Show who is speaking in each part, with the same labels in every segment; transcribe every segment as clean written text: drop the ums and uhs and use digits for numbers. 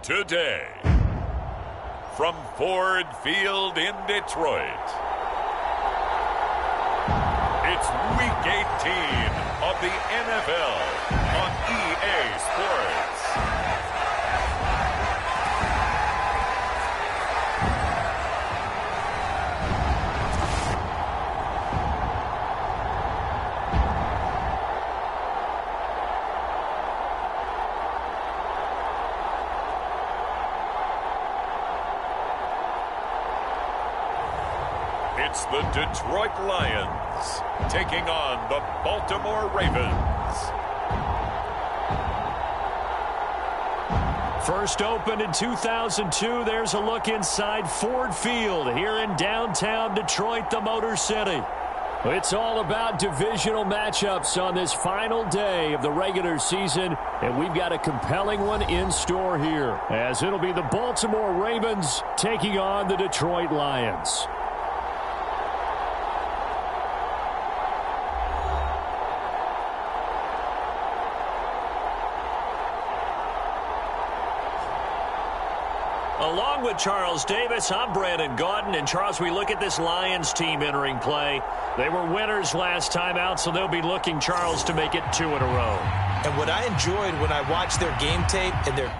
Speaker 1: Today, from Ford Field in Detroit, it's Week 18 of the NFL on EA Sports. It's the Detroit Lions taking on the Baltimore Ravens.
Speaker 2: First opened in 2002, there's a look inside Ford Field here in downtown Detroit, the Motor City. It's all about divisional matchups on this final day of the regular season, and we've got a compelling one in store here, as it'll be the Baltimore Ravens taking on the Detroit Lions. Along with Charles Davis, I'm Brandon Gaudin. And, Charles, we look at this Lions team entering play. They were winners last time out, so they'll be looking, Charles, to make it 2 in a row.
Speaker 3: And what I enjoyed when I watched their game tape and their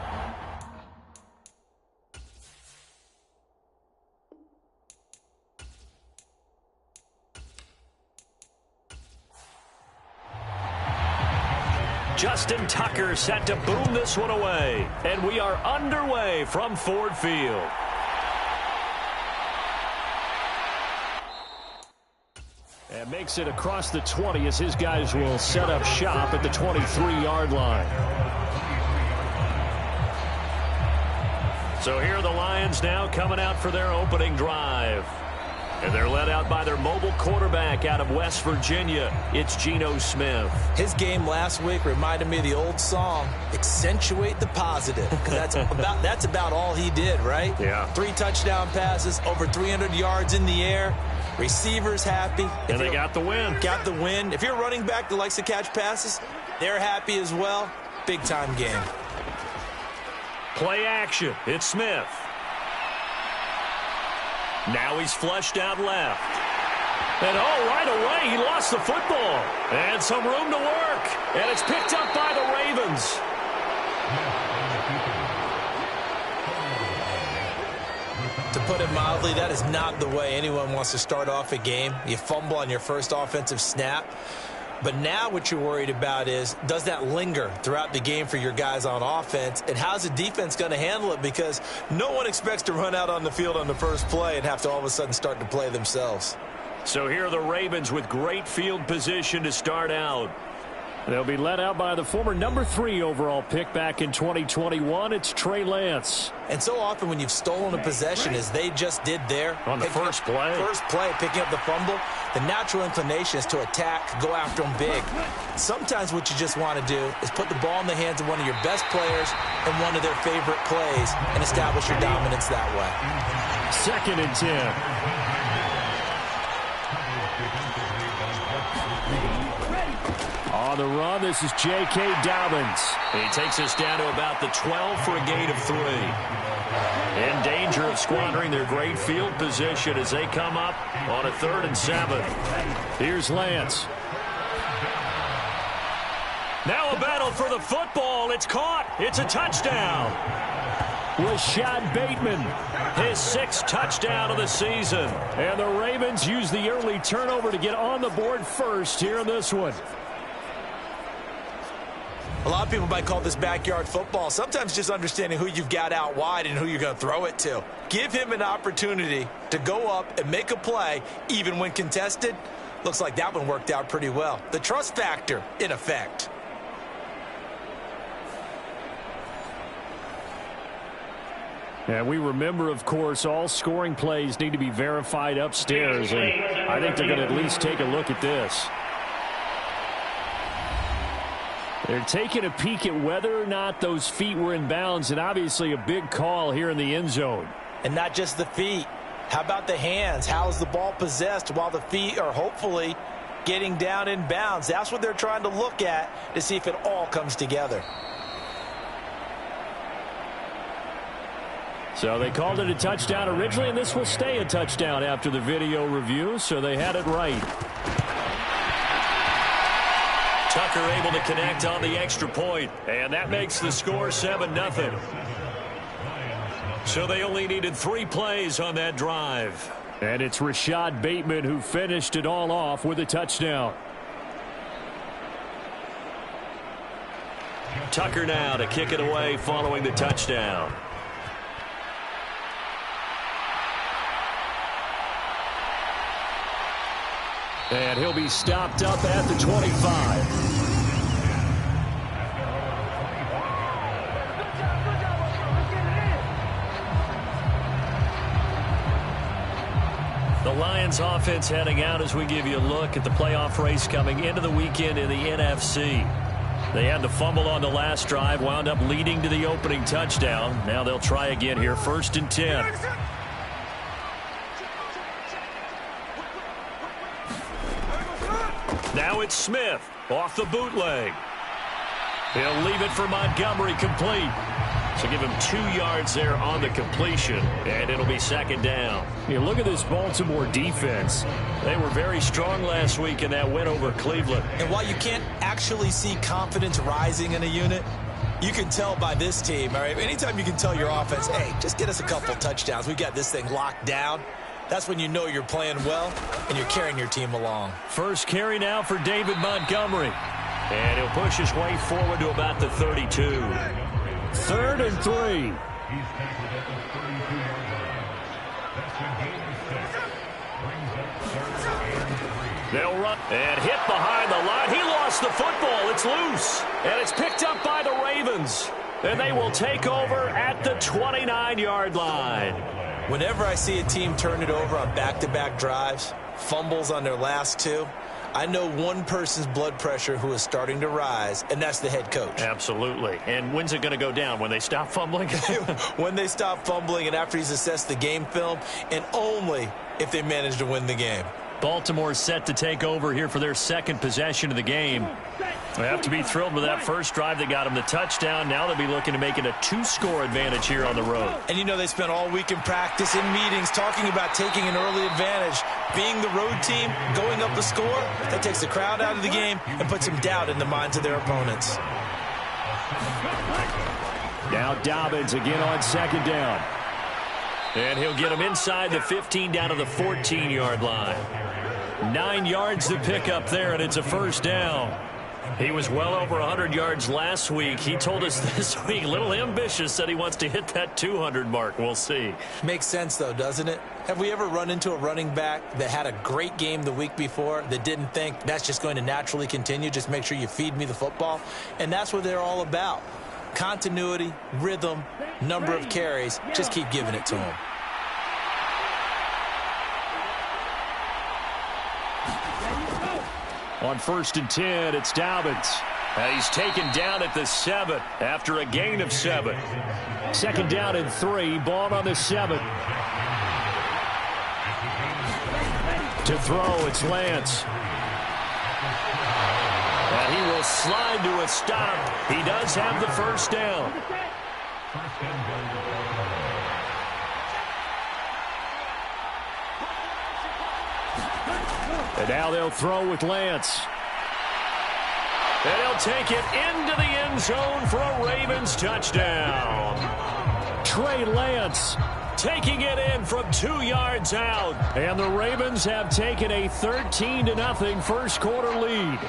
Speaker 2: Justin Tucker set to boom this one away. And we are underway from Ford Field. And makes it across the 20 as his guys will set up shop at the 23-yard line. So here are the Lions now coming out for their opening drive. And they're led out by their mobile quarterback out of West Virginia. It's Geno Smith.
Speaker 3: His game last week reminded me of the old song, accentuate the positive. Because that's about all he did, right?
Speaker 2: Yeah.
Speaker 3: 3 touchdown passes, over 300 yards in the air. Receivers happy.
Speaker 2: And they got the win.
Speaker 3: Got the win. If you're a running back that likes to catch passes, they're happy as well. Big-time game.
Speaker 2: Play action. It's Smith. Now he's flushed out left. And right away, he lost the football. And some room to work. And it's picked up by the Ravens.
Speaker 3: To put it mildly, that is not the way anyone wants to start off a game. You fumble on your first offensive snap. But now what you're worried about is, does that linger throughout the game for your guys on offense? And how's the defense going to handle it? Because no one expects to run out on the field on the first play and have to all of a sudden start to play themselves.
Speaker 2: So here are the Ravens with great field position to start out. They'll be led out by the former number 3 overall pick back in 2021. It's Trey Lance.
Speaker 3: And so often when you've stolen a possession, as they just did there.
Speaker 2: On the first play.
Speaker 3: Picking up the fumble. The natural inclination is to attack, go after them big. Sometimes what you just want to do is put the ball in the hands of one of your best players and one of their favorite plays and establish your dominance that way.
Speaker 2: 2nd and 10. On the run, this is J.K. Dobbins. He takes us down to about the 12 for a gain of 3. In danger of squandering their great field position as they come up on a 3rd and 7. Here's Lance. Now a battle for the football. It's caught. It's a touchdown. Rashad Bateman, his 6th touchdown of the season. And the Ravens use the early turnover to get on the board first here in this one.
Speaker 3: A lot of people might call this backyard football. Sometimes just understanding who you've got out wide and who you're going to throw it to. Give him an opportunity to go up and make a play, even when contested. Looks like that one worked out pretty well. The trust factor in effect.
Speaker 2: And we remember, of course, all scoring plays need to be verified upstairs. And I think they're going to at least take a look at this. They're taking a peek at whether or not those feet were in bounds, and obviously a big call here in the end zone.
Speaker 3: And not just the feet. How about the hands? How is the ball possessed while the feet are hopefully getting down in bounds? That's what they're trying to look at to see if it all comes together.
Speaker 2: So they called it a touchdown originally, and this will stay a touchdown after the video review, so they had it right. Tucker able to connect on the extra point, and that makes the score 7-0. So they only needed 3 plays on that drive. And it's Rashad Bateman who finished it all off with a touchdown. Tucker now to kick it away following the touchdown. And he'll be stopped up at the 25. The Lions offense heading out as we give you a look at the playoff race coming into the weekend in the NFC. They had the fumble on the last drive, wound up leading to the opening touchdown. Now they'll try again here, 1st and 10. Now it's Smith off the bootleg. He'll leave it for Montgomery, complete. So give him 2 yards there on the completion, and it'll be 2nd down. You look at this Baltimore defense. They were very strong last week in that win over Cleveland.
Speaker 3: And while you can't actually see confidence rising in a unit, you can tell by this team, all right? Anytime you can tell your offense, hey, just get us a couple touchdowns. We got this thing locked down. That's when you know you're playing well and you're carrying your team along.
Speaker 2: First carry now for David Montgomery. And he'll push his way forward to about the 32. 3rd and 3. They'll run and hit behind the line. He lost the football. It's loose. And it's picked up by the Ravens. And they will take over at the 29-yard line.
Speaker 3: Whenever I see a team turn it over on back-to-back drives, fumbles on their last 2, I know one person's blood pressure who is starting to rise, and that's the head coach.
Speaker 2: Absolutely. And when's it going to go down? When they stop fumbling?
Speaker 3: When they stop fumbling and after he's assessed the game film, and only if they manage to win the game.
Speaker 2: Baltimore set to take over here for their 2nd possession of the game. They have to be thrilled with that first drive that got them the touchdown. Now they'll be looking to make it a 2-score advantage here on the road.
Speaker 3: And you know they spent all week in practice, in meetings, talking about taking an early advantage. Being the road team, going up the score, that takes the crowd out of the game and puts some doubt in the minds of their opponents.
Speaker 2: Now Dobbins again on 2nd down. And he'll get him inside the 15 down to the 14-yard line. 9 yards to pick up there, and it's a 1st down. He was well over 100 yards last week. He told us this week, a little ambitious, said he wants to hit that 200 mark. We'll see.
Speaker 3: Makes sense, though, doesn't it? Have we ever run into a running back that had a great game the week before that didn't think that's just going to naturally continue? Just make sure you feed me the football. And that's what they're all about. Continuity, rhythm, number of carries. Just keep giving it to him.
Speaker 2: On 1st and 10, it's Dobbins. And he's taken down at the 7 after a gain of 7. 2nd down and 3, ball on the 7. To throw, it's Lance. And he will slide to a stop. He does have the 1st down. And now they'll throw with Lance. And he'll take it into the end zone for a Ravens touchdown. Trey Lance taking it in from 2 yards out. And the Ravens have taken a 13-0 first quarter lead.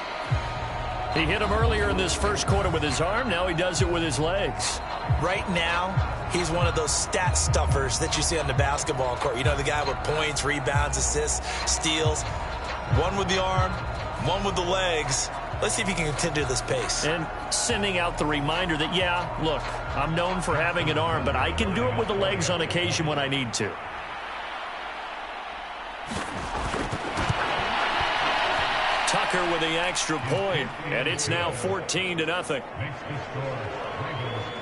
Speaker 2: He hit him earlier in this first quarter with his arm. Now he does it with his legs.
Speaker 3: Right now, he's one of those stat stuffers that you see on the basketball court. You know, the guy with points, rebounds, assists, steals. One with the arm, one with the legs. Let's see if he can continue this pace.
Speaker 2: And sending out the reminder that, yeah, look, I'm known for having an arm, but I can do it with the legs on occasion when I need to. Tucker with the extra point, and it's now 14-0.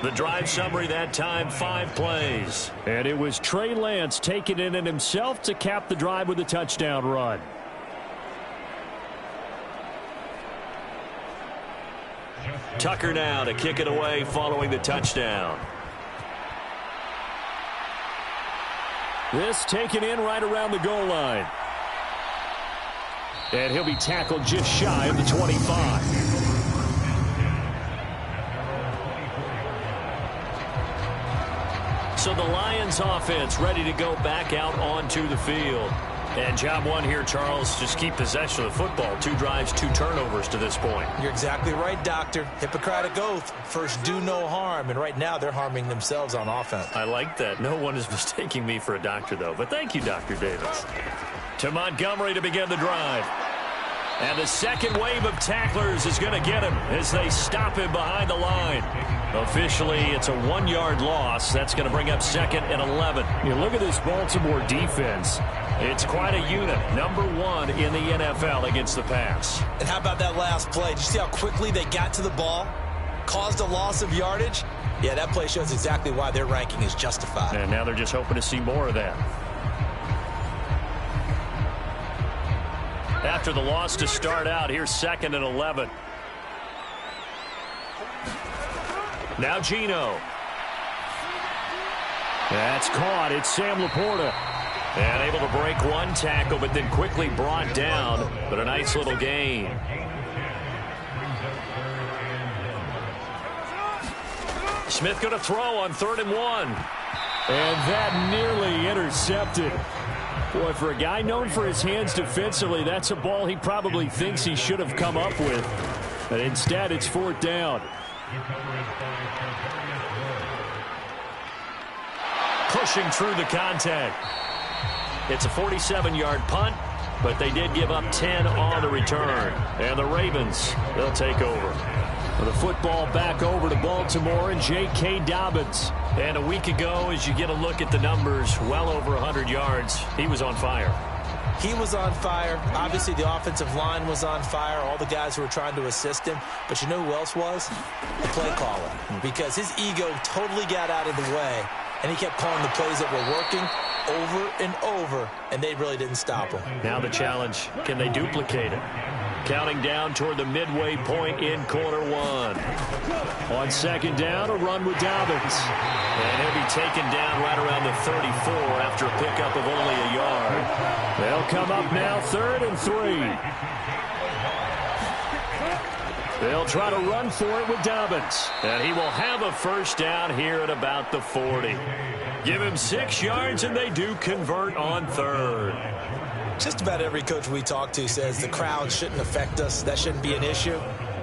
Speaker 2: The drive summary that time, 5 plays. And it was Trey Lance taking it in himself to cap the drive with a touchdown run. Tucker now to kick it away following the touchdown. This taken in right around the goal line. And he'll be tackled just shy of the 25. So the Lions offense ready to go back out onto the field. And job one here, Charles, just keep possession of the football. 2 drives, 2 turnovers to this point.
Speaker 3: You're exactly right, Doctor. Hippocratic oath. First, do no harm. And right now, they're harming themselves on offense.
Speaker 2: I like that. No one is mistaking me for a doctor, though. But thank you, Dr. Davis. To Montgomery to begin the drive. And the second wave of tacklers is going to get him as they stop him behind the line. Officially, it's a 1-yard loss. That's going to bring up 2nd and 11. You look at this Baltimore defense. It's quite a unit. Number 1 in the NFL against the pass.
Speaker 3: And how about that last play? Did you see how quickly they got to the ball? Caused a loss of yardage? Yeah, that play shows exactly why their ranking is justified.
Speaker 2: And now they're just hoping to see more of that. After the loss to start out, here's 2nd and 11. Now Geno. That's caught. It's Sam Laporta. And able to break 1 tackle, but then quickly brought down. But a nice little gain. Smith going to throw on 3rd and 1. And that nearly intercepted. Boy, for a guy known for his hands defensively, that's a ball he probably thinks he should have come up with. But instead, it's 4th down. Pushing through the contact. It's a 47-yard punt, but they did give up 10 on the return. And the Ravens, they'll take over. The football back over to Baltimore and J.K. Dobbins. And a week ago, as you get a look at the numbers, well over 100 yards, he was on fire.
Speaker 3: He was on fire. Obviously, the offensive line was on fire. All the guys who were trying to assist him. But you know who else was? The play caller. Because his ego totally got out of the way. And he kept calling the plays that were working over and over. And they really didn't stop him.
Speaker 2: Now the challenge, can they duplicate it? Counting down toward the midway point in quarter 1. On 2nd down, a run with Dobbins. And he'll be taken down right around the 34 after a pickup of only a yard. They'll come up now 3rd and 3. They'll try to run for it with Dobbins. And he will have a first down here at about the 40. Give him 6 yards, and they do convert on 3rd.
Speaker 3: Just about every coach we talk to says the crowd shouldn't affect us. That shouldn't be an issue.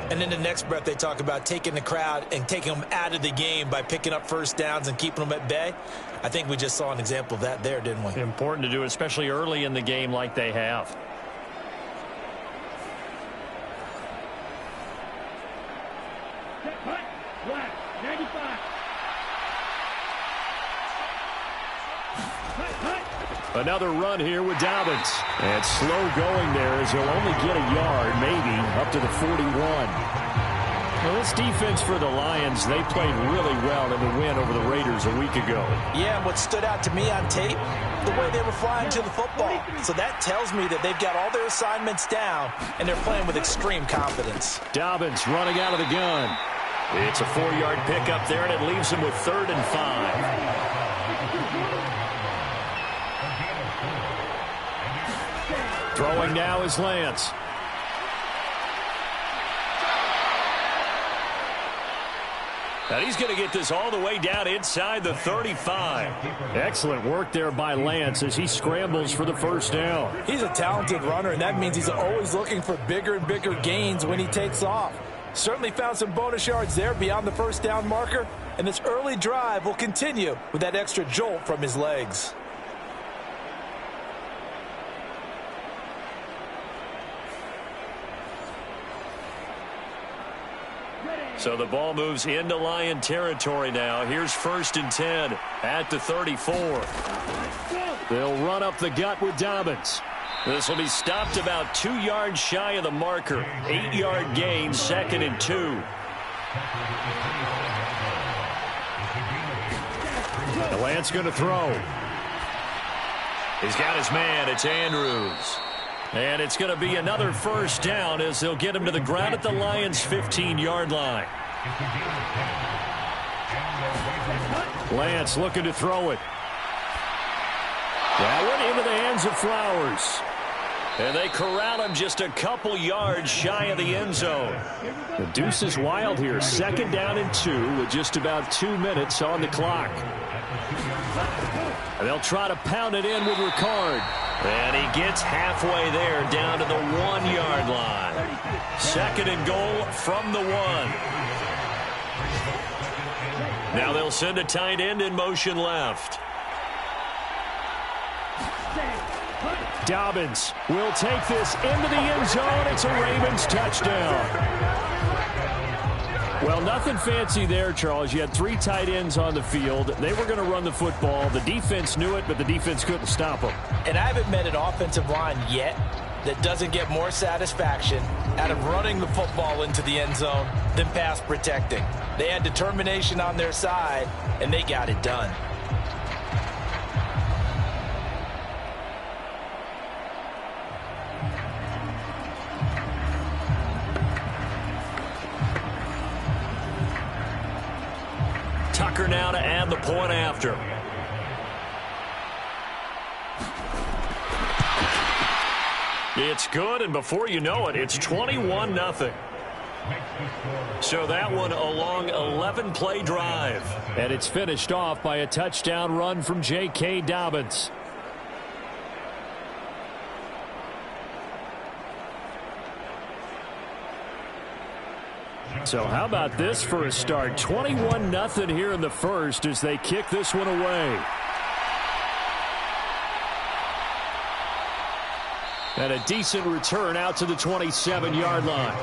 Speaker 3: And in the next breath, they talk about taking the crowd and taking them out of the game by picking up first downs and keeping them at bay. I think we just saw an example of that there, didn't we?
Speaker 2: Important to do, especially early in the game like they have. Another run here with Dobbins. And slow going there as he'll only get a yard, maybe, up to the 41. Well, this defense for the Lions, they played really well in the win over the Raiders a week ago.
Speaker 3: Yeah, and what stood out to me on tape, the way they were flying to the football. So that tells me that they've got all their assignments down, and they're playing with extreme confidence.
Speaker 2: Dobbins running out of the gun. It's a 4-yard pickup there, and it leaves them with 3rd and 5. Throwing now is Lance. And he's going to get this all the way down inside the 35. Excellent work there by Lance as he scrambles for the first down.
Speaker 3: He's a talented runner, and that means he's always looking for bigger and bigger gains when he takes off. Certainly found some bonus yards there beyond the first down marker, and this early drive will continue with that extra jolt from his legs.
Speaker 2: So the ball moves into Lion territory now. Here's 1st and 10 at the 34. They'll run up the gut with Dobbins. This will be stopped about 2 yards shy of the marker. 8-yard gain, 2nd and 2. Lance going to throw. He's got his man. It's Andrews. And it's going to be another first down as they'll get him to the ground at the Lions' 15-yard line. Lance looking to throw it. That went into the hands of Flowers. And they corral him just a couple yards shy of the end zone. The deuce is wild here. 2nd down and 2 with just about 2 minutes on the clock. And they'll try to pound it in with Ricard. And he gets halfway there down to the 1-yard line. 2nd and goal from the 1. Now they'll send a tight end in motion left. Dobbins will take this into the end zone. It's a Ravens touchdown. Well, nothing fancy there, Charles. You had 3 tight ends on the field. They were going to run the football. The defense knew it, but the defense couldn't stop them.
Speaker 3: And I haven't met an offensive line yet that doesn't get more satisfaction out of running the football into the end zone than pass protecting. They had determination on their side, and they got it done.
Speaker 2: Tucker now to add the point after. It's good, and before you know it, it's 21-0. So that one a long 11-play drive. And it's finished off by a touchdown run from J.K. Dobbins. So how about this for a start? 21-0 here in the first as they kick this one away. And a decent return out to the 27-yard line.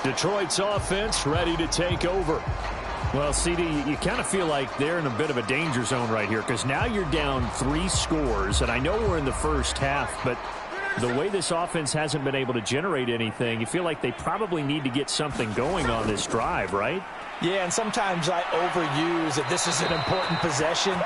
Speaker 2: Detroit's offense ready to take over. Well, CD, you kind of feel like they're in a bit of a danger zone right here because now you're down 3 scores, and I know we're in the first half, but the way this offense hasn't been able to generate anything, you feel like they probably need to get something going on this drive, right?
Speaker 3: Yeah, and sometimes I overuse that this is an important possession.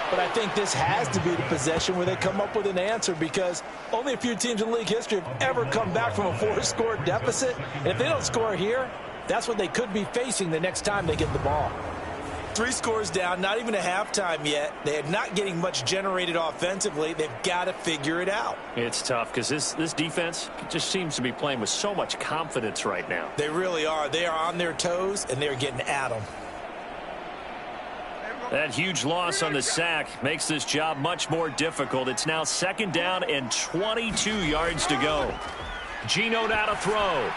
Speaker 3: But I think this has to be the possession where they come up with an answer because only a few teams in league history have ever come back from a 4-score deficit. And if they don't score here, that's what they could be facing the next time they get the ball. 3 scores down, not even a halftime yet. They are not getting much generated offensively. They've got to figure it out.
Speaker 2: It's tough because this defense just seems to be playing with so much confidence right now.
Speaker 3: They really are. They are on their toes, and they're getting at them.
Speaker 2: That huge loss on the sack makes this job much more difficult. It's now 2nd down and 22 yards to go. Geno now to throw.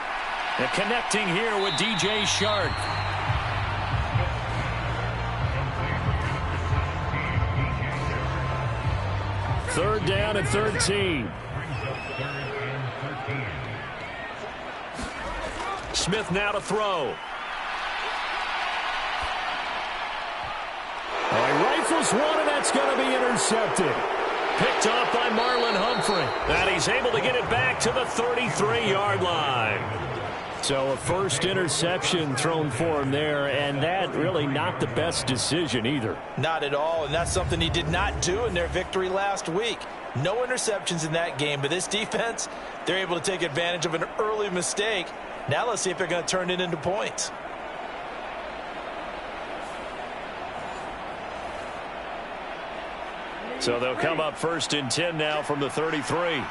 Speaker 2: And connecting here with DJ Shark. Third down and 13. Smith now to throw. Rifles one, and that's going to be intercepted. Picked off by Marlon Humphrey. And he's able to get it back to the 33-yard line. So a first interception thrown for him there, and that really not the best decision either.
Speaker 3: Not at all, and that's something he did not do in their victory last week. No interceptions in that game, but this defense, they're able to take advantage of an early mistake. Now let's see if they're going to turn it into points.
Speaker 2: So they'll come up 1st and 10 now from the 33.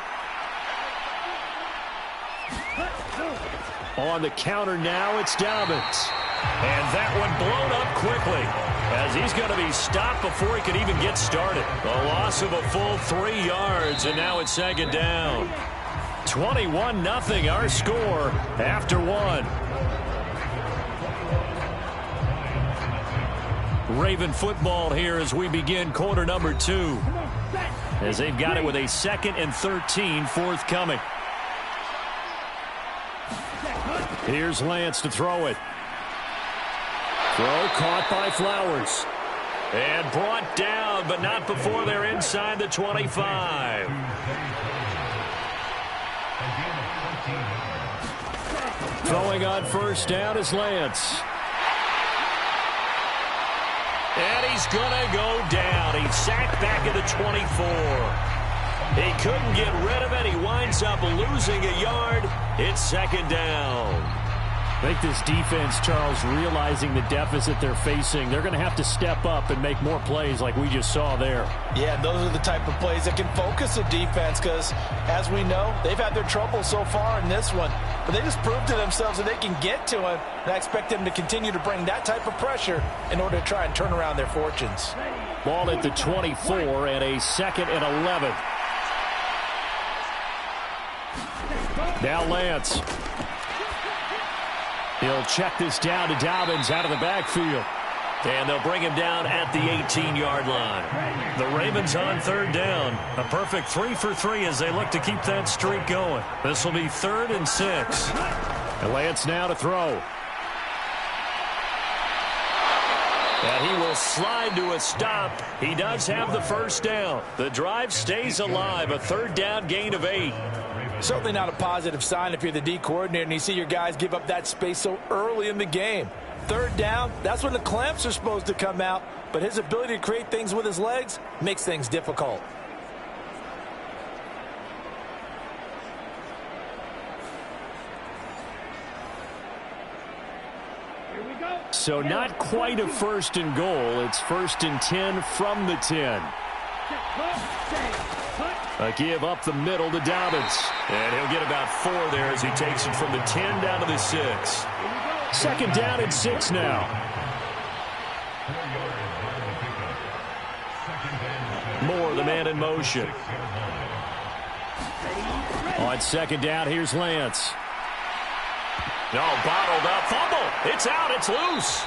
Speaker 2: On the counter now, it's Dobbins. And that one blown up quickly as he's going to be stopped before he can even get started. A loss of a full 3 yards, and now it's 2nd down. 21-0 our score after 1. Raven football here as we begin quarter number 2. As they've got it with a 2nd and 13 forthcoming. Here's Lance to throw it. Throw caught by Flowers. And brought down, but not before they're inside the 25. Throwing on 1st down is Lance. And he's going to go down. He's sacked back at the 24. He couldn't get rid of it. He winds up losing a yard. It's 2nd down. I think this defense, Charles, realizing the deficit they're facing, they're going to have to step up and make more plays like we just saw there.
Speaker 3: Yeah, those are the type of plays that can focus a defense because, as we know, they've had their trouble so far in this one. But they just proved to themselves that they can get to him, and I expect them to continue to bring that type of pressure in order to try and turn around their fortunes.
Speaker 2: Ball at the 24 and a 2nd and 11. Now Lance. He'll check this down to Dobbins out of the backfield. And they'll bring him down at the 18-yard line. The Ravens on 3rd down. A perfect 3 for 3 as they look to keep that streak going. This will be 3rd and 6. And Lance now to throw. And he will slide to a stop. He does have the 1st down. The drive stays alive. A 3rd down gain of 8.
Speaker 3: Certainly not a positive sign if you're the D coordinator and you see your guys give up that space so early in the game. 3rd down, that's when the clamps are supposed to come out, but his ability to create things with his legs makes things difficult.
Speaker 2: So not quite a 1st and goal. It's 1st and 10 from the 10. A give up the middle to Dobbins. And he'll get about 4 there as he takes it from the 10 down to the 6. 2nd down and 6 now. Moore, the man in motion. On 2nd down, here's Lance. No, bottled up. Fumble. It's out. It's loose.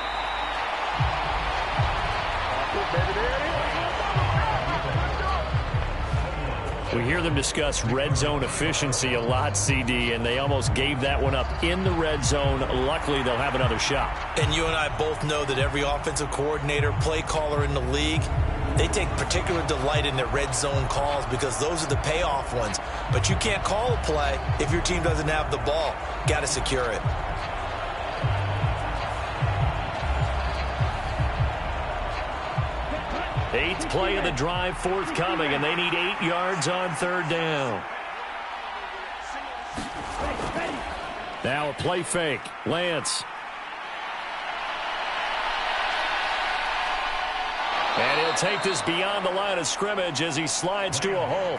Speaker 2: We hear them discuss red zone efficiency a lot, CD, and they almost gave that one up in the red zone. Luckily, they'll have another shot.
Speaker 3: And you and I both know that every offensive coordinator, play caller in the league, they take particular delight in their red zone calls because those are the payoff ones. But you can't call a play if your team doesn't have the ball. Got to secure it.
Speaker 2: Eighth play of the drive forthcoming, and they need 8 yards on 3rd down. Now a play fake. Lance. And he'll take this beyond the line of scrimmage as he slides to a hole.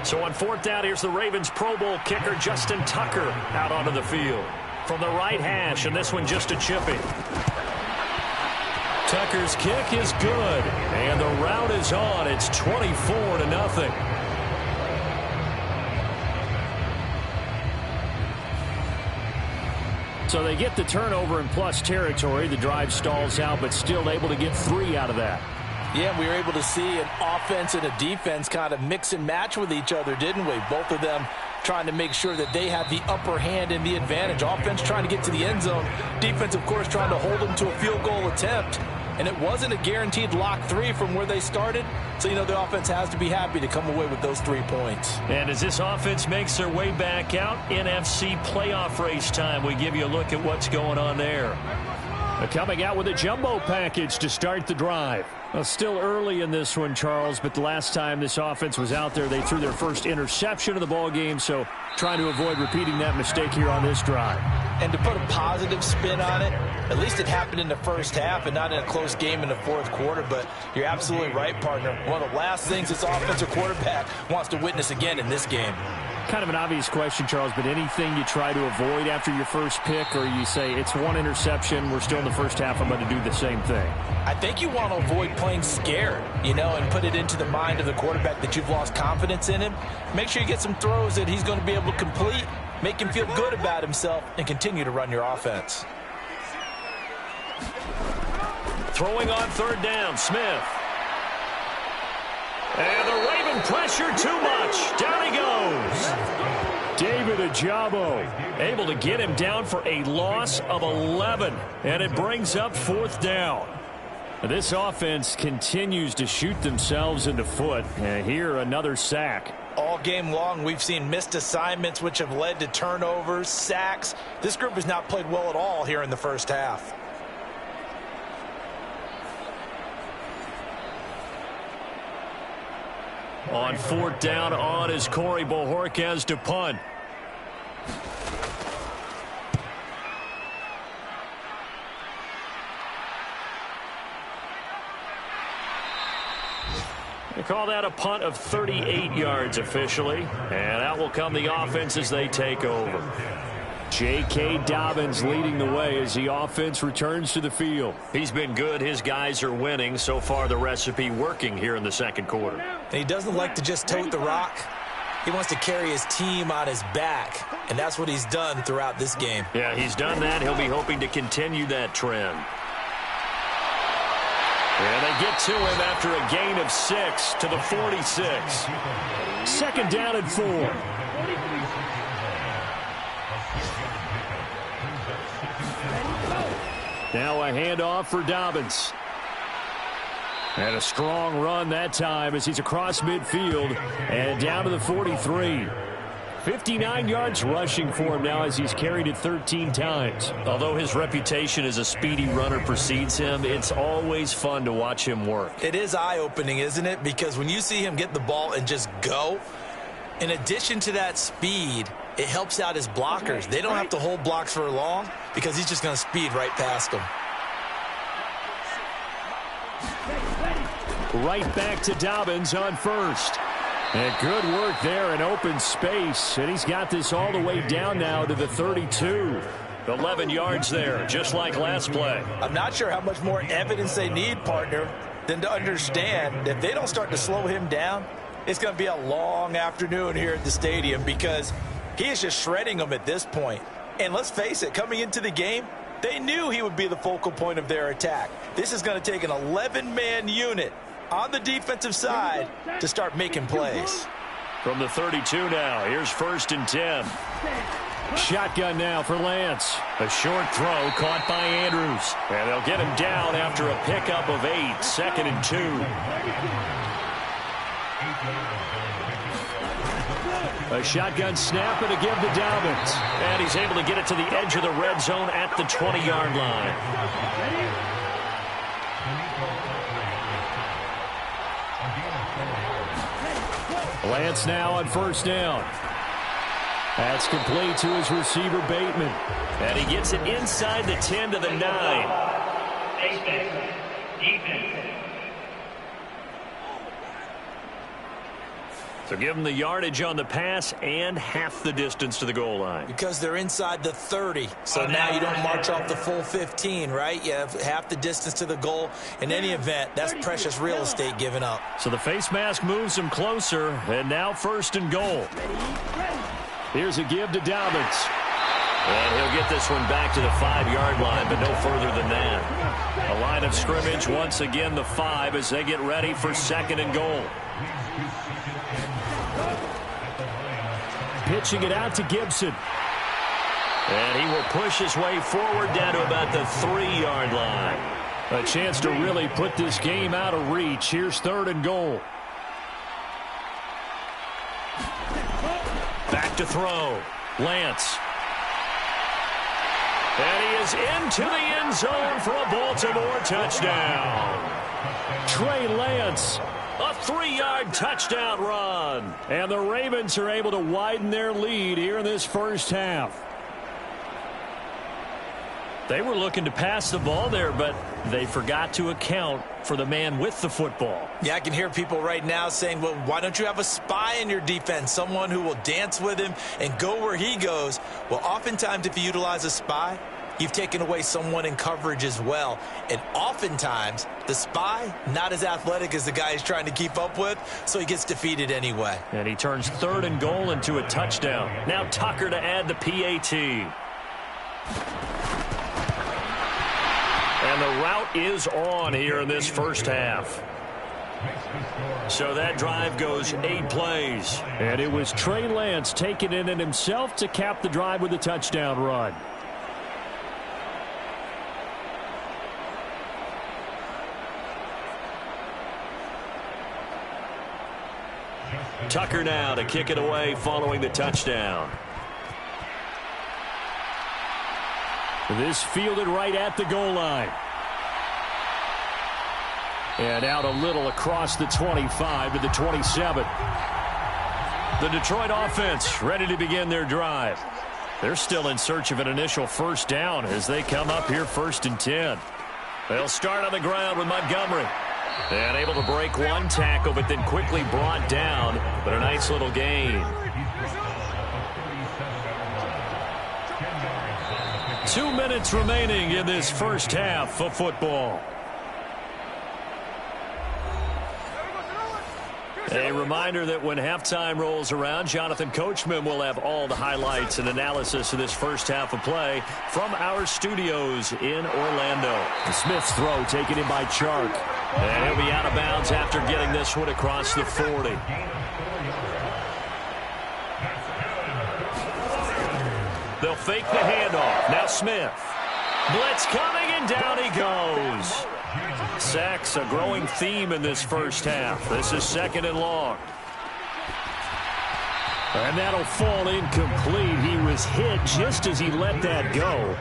Speaker 2: So on 4th down, here's the Ravens Pro Bowl kicker Justin Tucker out onto the field. From the right hash, and this one just a chipping. Tucker's kick is good, and the route is on. It's 24-0. So they get the turnover in plus territory. The drive stalls out, but still able to get 3 out of that.
Speaker 3: Yeah, we were able to see an offense and a defense kind of mix and match with each other, didn't we? Both of them trying to make sure that they have the upper hand and the advantage. Offense trying to get to the end zone. Defense, of course, trying to hold them to a field goal attempt. And it wasn't a guaranteed lock 3 from where they started. So, you know, the offense has to be happy to come away with those 3 points.
Speaker 2: And as this offense makes their way back out, NFC playoff race time, we give you a look at what's going on there. Coming out with a jumbo package to start the drive. Well, still early in this one, Charles, but the last time this offense was out there, they threw their first interception of the ball game, so trying to avoid repeating that mistake here on this drive.
Speaker 3: And to put a positive spin on it, at least it happened in the first half and not in a close game in the 4th quarter, but you're absolutely right, partner. One of the last things this offensive quarterback wants to witness again in this game.
Speaker 2: Kind of an obvious question, Charles, but anything you try to avoid after your first pick, or you say it's 1 interception, we're still in the first half, I'm going to do the same thing?
Speaker 3: I think you want to avoid playing scared, you know, and put it into the mind of the quarterback that you've lost confidence in him. Make sure you get some throws that he's going to be able to complete, make him feel good about himself, and continue to run your offense.
Speaker 2: Throwing on 3rd down, Smith. And the Raven pressure too much. Down he goes. David Ajabo able to get him down for a loss of 11. And it brings up 4th down. This offense continues to shoot themselves in the foot. And here another sack.
Speaker 3: All game long, we've seen missed assignments which have led to turnovers, sacks. This group has not played well at all here in the first half.
Speaker 2: On 4th down, on is Corey Bojorquez to punt. They call that a punt of 38 yards officially. And out will come the offense as they take over. J.K. Dobbins leading the way as the offense returns to the field. He's been good. His guys are winning. So far, the recipe working here in the second quarter.
Speaker 3: And he doesn't like to just tote the rock. He wants to carry his team on his back, and that's what he's done throughout this game.
Speaker 2: Yeah, he's done that. He'll be hoping to continue that trend. And they get to him after a gain of 6 to the 46. Second down and 4. Now a handoff for Dobbins. And a strong run that time as he's across midfield and down to the 43. 59 yards rushing for him now as he's carried it 13 times. Although his reputation as a speedy runner precedes him, it's always fun to watch him work.
Speaker 3: It is eye-opening, isn't it? Because when you see him get the ball and just go, in addition to that speed, it helps out his blockers. They don't have to hold blocks for long because he's just going to speed right past them.
Speaker 2: Right back to Dobbins on first. And good work there in open space. And he's got this all the way down now to the 32. 11 yards there, just like last play.
Speaker 3: I'm not sure how much more evidence they need, partner, than to understand that if they don't start to slow him down, it's going to be a long afternoon here at the stadium because he is just shredding them at this point. And let's face it, coming into the game, they knew he would be the focal point of their attack. This is going to take an 11-man unit on the defensive side to start making plays.
Speaker 2: From the 32 now, here's 1st and 10. Shotgun now for Lance. A short throw caught by Andrews. And they'll get him down after a pickup of 8. 2nd and 2. A shotgun snap and a give to Dobbins. And he's able to get it to the edge of the red zone at the 20-yard line. Lance now on 1st down. That's complete to his receiver, Bateman. And he gets it inside the 10 to the 9. So give them the yardage on the pass and half the distance to the goal line.
Speaker 3: Because they're inside the 30. So now you don't march off the full 15, right? You have half the distance to the goal. In any event, that's precious real estate given up.
Speaker 2: So the face mask moves him closer, and now 1st and goal. Here's a give to Dobbins. And he'll get this one back to the 5-yard line, but no further than that. A line of scrimmage, once again the 5 as they get ready for 2nd and goal. Pitching it out to Gibson. And he will push his way forward down to about the 3-yard line. A chance to really put this game out of reach. Here's 3rd and goal. Back to throw. Lance. And he is into the end zone for a Baltimore touchdown. Trey Lance. A 3-yard touchdown run. And the Ravens are able to widen their lead here in this first half. They were looking to pass the ball there, but they forgot to account for the man with the football.
Speaker 3: Yeah, I can hear people right now saying, well, why don't you have a spy in your defense, someone who will dance with him and go where he goes? Well, oftentimes if you utilize a spy, you've taken away someone in coverage as well. And oftentimes, the spy, not as athletic as the guy he's trying to keep up with, so he gets defeated anyway.
Speaker 2: And he turns 3rd and goal into a touchdown. Now Tucker to add the PAT. And the route is on here in this first half. So that drive goes 8 plays. And it was Trey Lance taking it in himself to cap the drive with a touchdown run. Tucker now to kick it away following the touchdown. This fielded right at the goal line. And out a little across the 25 to the 27. The Detroit offense ready to begin their drive. They're still in search of an initial 1st down as they come up here 1st and 10. They'll start on the ground with Montgomery. And able to break one tackle, but then quickly brought down. But a nice little gain. 2 minutes remaining in this first half of football. A reminder that when halftime rolls around, Jonathan Coachman will have all the highlights and analysis of this first half of play from our studios in Orlando. Smith's throw taken in by Chark. And he'll be out of bounds after getting this one across the 40. They'll fake the handoff. Now Smith. Blitz coming, and down he goes. Sacks, a growing theme in this first half. This is 2nd and long. And that'll fall incomplete. He was hit just as he let that go.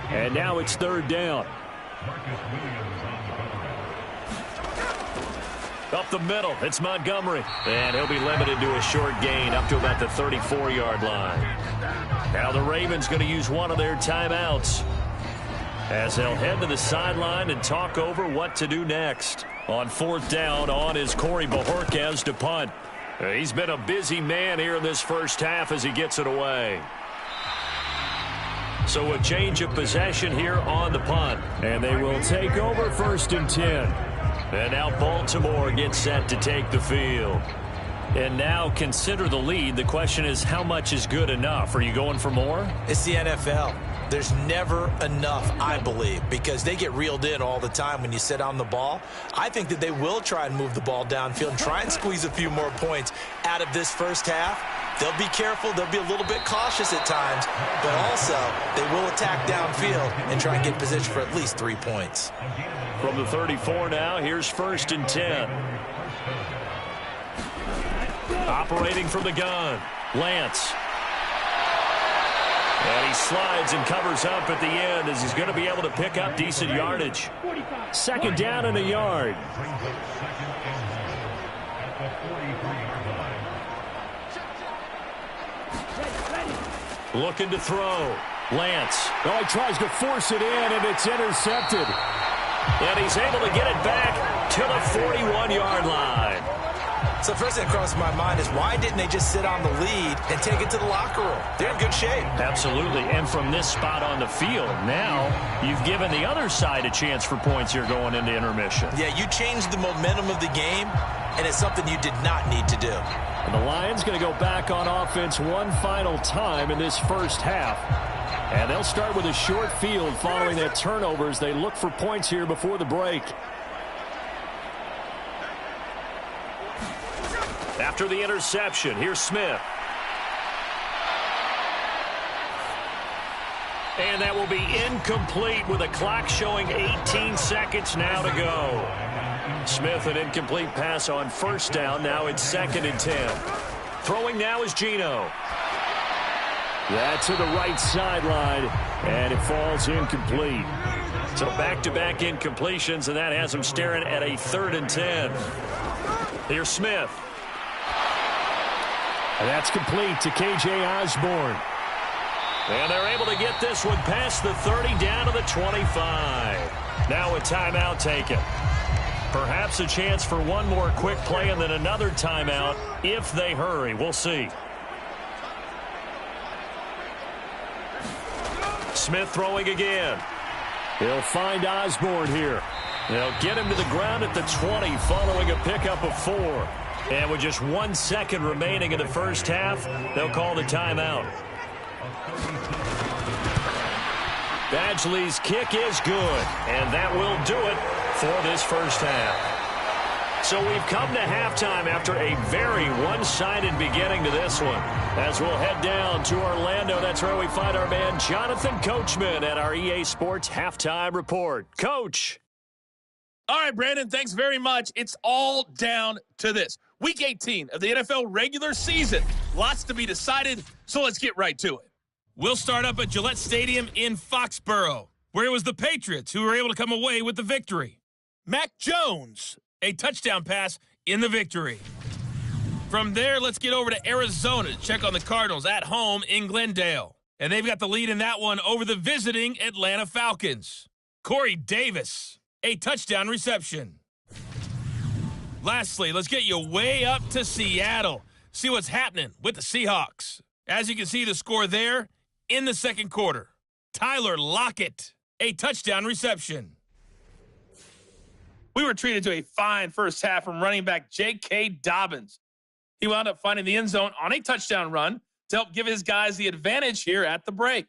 Speaker 2: And now it's 3rd down. Up the middle, it's Montgomery. And he'll be limited to a short gain up to about the 34-yard line. Now the Ravens going to use one of their timeouts, as they'll head to the sideline and talk over what to do next. On 4th down, on is Corey Bojorquez to punt. He's been a busy man here in this first half as he gets it away. So a change of possession here on the punt. And they will take over 1st and 10. And now Baltimore gets set to take the field. And now consider the lead. The question is, how much is good enough? Are you going for more?
Speaker 3: It's the NFL. There's never enough, I believe, because they get reeled in all the time when you sit on the ball. I think that they will try and move the ball downfield and try and squeeze a few more points out of this first half. They'll be careful. They'll be a little bit cautious at times, but also they will attack downfield and try and get position for at least 3 points.
Speaker 2: From the 34 now, here's 1st and 10. Operating from the gun, Lance. And he slides and covers up at the end as he's going to be able to pick up decent yardage. 2nd down and a yard. Looking to throw. Lance. Oh, he tries to force it in, and it's intercepted. And he's able to get it back to the 41-yard line.
Speaker 3: So first thing that crosses my mind is, why didn't they just sit on the lead and take it to the locker room? They're in good shape.
Speaker 2: Absolutely. And from this spot on the field, now you've given the other side a chance for points here going into intermission.
Speaker 3: Yeah, you changed the momentum of the game, and it's something you did not need to do.
Speaker 2: And the Lions going to go back on offense one final time in this first half. And they'll start with a short field following that turnover as they look for points here before the break. After the interception, here's Smith. And that will be incomplete with a clock showing 18 seconds now to go. Smith, an incomplete pass on 1st down. Now it's 2nd and 10. Throwing now is Geno. That's to the right sideline, and it falls incomplete. So back-to-back incompletions, and that has him staring at a 3rd and 10. Here's Smith. And that's complete to K.J. Osborne. And they're able to get this one past the 30 down to the 25. Now a timeout taken. Perhaps a chance for one more quick play and then another timeout if they hurry. We'll see. Smith throwing again. He'll find Osborne here. They'll get him to the ground at the 20 following a pickup of 4. And with just 1 second remaining in the first half, they'll call the timeout. Badgley's kick is good, and that will do it for this first half. So we've come to halftime after a very one-sided beginning to this one. As we'll head down to Orlando, that's where we find our man Jonathan Coachman at our EA Sports Halftime Report. Coach.
Speaker 4: All right, Brandon, thanks very much. It's all down to this. Week 18 of the NFL regular season. Lots to be decided, so let's get right to it. We'll start up at Gillette Stadium in Foxborough, where it was the Patriots who were able to come away with the victory. Mac Jones, a touchdown pass in the victory. From there, let's get over to Arizona to check on the Cardinals at home in Glendale. And they've got the lead in that one over the visiting Atlanta Falcons. Corey Davis, a touchdown reception. Lastly, let's get you way up to Seattle. See what's happening with the Seahawks. As you can see the score there in the second quarter. Tyler Lockett, a touchdown reception. We were treated to a fine first half from running back J.K. Dobbins. He wound up finding the end zone on a touchdown run to help give his guys the advantage here at the break.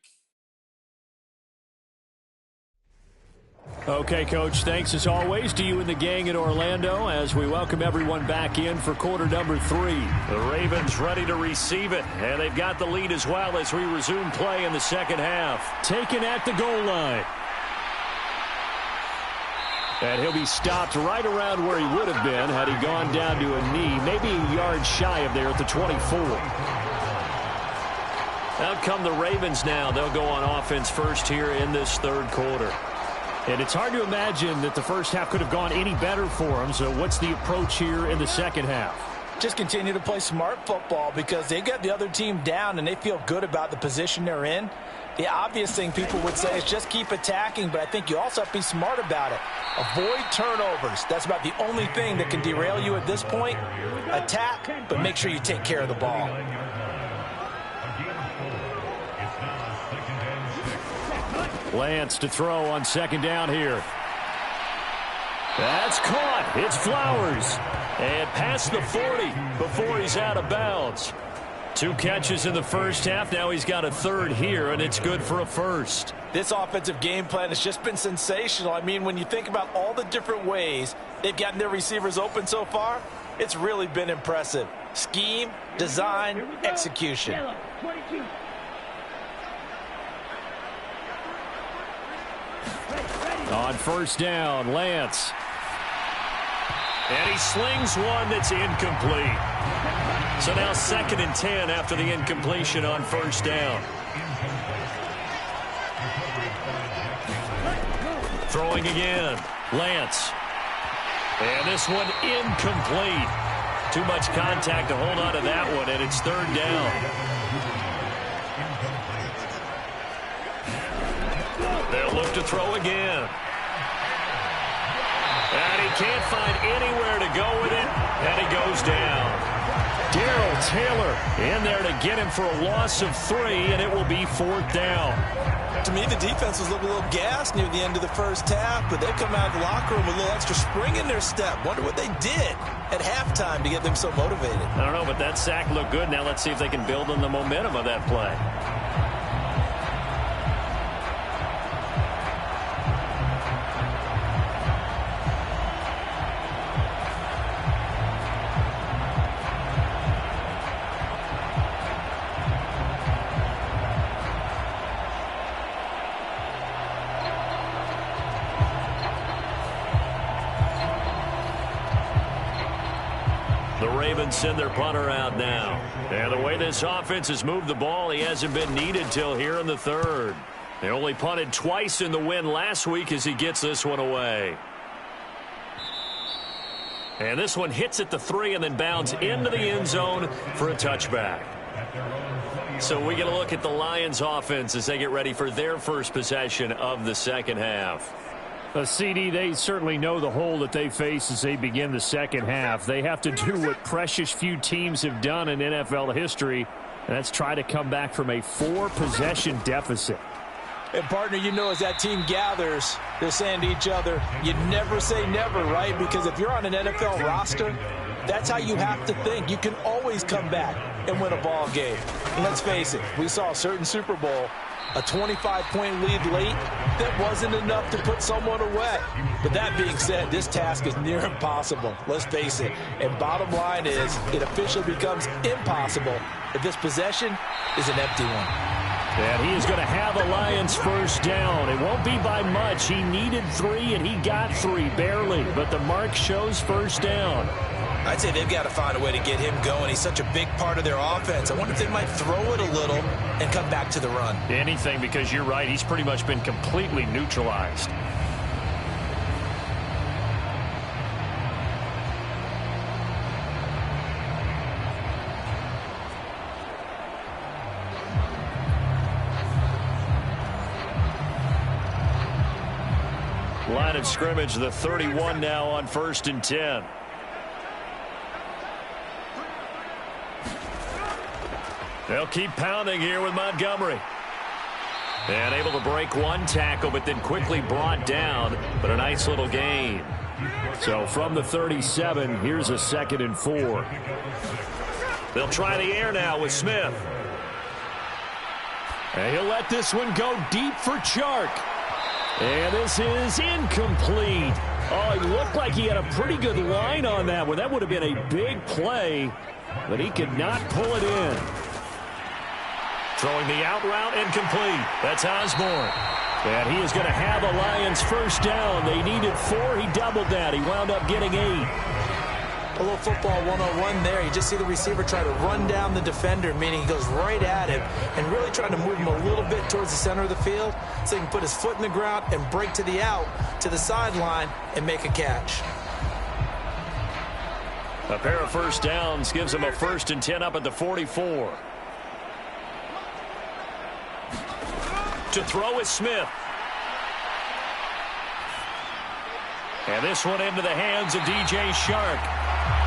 Speaker 2: Okay, Coach, thanks as always to you and the gang in Orlando as we welcome everyone back in for quarter number 3. The Ravens ready to receive it, and they've got the lead as well as we resume play in the second half. Taken at the goal line. And he'll be stopped right around where he would have been had he gone down to a knee, maybe a yard shy of there at the 24. Out come the Ravens now. They'll go on offense first here in this third quarter. And it's hard to imagine that the first half could have gone any better for them. So what's the approach here in the second half?
Speaker 3: Just continue to play smart football because they got the other team down and they feel good about the position they're in. The obvious thing people would say is just keep attacking, but I think you also have to be smart about it. Avoid turnovers. That's about the only thing that can derail you at this point. Attack, but make sure you take care of the ball.
Speaker 2: Lance to throw on second down here. That's caught. It's Flowers. And past the 40 before he's out of bounds. 2 catches in the first half. Now he's got a third here, and it's good for a first.
Speaker 3: This offensive game plan has just been sensational. I mean, when you think about all the different ways they've gotten their receivers open so far, it's really been impressive. Scheme, design, execution.
Speaker 2: On first down, Lance. And he slings one that's incomplete. So now 2nd and 10 after the incompletion on first down. Throwing again, Lance. And this one incomplete. Too much contact to hold on to that one, and it's 3rd down. They'll look to throw again. And he can't find anywhere to go with it, and he goes down. Darrell Taylor in there to get him for a loss of 3, and it will be 4th down.
Speaker 3: To me, the defense was looking a little gassed near the end of the first half, but they come out of the locker room with a little extra spring in their step. Wonder what they did at halftime to get them so motivated.
Speaker 2: I don't know, but that sack looked good. Now let's see if they can build on the momentum of that play. Send their punter out now. And the way this offense has moved the ball, he hasn't been needed till here in the 3rd. They only punted twice in the win last week as he gets this one away. And this one hits at the 3 and then bounds into the end zone for a touchback. So we get a look at the Lions offense as they get ready for their first possession of the second half. CD, they certainly know the hole that they face as they begin the second half. They have to do what precious few teams have done in NFL history, and that's try to come back from a 4-possession deficit.
Speaker 3: And, partner, you know as that team gathers, they're saying to each other, you never say never, right? Because if you're on an NFL roster, that's how you have to think. You can always come back and win a ball game. And let's face it, we saw a certain Super Bowl, a 25-point lead late, that wasn't enough to put someone away. But that being said, this task is near impossible. Let's face it. And bottom line is, it officially becomes impossible if this possession is an empty one.
Speaker 2: And he is going to have a Lions first down. It won't be by much. He needed 3, and he got 3, barely. But the mark shows first down.
Speaker 3: I'd say they've got to find a way to get him going. He's such a big part of their offense. I wonder if they might throw it a little and come back to the run.
Speaker 2: Anything, because you're right. He's pretty much been completely neutralized. Line of scrimmage, the 31 now on 1st and 10. They'll keep pounding here with Montgomery. And able to break one tackle, but then quickly brought down. But a nice little gain. So from the 37, here's a 2nd and 4. They'll try the air now with Smith. And he'll let this one go deep for Chark. And this is incomplete. Oh, he looked like he had a pretty good line on that one. That would have been a big play, but he could not pull it in. Throwing the out route incomplete. That's Osborne. And he is going to have a Lions first down. They needed 4. He doubled that. He wound up getting 8.
Speaker 3: A little football 101 there. You just see the receiver try to run down the defender, meaning he goes right at him and really trying to move him a little bit towards the center of the field so he can put his foot in the ground and break to the out, to the sideline, and make a catch.
Speaker 2: A pair of first downs gives him a 1st and 10 up at the 44. To throw is Smith. And this one into the hands of DJ Chark.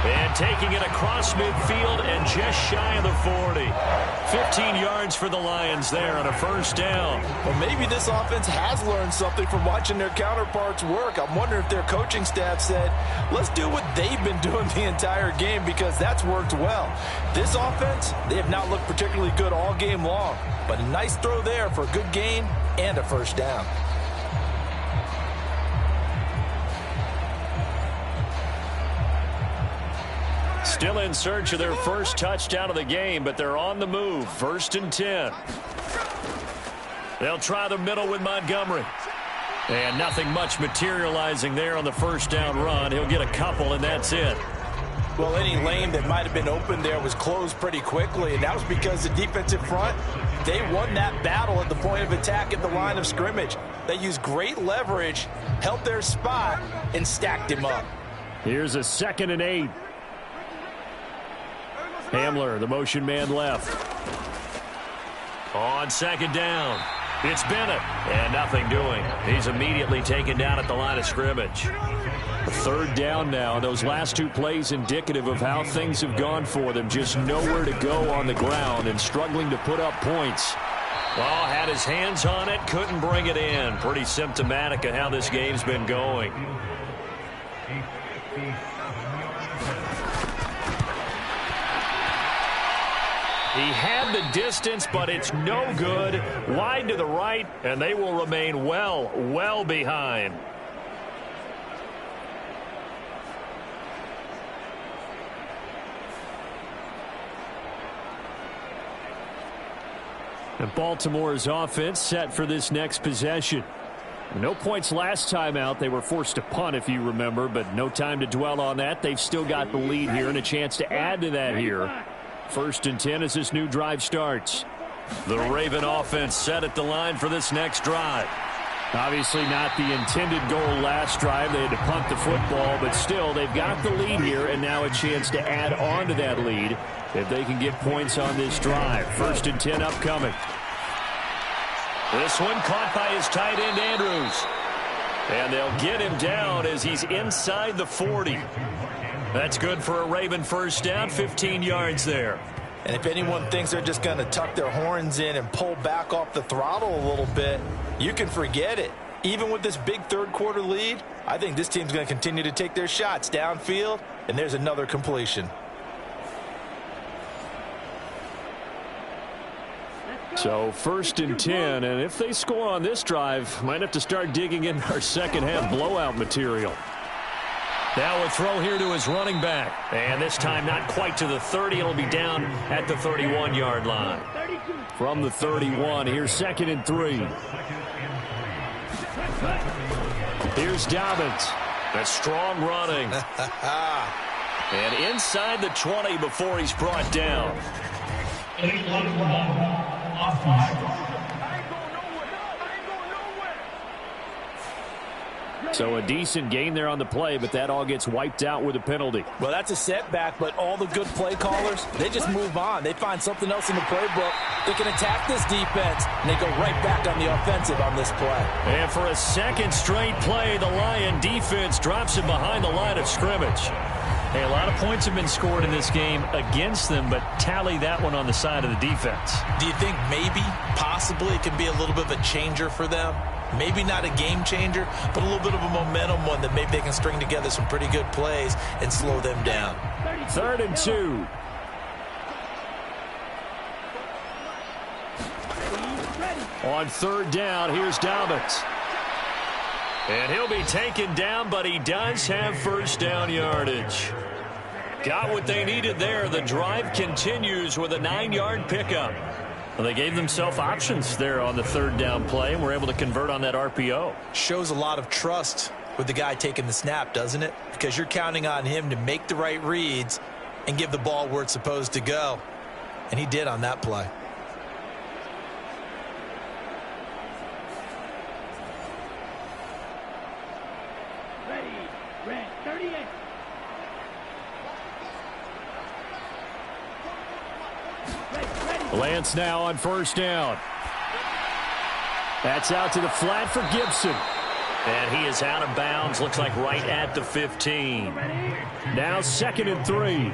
Speaker 2: And taking it across midfield and just shy of the 40. 15 yards for the Lions there on a first down.
Speaker 3: Well, maybe this offense has learned something from watching their counterparts work. I'm wondering if their coaching staff said, let's do what they've been doing the entire game, because that's worked well. This offense, they have not looked particularly good all game long. But a nice throw there for a good gain and a first down.
Speaker 2: Still in search of their first touchdown of the game, but they're on the move. 1st and 10. They'll try the middle with Montgomery. And nothing much materializing there on the first down run. He'll get a couple, and that's it.
Speaker 3: Well, any lane that might have been open there was closed pretty quickly, and that was because the defensive front, they won that battle at the point of attack at the line of scrimmage. They used great leverage, held their spot, and stacked him up.
Speaker 2: Here's a 2nd and 8. Hamler, the motion man left. On 2nd down, it's Bennett, and nothing doing. He's immediately taken down at the line of scrimmage. 3rd down now. Those last 2 plays indicative of how things have gone for them. Just nowhere to go on the ground and struggling to put up points. Well, had his hands on it, couldn't bring it in. Pretty symptomatic of how this game's been going. He had the distance, but it's no good. Wide to the right, and they will remain well behind. And Baltimore's offense set for this next possession. No points last time out. They were forced to punt, if you remember, but no time to dwell on that. They've still got the lead here and a chance to add to that here. 1st and 10 as this new drive starts. The Raven offense set at the line for this next drive. Obviously not the intended goal last drive. They had to punt the football, but still they've got the lead here and now a chance to add on to that lead if they can get points on this drive. 1st and 10 upcoming. This one caught by his tight end Andrews. And they'll get him down as he's inside the 40. That's good for a Raven first down, 15 yards there.
Speaker 3: And if anyone thinks they're just going to tuck their horns in and pull back off the throttle a little bit, you can forget it. Even with this big 3rd quarter lead, I think this team's going to continue to take their shots downfield, and there's another completion.
Speaker 2: So 1st and 10, and if they score on this drive, might have to start digging in our second half blowout material. Now a throw here to his running back. And this time not quite to the 30. It'll be down at the 31-yard line. From the 31, here's 2nd and 3. Here's Dobbins. That's strong running. And inside the 20 before he's brought down. So a decent gain there on the play, but that all gets wiped out with a penalty.
Speaker 3: Well, that's a setback, but all the good play callers, they just move on. They find something else in the playbook. They can attack this defense, and they go right back on the offensive on this play.
Speaker 2: And for a second straight play, the Lion defense drops him behind the line of scrimmage. Hey, a lot of points have been scored in this game against them, but tally that one on the side of the defense.
Speaker 3: Do you think maybe, possibly, it can be a little bit of a changer for them? Maybe not a game changer, but a little bit of a momentum one that maybe they can string together some pretty good plays and slow them down.
Speaker 2: 3rd and 2. On 3rd down, here's Dobbins. And he'll be taken down, but he does have first down yardage. Got what they needed there. The drive continues with a 9-yard pickup. Well, they gave themselves options there on the 3rd down play, and were able to convert on that RPO.
Speaker 3: Shows a lot of trust with the guy taking the snap, doesn't it? Because you're counting on him to make the right reads and give the ball where it's supposed to go. And he did on that play.
Speaker 2: Lance now on 1st down. That's out to the flat for Gibson. And he is out of bounds. Looks like right at the 15. Now 2nd and 3.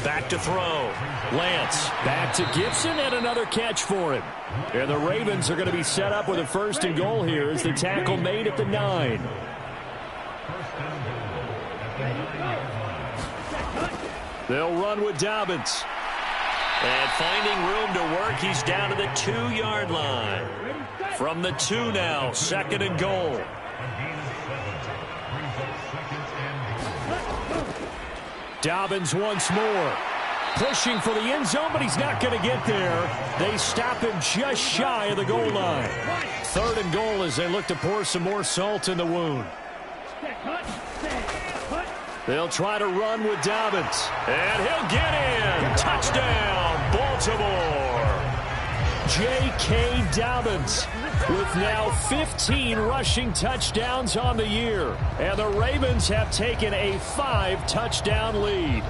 Speaker 2: Back to throw. Lance back to Gibson, and another catch for him. And the Ravens are going to be set up with a 1st and goal here as the tackle made at the 9. They'll run with Dobbins. And finding room to work, he's down to the 2-yard line. From the 2 now, 2nd and goal. Dobbins once more. Pushing for the end zone, but he's not going to get there. They stop him just shy of the goal line. 3rd and goal as they look to pour some more salt in the wound. They'll try to run with Dobbins. And he'll get in. Touchdown, Baltimore. J.K. Dobbins with now 15 rushing touchdowns on the year. And the Ravens have taken a 5-touchdown lead.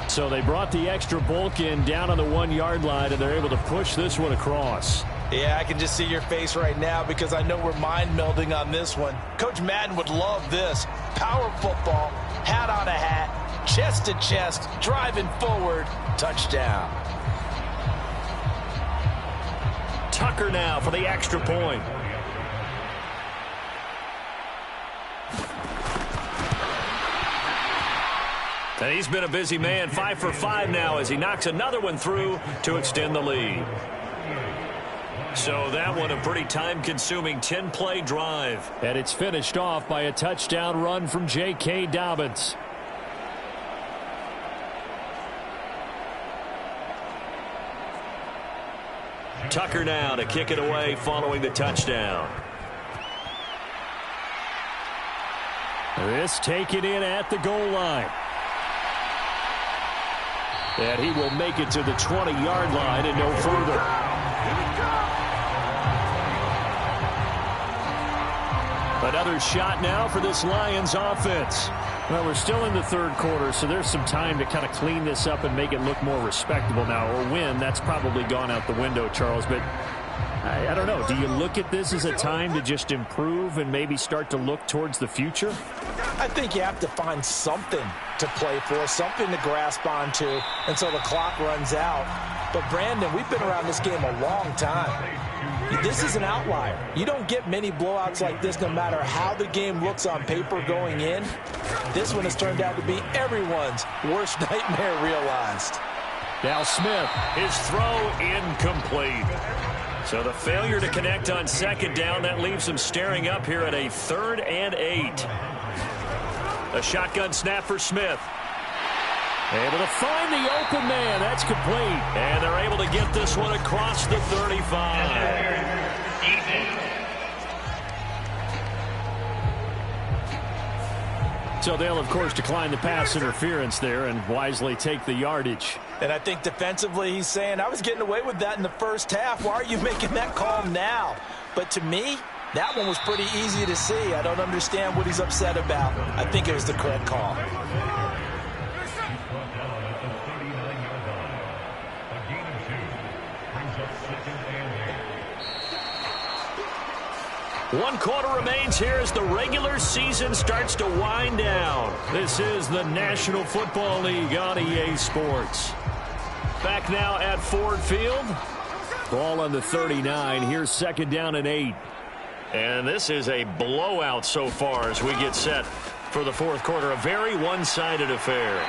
Speaker 2: So they brought the extra bulk in down on the 1-yard line, and they're able to push this one across.
Speaker 3: Yeah, I can just see your face right now because I know we're mind-melding on this one. Coach Madden would love this. Power football, hat on a hat, chest to chest, driving forward, touchdown.
Speaker 2: Tucker now for the extra point. And he's been a busy man, 5 for 5 now as he knocks another one through to extend the lead. So that one a pretty time-consuming 10-play drive. And it's finished off by a touchdown run from J.K. Dobbins. Tucker now to kick it away following the touchdown. This taken in at the goal line. And he will make it to the 20-yard line and no further. Another shot now for this Lions offense. Well, we're still in the 3rd quarter, so there's some time to kind of clean this up and make it look more respectable now. Or win, that's probably gone out the window, Charles. But I don't know. Do you look at this as a time to just improve and maybe start to look towards the future?
Speaker 3: I think you have to find something to play for, something to grasp onto until the clock runs out. But, Brandon, we've been around this game a long time. This is an outlier. You don't get many blowouts like this no matter how the game looks on paper going in. This one has turned out to be everyone's worst nightmare realized.
Speaker 2: Now Smith, his throw incomplete. So the failure to connect on 2nd down, that leaves him staring up here at a 3rd and 8. A shotgun snap for Smith. Able to find the open man. That's complete. And they're able to get this one across the 35. So they'll, of course, decline the pass interference there and wisely take the yardage.
Speaker 3: And I think defensively he's saying, I was getting away with that in the first half. Why are you making that call now? But to me, that one was pretty easy to see. I don't understand what he's upset about. I think it was the correct call.
Speaker 2: 1 quarter remains here as the regular season starts to wind down. This is the National Football League on EA Sports. Back now at Ford Field. Ball on the 39. Here's 2nd down and 8. And this is a blowout so far as we get set for the 4th quarter. A very one-sided affair.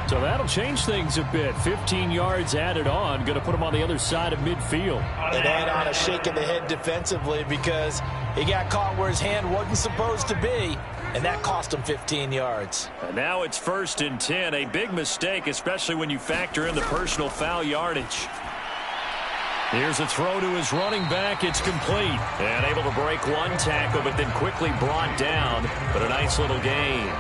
Speaker 2: So that'll change things a bit. 15 yards added on. Going to put him on the other side of midfield.
Speaker 3: And add on a shake of the head defensively because he got caught where his hand wasn't supposed to be, and that cost him 15 yards.
Speaker 2: And now it's 1st and 10. A big mistake, especially when you factor in the personal foul yardage. Here's a throw to his running back. It's complete. And able to break 1 tackle, but then quickly brought down. But a nice little gain.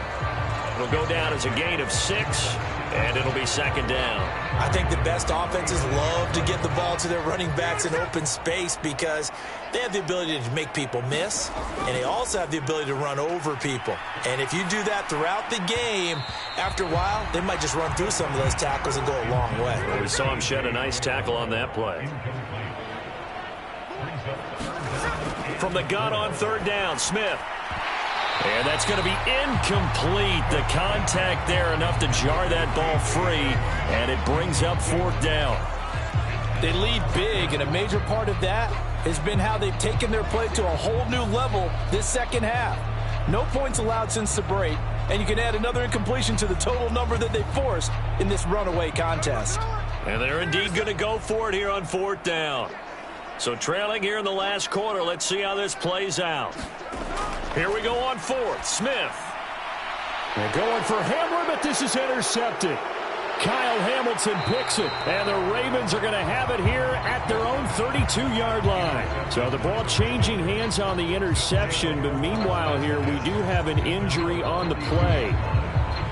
Speaker 2: It'll go down as a gain of 6, and it'll be 2nd down.
Speaker 3: I think the best offenses love to get the ball to their running backs in open space because they have the ability to make people miss, and they also have the ability to run over people. And if you do that throughout the game, after a while, they might just run through some of those tackles and go a long way.
Speaker 2: Well, we saw him shed a nice tackle on that play. From the gun on 3rd down, Smith. And that's going to be incomplete. The contact there enough to jar that ball free, and it brings up 4th down.
Speaker 3: They lead big, and a major part of that has been how they've taken their play to a whole new level this second half. No points allowed since the break, and you can add another incompletion to the total number that they forced in this runaway contest.
Speaker 2: And they're indeed going to go for it here on 4th down. So trailing here in the last quarter, let's see how this plays out. Here we go on 4th. Smith.
Speaker 5: They're going for Hamler, but this is intercepted. Kyle Hamilton picks it, and the Ravens are going to have it here at their own 32-yard line. So the ball changing hands on the interception, but meanwhile here we do have an injury on the play.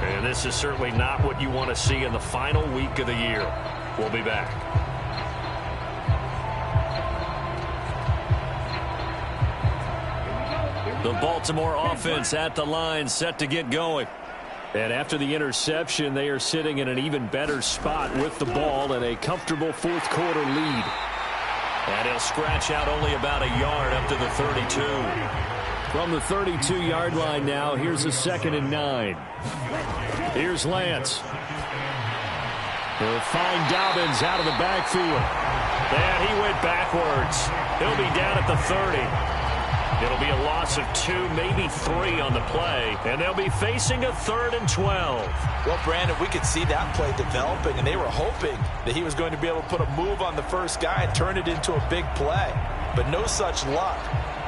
Speaker 2: And this is certainly not what you want to see in the final week of the year. We'll be back. The Baltimore offense at the line, set to get going. And after the interception, they are sitting in an even better spot with the ball and a comfortable 4th quarter lead. And he'll scratch out only about a yard up to the 32. From the 32-yard line now, here's a 2nd and 9. Here's Lance. He'll find Dobbins out of the backfield. And he went backwards. He'll be down at the 30. It'll be a loss of 2, maybe 3 on the play, and they'll be facing a 3rd and 12.
Speaker 3: Well, Brandon, we could see that play developing, and they were hoping that he was going to be able to put a move on the first guy and turn it into a big play. But no such luck.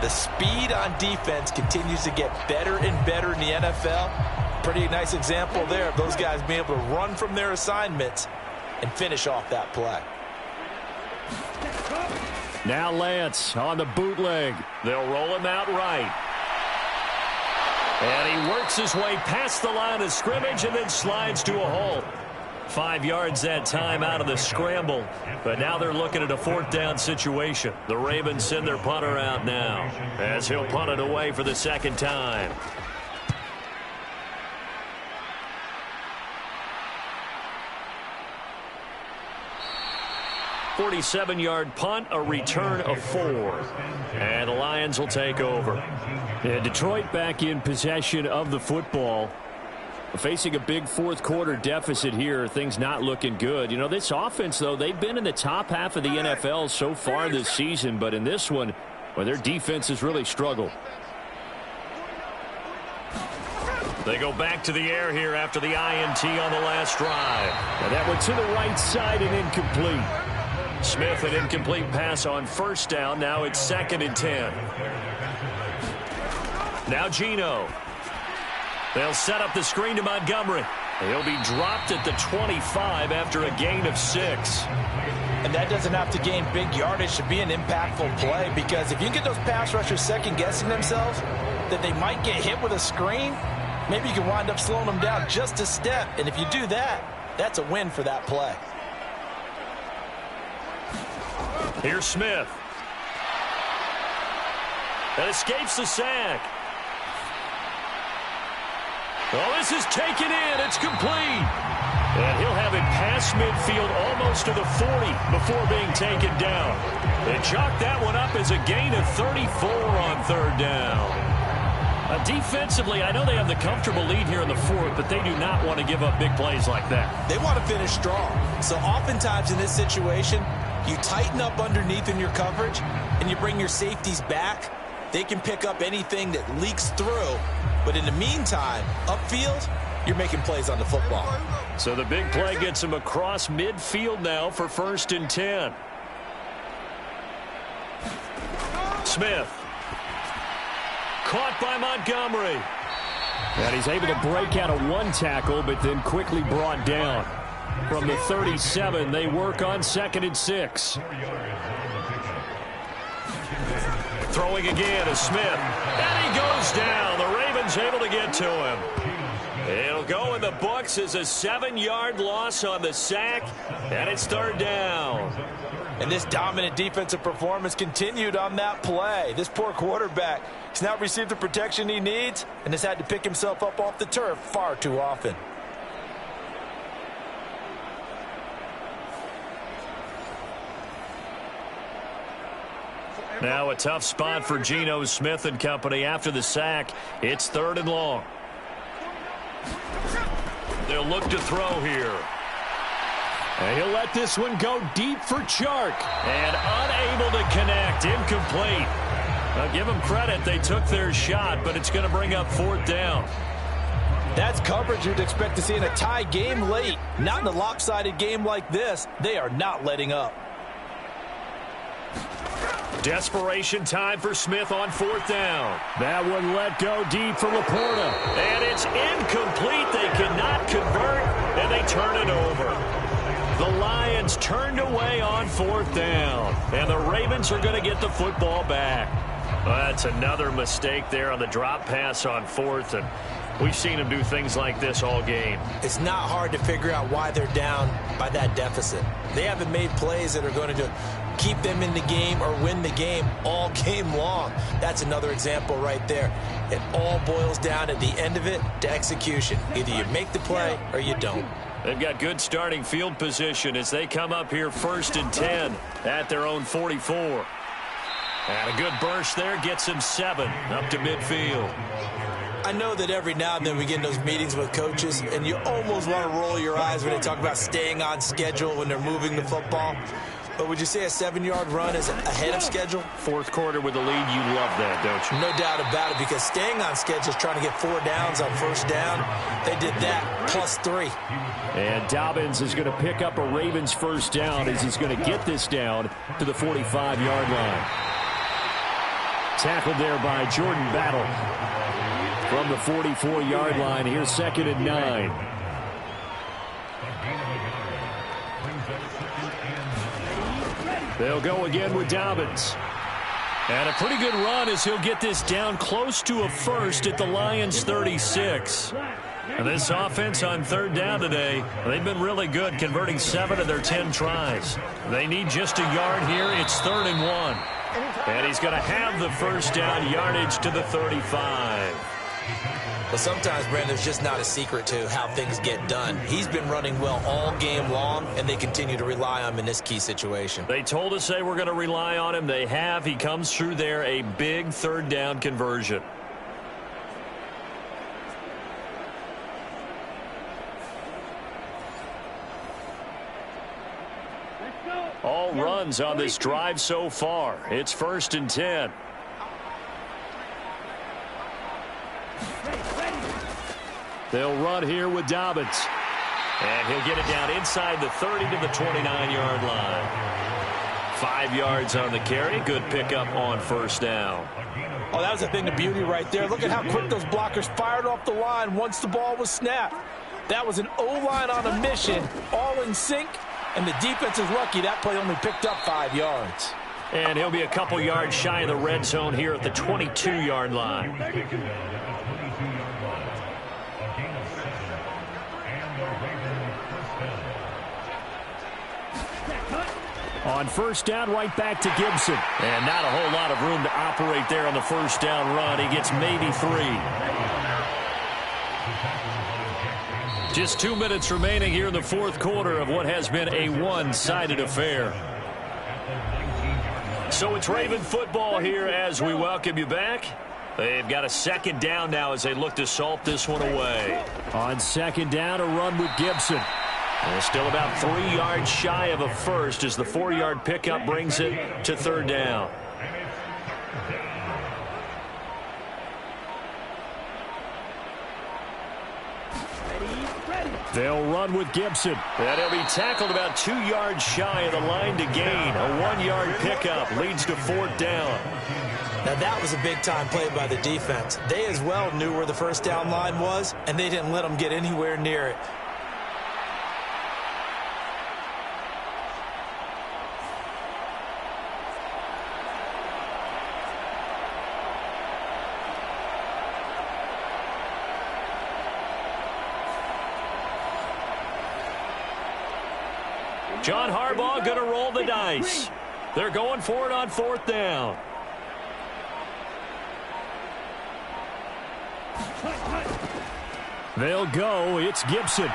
Speaker 3: The speed on defense continues to get better and better in the NFL. Pretty nice example there of those guys being able to run from their assignments and finish off that play.
Speaker 2: Now Lance on the bootleg. They'll roll him out right. And he works his way past the line of scrimmage and then slides to a hole. 5 yards that time out of the scramble. But now they're looking at a 4th down situation. The Ravens send their punter out now as he'll punt it away for the 2nd time. 47-yard punt, a return of 4. And the Lions will take over. And Detroit back in possession of the football. Facing a big 4th quarter deficit here, things not looking good. You know, this offense, though, they've been in the top half of the NFL so far this season, but in this one, well, their defense has really struggled. They go back to the air here after the INT on the last drive.
Speaker 5: And that one to the right side and incomplete.
Speaker 2: Smith, an incomplete pass on 1st down. Now it's 2nd and 10. Now Geno. They'll set up the screen to Montgomery. He'll be dropped at the 25 after a gain of 6.
Speaker 3: And that doesn't have to gain big yardage to be an impactful play, because if you get those pass rushers second-guessing themselves that they might get hit with a screen, maybe you can wind up slowing them down just a step. And if you do that, that's a win for that play.
Speaker 2: Here's Smith. That escapes the sack. Well, this is taken in. It's complete. And he'll have it past midfield almost to the 40 before being taken down. They chalked that one up as a gain of 34 on third down. Defensively, I know they have the comfortable lead here in the fourth, but they do not want to give up big plays like that.
Speaker 3: They want to finish strong. So oftentimes in this situation, you tighten up underneath in your coverage, and you bring your safeties back. They can pick up anything that leaks through. But in the meantime, upfield, you're making plays on the football.
Speaker 2: So the big play gets him across midfield now for 1st and 10. Smith. Caught by Montgomery. And he's able to break out of one tackle, but then quickly brought down. From the 37, they work on 2nd and 6. Throwing again is Smith. And he goes down. The Ravens able to get to him. It'll go in the books as a 7-yard loss on the sack, and it's 3rd down.
Speaker 3: And this dominant defensive performance continued on that play. This poor quarterback has not received the protection he needs and has had to pick himself up off the turf far too often.
Speaker 2: Now a tough spot for Geno Smith and company after the sack. It's 3rd and long. They'll look to throw here. And he'll let this one go deep for Chark. And unable to connect. Incomplete. I'll give them credit. They took their shot, but it's going to bring up 4th down.
Speaker 3: That's coverage you'd expect to see in a tie game late. Not in a lopsided game like this. They are not letting up.
Speaker 2: Desperation time for Smith on 4th down. That one let go deep for Laporta. And it's incomplete. They cannot convert, and they turn it over. The Lions turned away on 4th down, and the Ravens are going to get the football back. Well, that's another mistake there on the drop pass on 4th, and we've seen them do things like this all game.
Speaker 3: It's not hard to figure out why they're down by that deficit. They haven't made plays that are going to keep them in the game or win the game all game long. That's another example right there. It all boils down at the end of it to execution. Either you make the play or you don't.
Speaker 2: They've got good starting field position as they come up here 1st and 10 at their own 44. And a good burst there gets him 7 up to midfield.
Speaker 3: I know that every now and then we get in those meetings with coaches, and you almost want to roll your eyes when they talk about staying on schedule when they're moving the football. But would you say a 7-yard run is ahead of schedule?
Speaker 2: 4th quarter with the lead, you love that, don't you?
Speaker 3: No doubt about it, because staying on schedule is trying to get 4 downs on 1st down. They did that plus 3.
Speaker 5: And Dobbins is going to pick up a Ravens 1st down as he's going to get this down to the 45-yard line. Tackled there by Jordan Battle. From the 44-yard line, here's 2nd and 9. They'll go again with Dobbins. And a pretty good run as he'll get this down close to a 1st at the Lions 36. And this offense on 3rd down today, they've been really good, converting 7 of their 10 tries. They need just a yard here. It's 3rd and 1. And he's going to have the 1st down yardage to the 35.
Speaker 3: But sometimes, Brandon, there's just not a secret to how things get done. He's been running well all game long, and they continue to rely on him in this key situation.
Speaker 2: They told us they were going to rely on him. They have. He comes through there, a big 3rd down conversion. All runs on this drive so far. It's 1st and 10. They'll run here with Dobbins. And he'll get it down inside the 30 to the 29-yard line. 5 yards on the carry. Good pickup on 1st down.
Speaker 3: Oh, that was a thing of beauty right there. Look at how quick those blockers fired off the line once the ball was snapped. That was an O-line on a mission, all in sync, and the defense is lucky that play only picked up 5 yards.
Speaker 2: And he'll be a couple yards shy of the red zone here at the 22-yard line.
Speaker 5: On 1st down, right back to Gibson.
Speaker 2: And not a whole lot of room to operate there on the 1st down run. He gets maybe 3. Just 2 minutes remaining here in the fourth quarter of what has been a one-sided affair. So it's Raven football here as we welcome you back. They've got a second down now as they look to salt this one away.
Speaker 5: On second down, a run with Gibson.
Speaker 2: And still about 3 yards shy of a first as the 4-yard pickup brings it to third down.
Speaker 5: They'll run with Gibson.
Speaker 2: And he'll be tackled about 2 yards shy of the line to gain. A 1-yard pickup leads to fourth down.
Speaker 3: Now that was a big-time play by the defense. They as well knew where the first down line was, and they didn't let them get anywhere near it.
Speaker 2: John Harbaugh going to roll the dice. They're going for it on fourth down.
Speaker 5: They'll go. It's Gibson.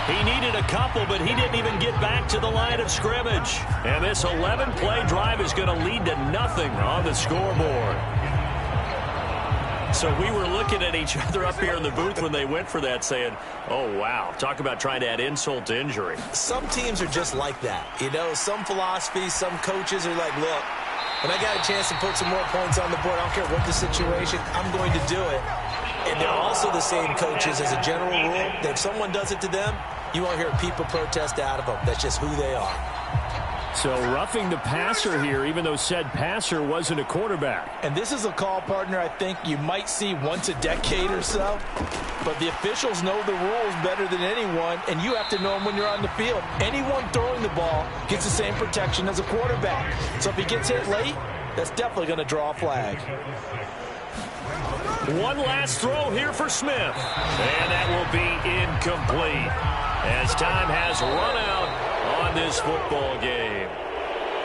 Speaker 2: He needed a couple, but he didn't even get back to the line of scrimmage. And this 11-play drive is going to lead to nothing on the scoreboard. So we were looking at each other up here in the booth when they went for that saying, oh, wow, talk about trying to add insult to injury.
Speaker 3: Some teams are just like that. You know, some philosophies, some coaches are like, look, when I got a chance to put some more points on the board, I don't care what the situation, I'm going to do it. And they're also the same coaches as a general rule that if someone does it to them, you won't hear people protest out of them. That's just who they are.
Speaker 5: So roughing the passer here, even though said passer wasn't a quarterback.
Speaker 3: And this is a call, partner, I think you might see once a decade or so. But the officials know the rules better than anyone, and you have to know them when you're on the field. Anyone throwing the ball gets the same protection as a quarterback. So if he gets hit late, that's definitely going to draw a flag.
Speaker 2: One last throw here for Smith. And that will be incomplete as time has run out on this football game.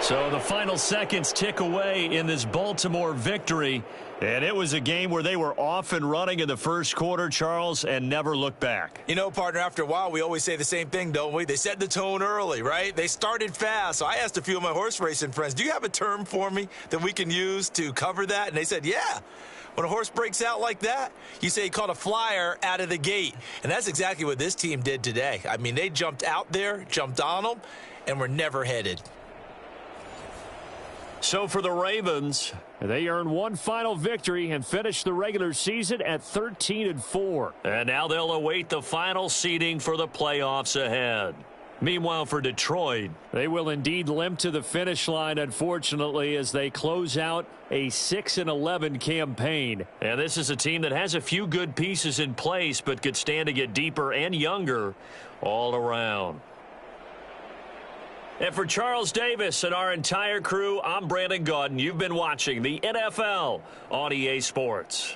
Speaker 2: So the final seconds tick away in this Baltimore victory. And it was a game where they were off and running in the first quarter, Charles, and never looked back.
Speaker 3: You know, partner, after a while, we always say the same thing, don't we? They set the tone early, right? They started fast. So I asked a few of my horse racing friends, do you have a term for me that we can use to cover that? And they said, yeah. When a horse breaks out like that, you say he caught a flyer out of the gate. And that's exactly what this team did today. I mean, they jumped out there, jumped on them, and were never headed.
Speaker 2: So for the Ravens,
Speaker 5: they earned one final victory and finished the regular season at 13-4.
Speaker 2: And now they'll await the final seeding for the playoffs ahead. Meanwhile, for Detroit,
Speaker 5: they will indeed limp to the finish line, unfortunately, as they close out a 6-11 campaign.
Speaker 2: And this is a team that has a few good pieces in place, but could stand to get deeper and younger all around. And for Charles Davis and our entire crew, I'm Brandon Gaudin. You've been watching the NFL on EA Sports.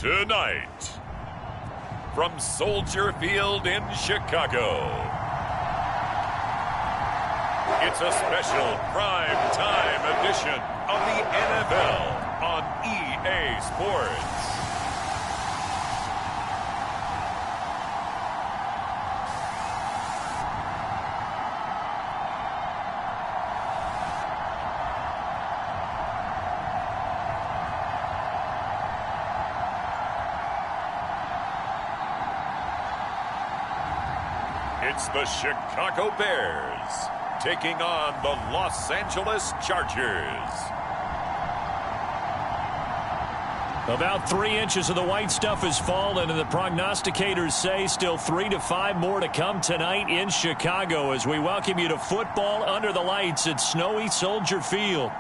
Speaker 1: Tonight, from Soldier Field in Chicago, it's a special prime time edition of the NFL on EA Sports. It's the Chicago Bears taking on the Los Angeles Chargers.
Speaker 2: About 3 inches of the white stuff has fallen, and the prognosticators say still 3 to 5 more to come tonight in Chicago as we welcome you to football under the lights at snowy Soldier Field.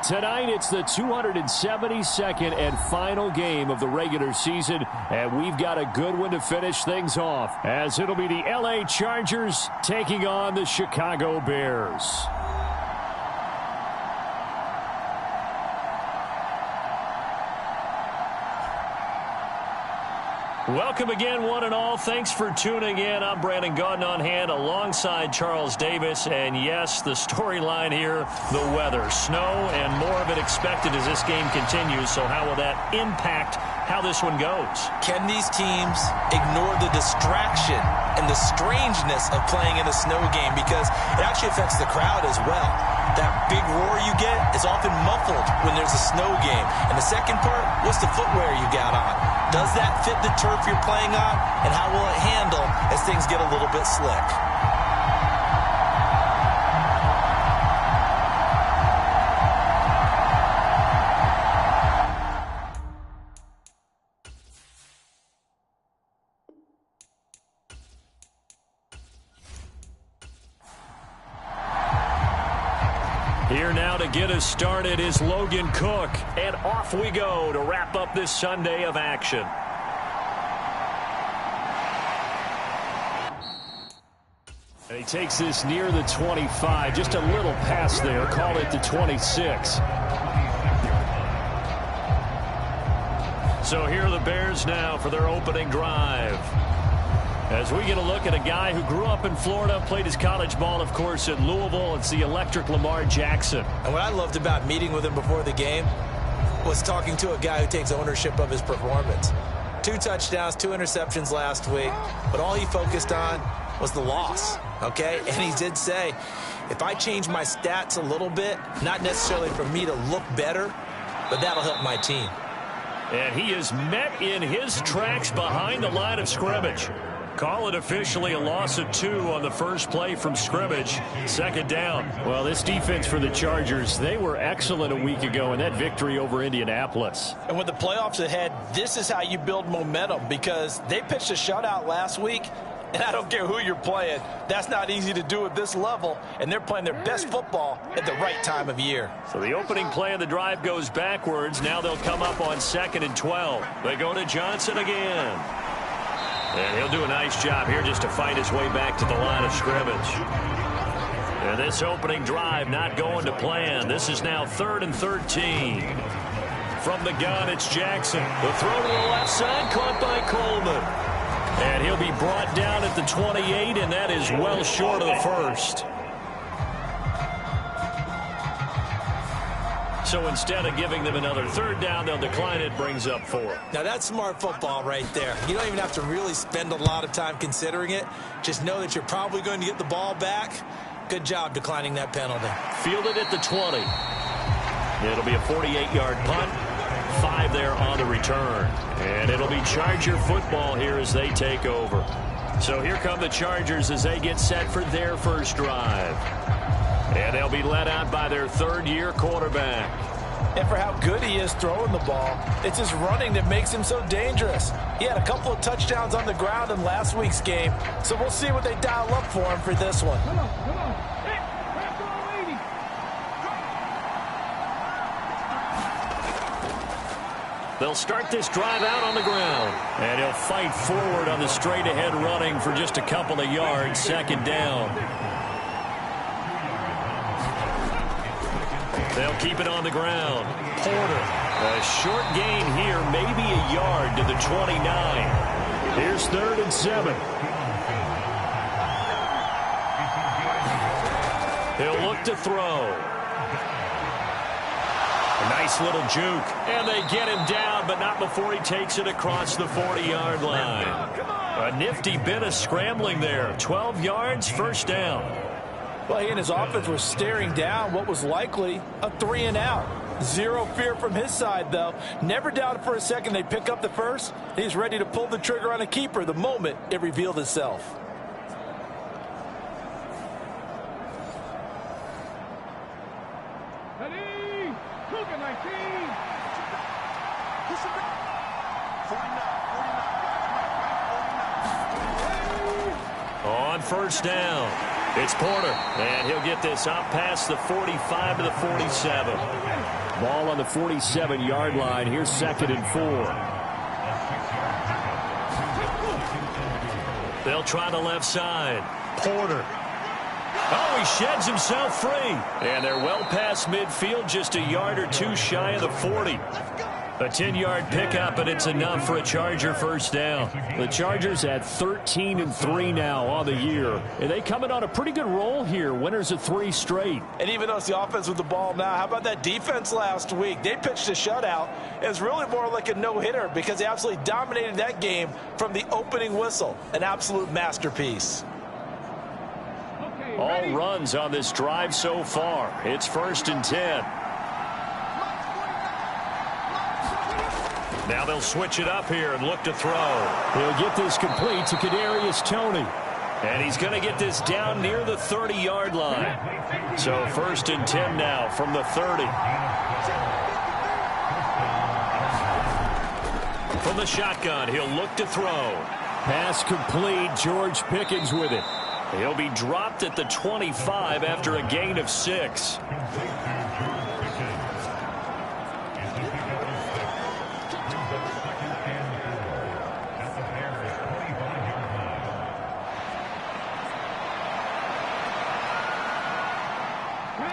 Speaker 2: Tonight, it's the 272nd and final game of the regular season, and we've got a good one to finish things off, as it'll be the LA Chargers taking on the Chicago Bears. Welcome again, one and all. Thanks for tuning in. I'm Brandon Gaudin on hand alongside Charles Davis. And yes, the storyline here, the weather. Snow and more of it expected as this game continues. So how will that impact how this one goes?
Speaker 3: Can these teams ignore the distraction and the strangeness of playing in a snow game? Because it actually affects the crowd as well. That big roar you get is often muffled when there's a snow game. And the second part, what's the footwear you got on? Does that fit the turf you're playing on? And how will it handle as things get a little bit slick?
Speaker 2: Here now to get us started is Logan Cook. And off we go to wrap up this Sunday of action. And he takes this near the 25. Just a little pass there. Call it the 26. So here are the Bears now for their opening drive. As we get a look at a guy who grew up in Florida, played his college ball, of course, in Louisville. It's the electric Lamar Jackson.
Speaker 3: And what I loved about meeting with him before the game was talking to a guy who takes ownership of his performance. 2 touchdowns, 2 interceptions last week, but all he focused on was the loss, okay? And he did say, if I change my stats a little bit, not necessarily for me to look better, but that'll help my team.
Speaker 2: And he is met in his tracks behind the line of scrimmage. Call it officially a loss of 2 on the first play from scrimmage. Second down. Well, this defense for the Chargers, they were excellent a week ago in that victory over Indianapolis.
Speaker 6: And with the playoffs ahead, this is how you build momentum, because they pitched a shutout last week, and I don't care who you're playing. That's not easy to do at this level, and they're playing their best football at the right time of year.
Speaker 2: So the opening play of the drive goes backwards. Now they'll come up on 2nd and 12. They go to Johnson again. And he'll do a nice job here just to fight his way back to the line of scrimmage. And this opening drive not going to plan. This is now 3rd and 13. From the gun, it's Jackson. The throw to the left side, caught by Coleman. And he'll be brought down at the 28, and that is well short of the first. So instead of giving them another 3rd down, they'll decline it, brings up 4.
Speaker 3: Now that's smart football right there. You don't even have to really spend a lot of time considering it. Just know that you're probably going to get the ball back. Good job declining that penalty.
Speaker 2: Fielded at the 20. It'll be a 48-yard punt. 5 there on the return. And it'll be Charger football here as they take over. So here come the Chargers as they get set for their first drive. And they'll be led out by their 3rd-year quarterback.
Speaker 6: And for how good he is throwing the ball, it's his running that makes him so dangerous. He had a couple of touchdowns on the ground in last week's game, so we'll see what they dial up for him for this one.
Speaker 7: Come on. Hey, lady.
Speaker 2: They'll start this drive out on the ground. And he'll fight forward on the straight-ahead running for just a couple of yards. 2nd down. They'll keep it on the ground. Porter A short gain here, maybe a yard to the 29.
Speaker 5: Here's 3rd and 7.
Speaker 2: He'll look to throw. A nice little juke. And they get him down, but not before he takes it across the 40-yard line. A nifty bit of scrambling there. 12 yards, first down.
Speaker 6: Well, he and his offense were staring down what was likely a 3-and-out. Zero fear from his side, though. Never doubted for a second they'd pick up the first. He's ready to pull the trigger on a keeper the moment it revealed itself.
Speaker 7: Ready? Look at 19.
Speaker 2: On first down, it's Porter, and he'll get this up past the 45 to the 47.
Speaker 5: Ball on the 47-yard line. Here's 2nd and 4.
Speaker 2: They'll try the left side. Porter. Oh, he sheds himself free. And they're well past midfield, just a yard or two shy of the 40. A 10-yard pickup, and it's enough for a Charger first down.
Speaker 5: The Chargers at 13-3 now on the year. And they coming on a pretty good roll here. Winners of 3 straight.
Speaker 6: And even though it's the offense with the ball now, how about that defense last week? They pitched a shutout. It was really more like a no-hitter because they absolutely dominated that game from the opening whistle. An absolute masterpiece.
Speaker 2: All runs on this drive so far. It's 1st and 10. Now they'll switch it up here and look to throw.
Speaker 5: He'll get this complete to Kadarius Toney.
Speaker 2: And he's going to get this down near the 30-yard line. So 1st and 10 now from the 30. From the shotgun, he'll look to throw.
Speaker 5: Pass complete. George Pickens with it.
Speaker 2: He'll be dropped at the 25 after a gain of 6.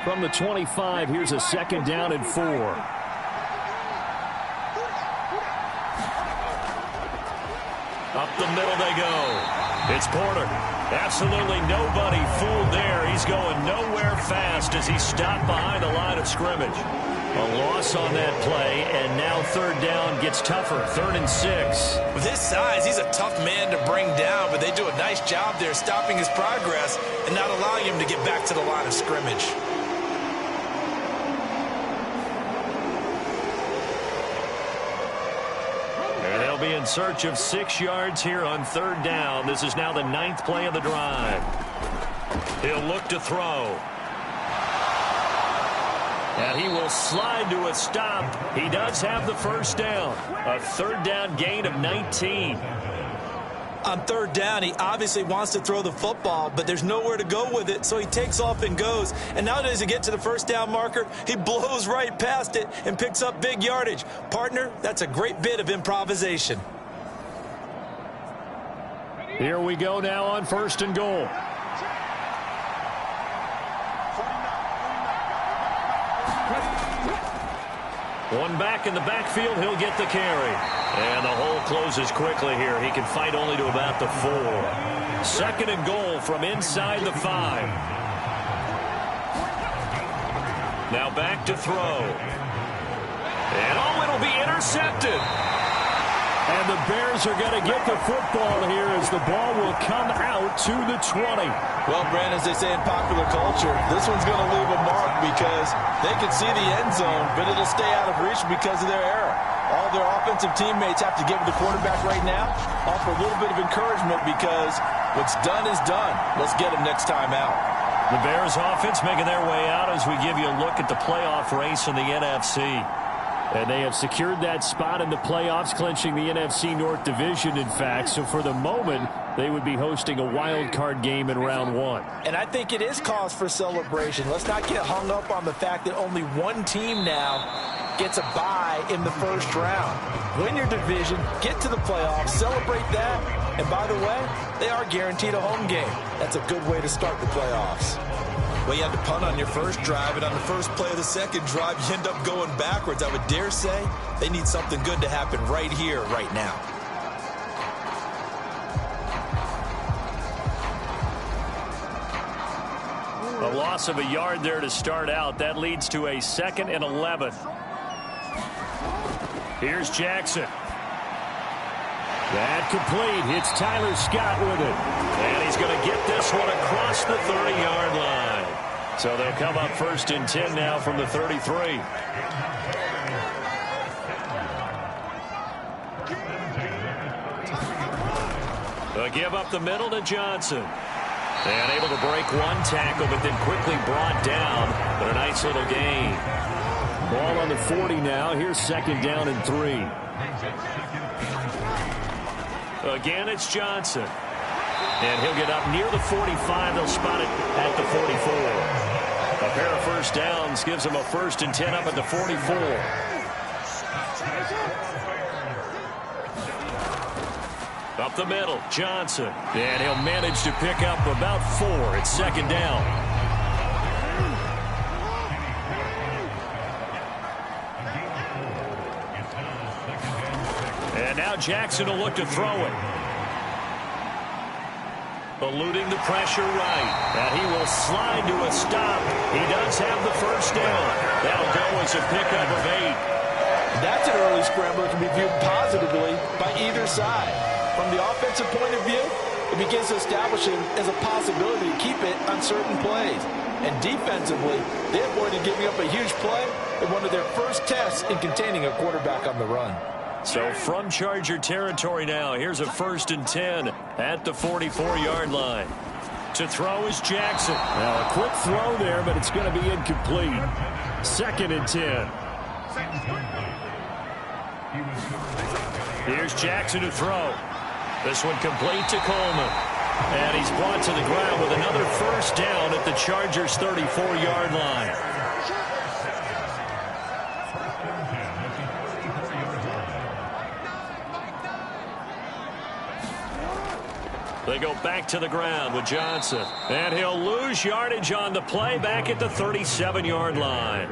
Speaker 5: From the 25, here's a 2nd down and 4.
Speaker 2: Up the middle they go. It's Porter. Absolutely nobody fooled there. He's going nowhere fast as he stopped behind the line of scrimmage. A loss on that play, and now 3rd down gets tougher. 3rd and 6.
Speaker 6: With his size, he's a tough man to bring down, but they do a nice job there stopping his progress and not allowing him to get back to the line of scrimmage.
Speaker 2: Be in search of 6 yards here on 3rd down. This is now the 9th play of the drive. He'll look to throw. And he will slide to a stop. He does have the first down. A 3rd down gain of 19.
Speaker 6: On 3rd down, he obviously wants to throw the football, but there's nowhere to go with it, so he takes off and goes. And now does he get to the first down marker? He blows right past it and picks up big yardage. Partner, that's a great bit of improvisation.
Speaker 5: Here we go now on 1st and goal.
Speaker 2: One back in the backfield, he'll get the carry. And the hole closes quickly here. He can fight only to about the 4. 2nd and goal from inside the 5. Now back to throw. And it'll be intercepted.
Speaker 5: And the Bears are going to get the football here as the ball will come out to the 20.
Speaker 6: Well, Brandon, as they say in popular culture, this one's going to leave a mark because they can see the end zone, but it'll stay out of reach because of their error. All their offensive teammates have to give the quarterback right now, offer a little bit of encouragement because what's done is done. Let's get him next time out.
Speaker 2: The Bears offense making their way out as we give you a look at the playoff race in the NFC.
Speaker 5: And they have secured that spot in the playoffs, clinching the NFC North Division, in fact. So for the moment, they would be hosting a wild card game in round 1.
Speaker 6: And I think it is cause for celebration. Let's not get hung up on the fact that only one team now gets a bye in the first round. Win your division, get to the playoffs, celebrate that. And by the way, they are guaranteed a home game. That's a good way to start the playoffs.
Speaker 3: Well, you had to punt on your first drive, and on the first play of the second drive, you end up going backwards. I would dare say they need something good to happen right here, right now.
Speaker 2: A loss of a yard there to start out. That leads to a 2nd and 11. Here's Jackson. That complete. It's Tyler Scott with it. And he's going to get this one across the 30-yard line. So they'll come up 1st and 10 now from the 33. They'll give up the middle to Johnson. And able to break one tackle, but then quickly brought down. But a nice little gain. Ball on the 40 now. Here's 2nd down and 3. Again, it's Johnson. And he'll get up near the 45. They'll spot it at the 44. A pair of first downs gives them a 1st and 10 up at the 44. Up the middle, Johnson. And he'll manage to pick up about 4. It's 2nd down. And now Jackson will look to throw it. Eluding the pressure right. And he will slide to a stop. He does have the first down. That'll go as a pickup of 8.
Speaker 6: That's an early scrambler to be viewed positively by either side. From the offensive point of view, it begins to establish him as a possibility to keep it on certain plays. And defensively, they avoided giving up a huge play in one of their first tests in containing a quarterback on the run.
Speaker 2: So from Charger territory now, here's a 1st and 10 at the 44-yard line. To throw is Jackson. Now a quick throw there, but it's going to be incomplete. 2nd and 10. Here's Jackson to throw. This one complete to Coleman. And he's brought to the ground with another first down at the Chargers' 34-yard line. They go back to the ground with Johnson. And he'll lose yardage on the play back at the 37-yard line.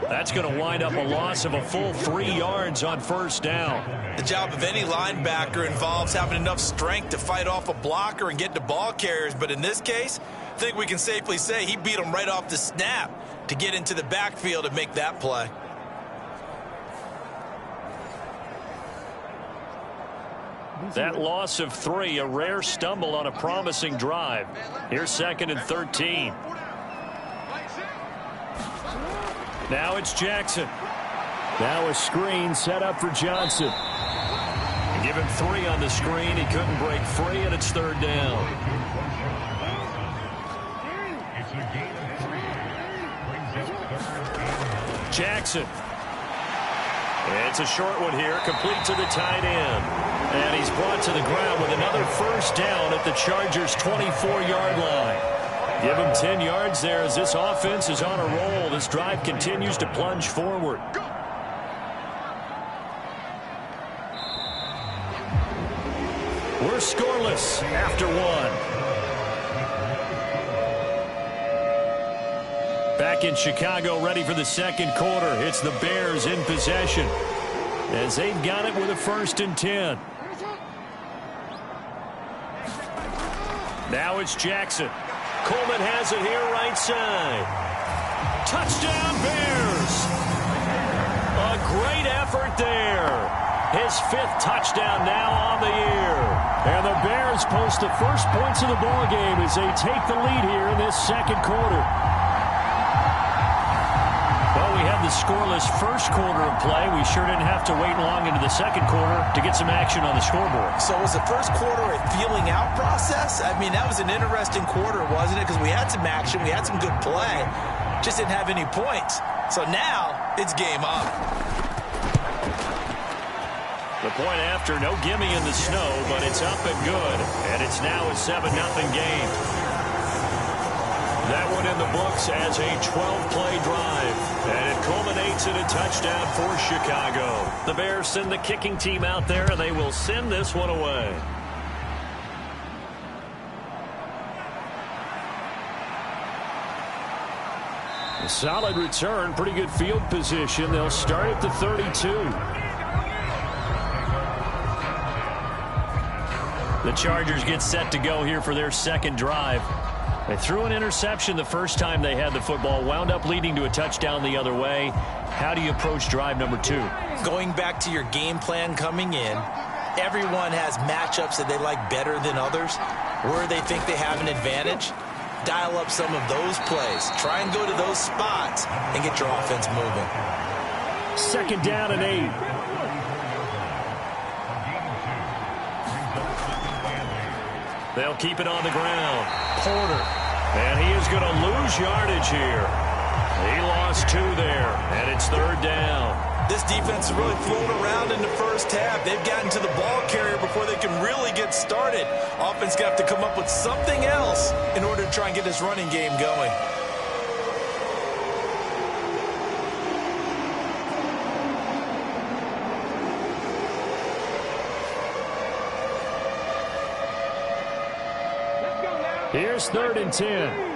Speaker 2: That's going to wind up a loss of a full 3 yards on first down.
Speaker 3: The job of any linebacker involves having enough strength to fight off a blocker and get to ball carriers. But in this case, I think we can safely say he beat him right off the snap to get into the backfield and make that play.
Speaker 2: That loss of 3, a rare stumble on a promising drive. Here's 2nd and 13. Now it's Jackson. Now a screen set up for Johnson. Give him 3 on the screen. He couldn't break free, and it's 3rd down. Jackson. It's a short one here, complete to the tight end. And he's brought to the ground with another first down at the Chargers' 24-yard line. Give him 10 yards there as this offense is on a roll. This drive continues to plunge forward. We're scoreless after 1. Back in Chicago, ready for the 2nd quarter. It's the Bears in possession as they've got it with a 1st and 10. Now it's Jackson. Coleman has it here right side. Touchdown, Bears. A great effort there. His 5th touchdown now on the year. And the Bears post the first points of the ball game as they take the lead here in this 2nd quarter. Well, we had the scoreless first quarter of play. We sure didn't have to wait long into the 2nd quarter to get some action on the scoreboard.
Speaker 3: So was the first quarter a feeling out process? I mean, that was an interesting quarter, wasn't it? Because we had some action, we had some good play, just didn't have any points. So now it's game on.
Speaker 2: The point after, no gimme in the snow, but it's up and good. And it's now a 7-0 game. That one in the books as a 12-play drive. And it culminates in a touchdown for Chicago. The Bears send the kicking team out there, and they will send this one away.
Speaker 5: A solid return, pretty good field position. They'll start at the 32.
Speaker 2: The Chargers get set to go here for their second drive. They threw an interception the first time they had the football, wound up leading to a touchdown the other way. How do you approach drive number 2?
Speaker 3: Going back to your game plan coming in, everyone has matchups that they like better than others, where they think they have an advantage. Dial up some of those plays. Try and go to those spots and get your offense moving.
Speaker 5: Second down and 8.
Speaker 2: They'll keep it on the ground. Porter. And he is going to lose yardage here. He lost 2 there, and it's third down.
Speaker 3: This defense has really flown around in the first half. They've gotten to the ball carrier before they can really get started. Offense got to come up with something else in order to try and get this running game going.
Speaker 5: Here's 3rd and 10.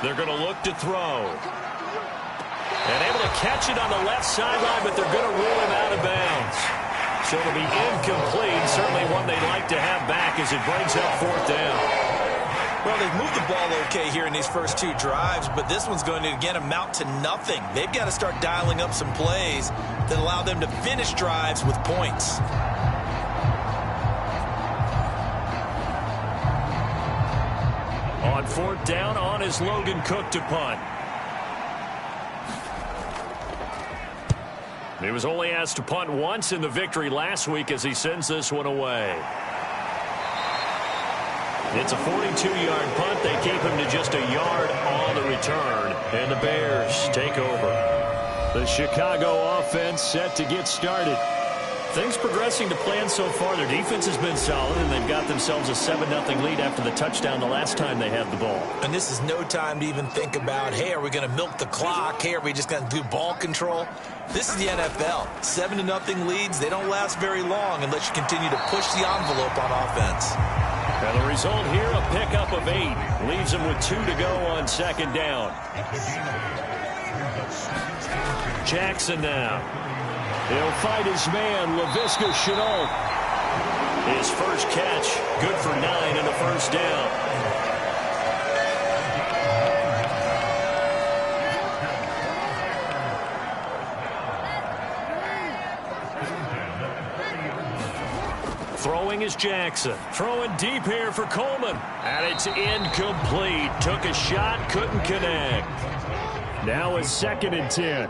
Speaker 2: They're going to look to throw. And able to catch it on the left sideline, but they're going to rule him out of bounds. So it'll be incomplete. Certainly one they'd like to have back as it brings up 4th down.
Speaker 3: Well, they've moved the ball okay here in these first 2 drives, but this one's going to, again, amount to nothing. They've got to start dialing up some plays that allow them to finish drives with points.
Speaker 2: On 4th down, on is Logan Cook to punt. He was only asked to punt once in the victory last week as he sends this one away. It's a 42-yard punt. They keep him to just a yard on the return. And the Bears take over.
Speaker 5: The Chicago offense set to get started.
Speaker 2: Things progressing to plan so far. Their defense has been solid, and they've got themselves a 7-0 lead after the touchdown the last time they had the ball.
Speaker 3: And this is no time to even think about, hey, are we going to milk the clock? Hey, are we just going to do ball control? This is the NFL. 7-0 leads, they don't last very long unless you continue to push the envelope on offense.
Speaker 2: And the result here, a pickup of 8. Leaves them with 2 to go on 2nd down. Jackson now.
Speaker 5: He'll fight his man, Laviska Shenault.
Speaker 2: His first catch, good for 9 and a first down. Throwing is Jackson. Throwing deep here for Coleman. And it's incomplete. Took a shot, couldn't connect.
Speaker 5: Now it's 2nd and 10.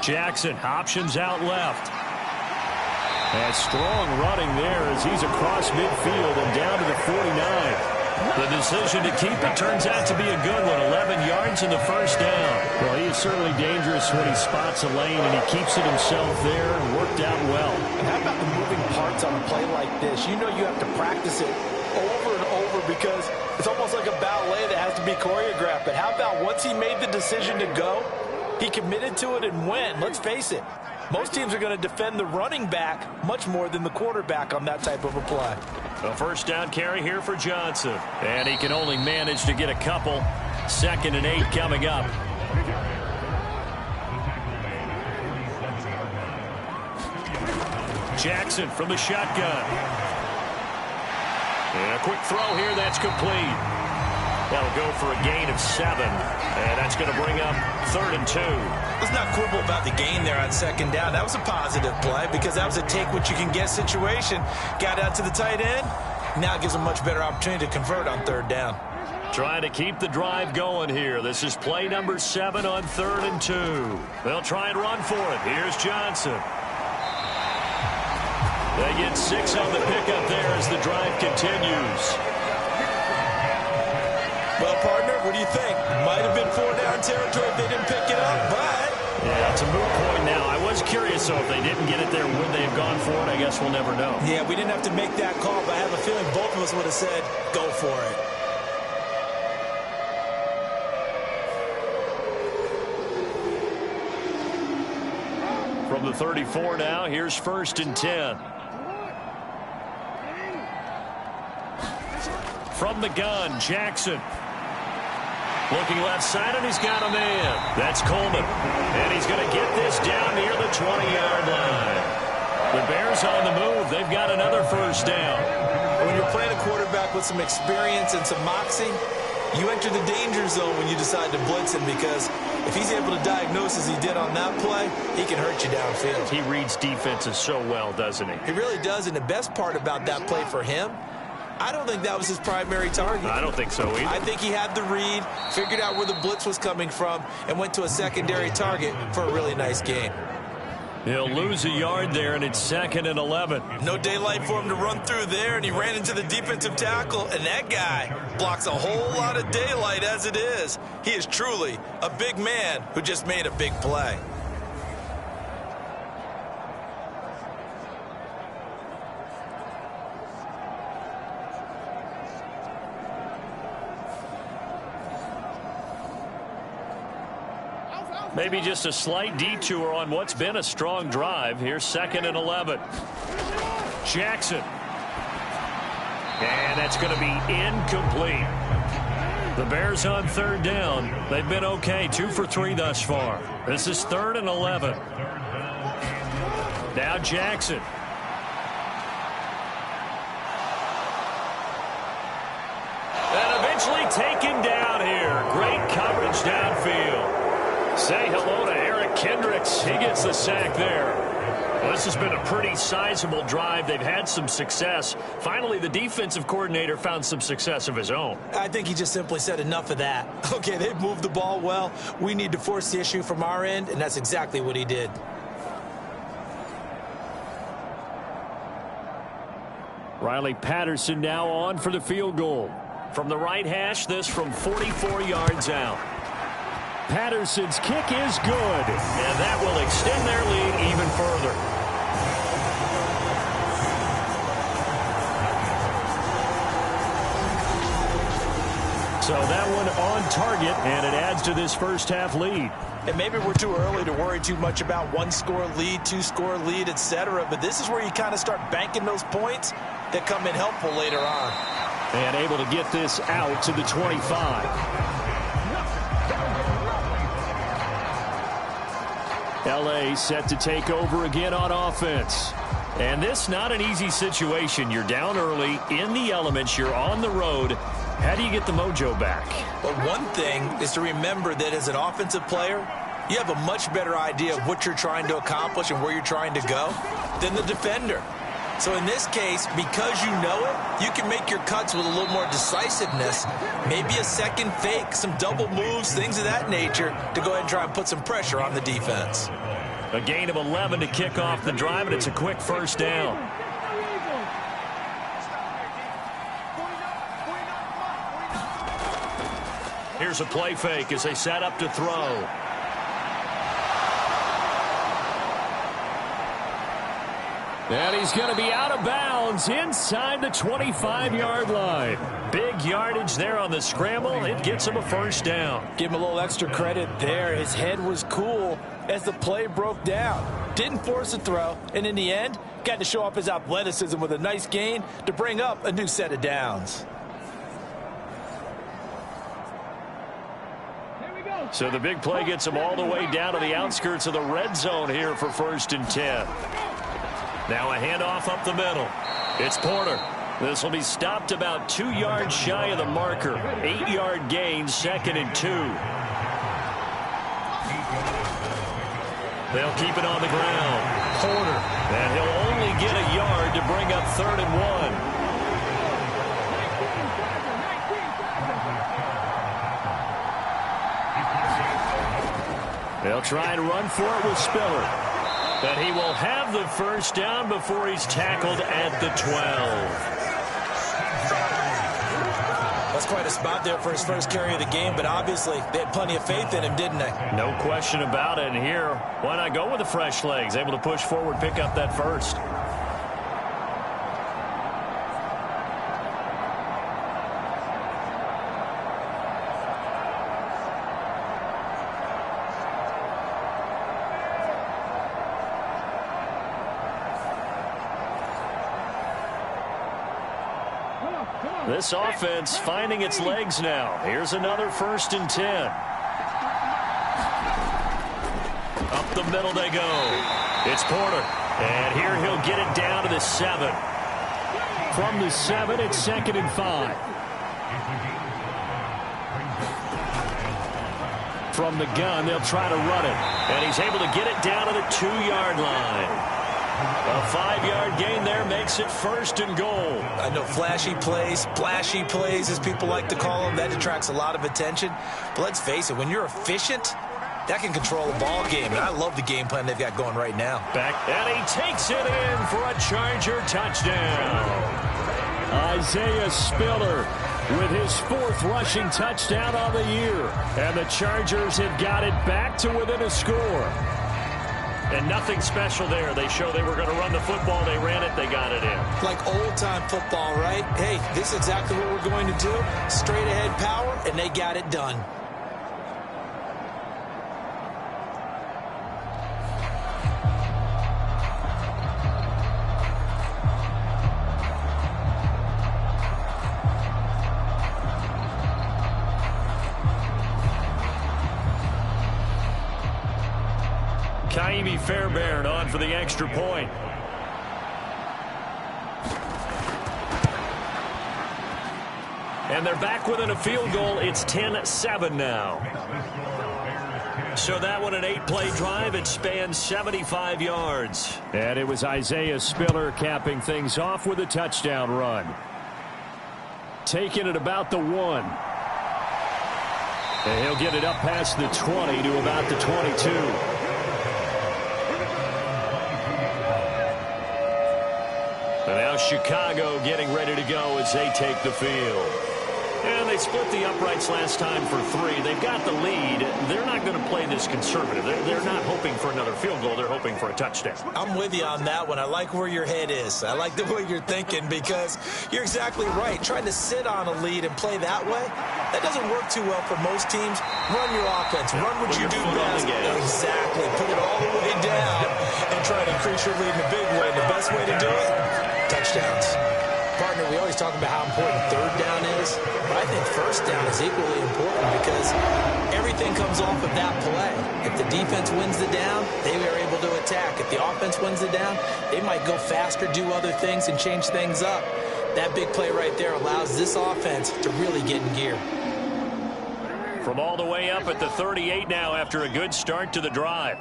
Speaker 2: Jackson options out left.
Speaker 5: And strong running there as he's across midfield and down to the 49.
Speaker 2: The decision to keep it turns out to be a good one. 11 yards in the first down.
Speaker 5: Well, he is certainly dangerous when he spots a lane, and he keeps it himself there and worked out well.
Speaker 6: And how about the moving parts on a play like this? You know you have to practice it over and over because it's almost like a ballet that has to be choreographed. But how about once he made the decision to go, he committed to it and went. Let's face it, most teams are going to defend the running back much more than the quarterback on that type of a play.
Speaker 2: A first down carry here for Johnson. And he can only manage to get a couple. 2nd and 8 coming up. Jackson from the shotgun. And a quick throw here, that's complete. That'll go for a gain of 7. And that's going to bring up 3rd and 2.
Speaker 3: Let's not quibble about the gain there on 2nd down. That was a positive play because that was a take-what-you-can-get situation. Got out to the tight end. Now it gives them a much better opportunity to convert on 3rd down.
Speaker 2: Trying to keep the drive going here. This is play number 7 on 3rd and 2. They'll try and run for it. Here's Johnson. They get 6 on the pickup there as the drive continues.
Speaker 3: Well, partner, what do you think? Might have been 4-down territory if they didn't pick it up, but...
Speaker 2: Yeah, it's a moot point now. I was curious, though, if they didn't get it there, would they have gone for it? I guess we'll never know.
Speaker 3: Yeah, we didn't have to make that call, but I have a feeling both of us would have said, go for it.
Speaker 2: From the 34 now, here's 1st and 10. From the gun, Jackson. Looking left side, and he's got a man. That's Coleman. And he's going to get this down near the 20-yard line. The Bears on the move. They've got another 1st down.
Speaker 3: When you're playing a quarterback with some experience and some moxie, you enter the danger zone when you decide to blitz him, because if he's able to diagnose as he did on that play, he can hurt you downfield.
Speaker 2: He reads defenses so well, doesn't he?
Speaker 3: He really does, and the best part about that play for him, I don't think that was his primary target.
Speaker 2: I don't think so either.
Speaker 3: I think he had the read, figured out where the blitz was coming from, and went to a secondary target for a really nice gain.
Speaker 2: He'll lose a yard there, and it's 2nd and 11.
Speaker 3: No daylight for him to run through there, and he ran into the defensive tackle, and that guy blocks a whole lot of daylight as it is. He is truly a big man who just made a big play.
Speaker 2: Maybe just a slight detour on what's been a strong drive. Here's 2nd and 11. Jackson. And that's going to be incomplete. The Bears on 3rd down. They've been okay, 2 for 3 thus far. This is 3rd and 11. Now Jackson. And eventually taken down here. Great coverage downfield. Say hello to Eric Kendricks. He gets the sack there. Well, this has been a pretty sizable drive. They've had some success. Finally, the defensive coordinator found some success of his own.
Speaker 3: I think he just simply said enough of that. Okay, they've moved the ball well. We need to force the issue from our end, and that's exactly what he did.
Speaker 2: Riley Patterson now on for the field goal. From the right hash, this from 44 yards out. Patterson's kick is good, and that will extend their lead even further. So that one on target, and it adds to this first half lead.
Speaker 3: And maybe we're too early to worry too much about 1-score lead, 2-score lead, etc. But this is where you kind of start banking those points that come in helpful later on.
Speaker 2: And able to get this out to the 25. L.A. set to take over again on offense. And this not an easy situation. You're down early, in the elements, you're on the road. How do you get the mojo back?
Speaker 3: Well, one thing is to remember that as an offensive player, you have a much better idea of what you're trying to accomplish and where you're trying to go than the defender. So in this case, because you know it, you can make your cuts with a little more decisiveness, maybe a second fake, some double moves, things of that nature, to go ahead and try and put some pressure on the defense.
Speaker 2: A gain of 11 to kick off the drive, and it's a quick 1st down. Here's a play fake as they set up to throw. And he's going to be out of bounds inside the 25-yard line. Big yardage there on the scramble. It gets him a 1st down.
Speaker 6: Give him a little extra credit there. His head was cool as the play broke down. Didn't force a throw, and in the end, got to show off his athleticism with a nice gain to bring up a new set of downs.
Speaker 2: So the big play gets him all the way down to the outskirts of the red zone here for 1st and 10. Now a handoff up the middle. It's Porter. This will be stopped about 2 yards shy of the marker. 8-yard gain, 2nd and 2. They'll keep it on the ground. Porter. And he'll only get a yard to bring up 3rd and 1. They'll try and run for it with Spiller. But he will have the 1st down before he's tackled at the 12.
Speaker 3: That's quite a spot there for his first carry of the game, but obviously they had plenty of faith in him, didn't they?
Speaker 2: No question about it. And here, why not go with the fresh legs? Able to push forward, pick up that 1st. This offense finding its legs now. Here's another 1st and 10. Up the middle they go. It's Porter. And here he'll get it down to the 7.
Speaker 5: From the 7, it's 2nd and 5. From the gun, they'll try to run it.
Speaker 2: And he's able to get it down to the 2-yard line. A 5-yard gain there makes it 1st and goal.
Speaker 3: I know flashy plays, splashy plays, as people like to call them, that attracts a lot of attention. But let's face it, when you're efficient, that can control a ball game. And I love the game plan they've got going right now.
Speaker 2: Back, and he takes it in for a Charger touchdown.
Speaker 5: Isaiah Spiller with his 4th rushing touchdown on the year. And the Chargers have got it back to within a score.
Speaker 2: And nothing special there. They show they were going to run the football. They ran it. They got it in.
Speaker 3: Like old-time football, right? Hey, this is exactly what we're going to do. Straight-ahead power, and they got it done.
Speaker 2: Kaimi Fairbairn on for the extra point. And they're back within a field goal. It's 10-7 now. So that one an 8-play drive. It spans 75 yards.
Speaker 5: And it was Isaiah Spiller capping things off with a touchdown run. Taking it about the 1. And he'll get it up past the 20 to about the 22.
Speaker 2: And now Chicago getting ready to go as they take the field. And they split the uprights last time for 3. They've got the lead. They're not going to play this conservative. They're not hoping for another field goal. They're hoping for a touchdown.
Speaker 3: I'm with you on that one. I like where your head is. I like the way you're thinking because you're exactly right. Trying to sit on a lead and play that way, that doesn't work too well for most teams. Run your offense. Run what you do best. Exactly. Put it all the way down and try to increase your lead in a big way. The best way to do it, touchdowns. Partner, we always talk about how important 3rd down is, but I think 1st down is equally important because everything comes off of that play. If the defense wins the down, they are able to attack. If the offense wins the down, they might go faster, do other things, and change things up. That big play right there allows this offense to really get in gear.
Speaker 2: From all the way up at the 38 now after a good start to the drive.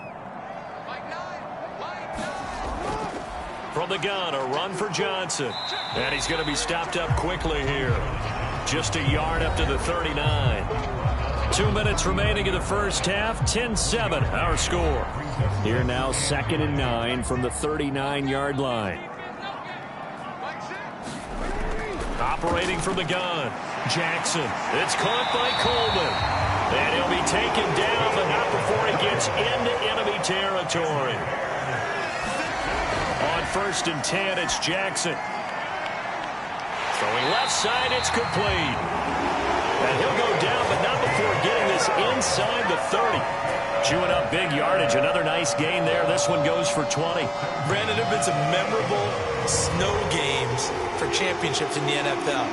Speaker 2: From the gun, a run for Johnson. And he's going to be stopped up quickly here. Just a yard up to the 39. 2 minutes remaining in the first half. 10-7, our score.
Speaker 5: Here now, 2nd and 9 from the 39-yard line.
Speaker 2: Operating from the gun, Jackson. It's caught by Coleman. And he'll be taken down, but not before he gets into enemy territory. On 1st and 10, it's Jackson. Throwing left side, it's complete. And he'll go down, but not before getting this inside the 30. Chewing up big yardage. Another nice gain there. This one goes for 20.
Speaker 3: Brandon, there have been some memorable snow games for championships in the NFL.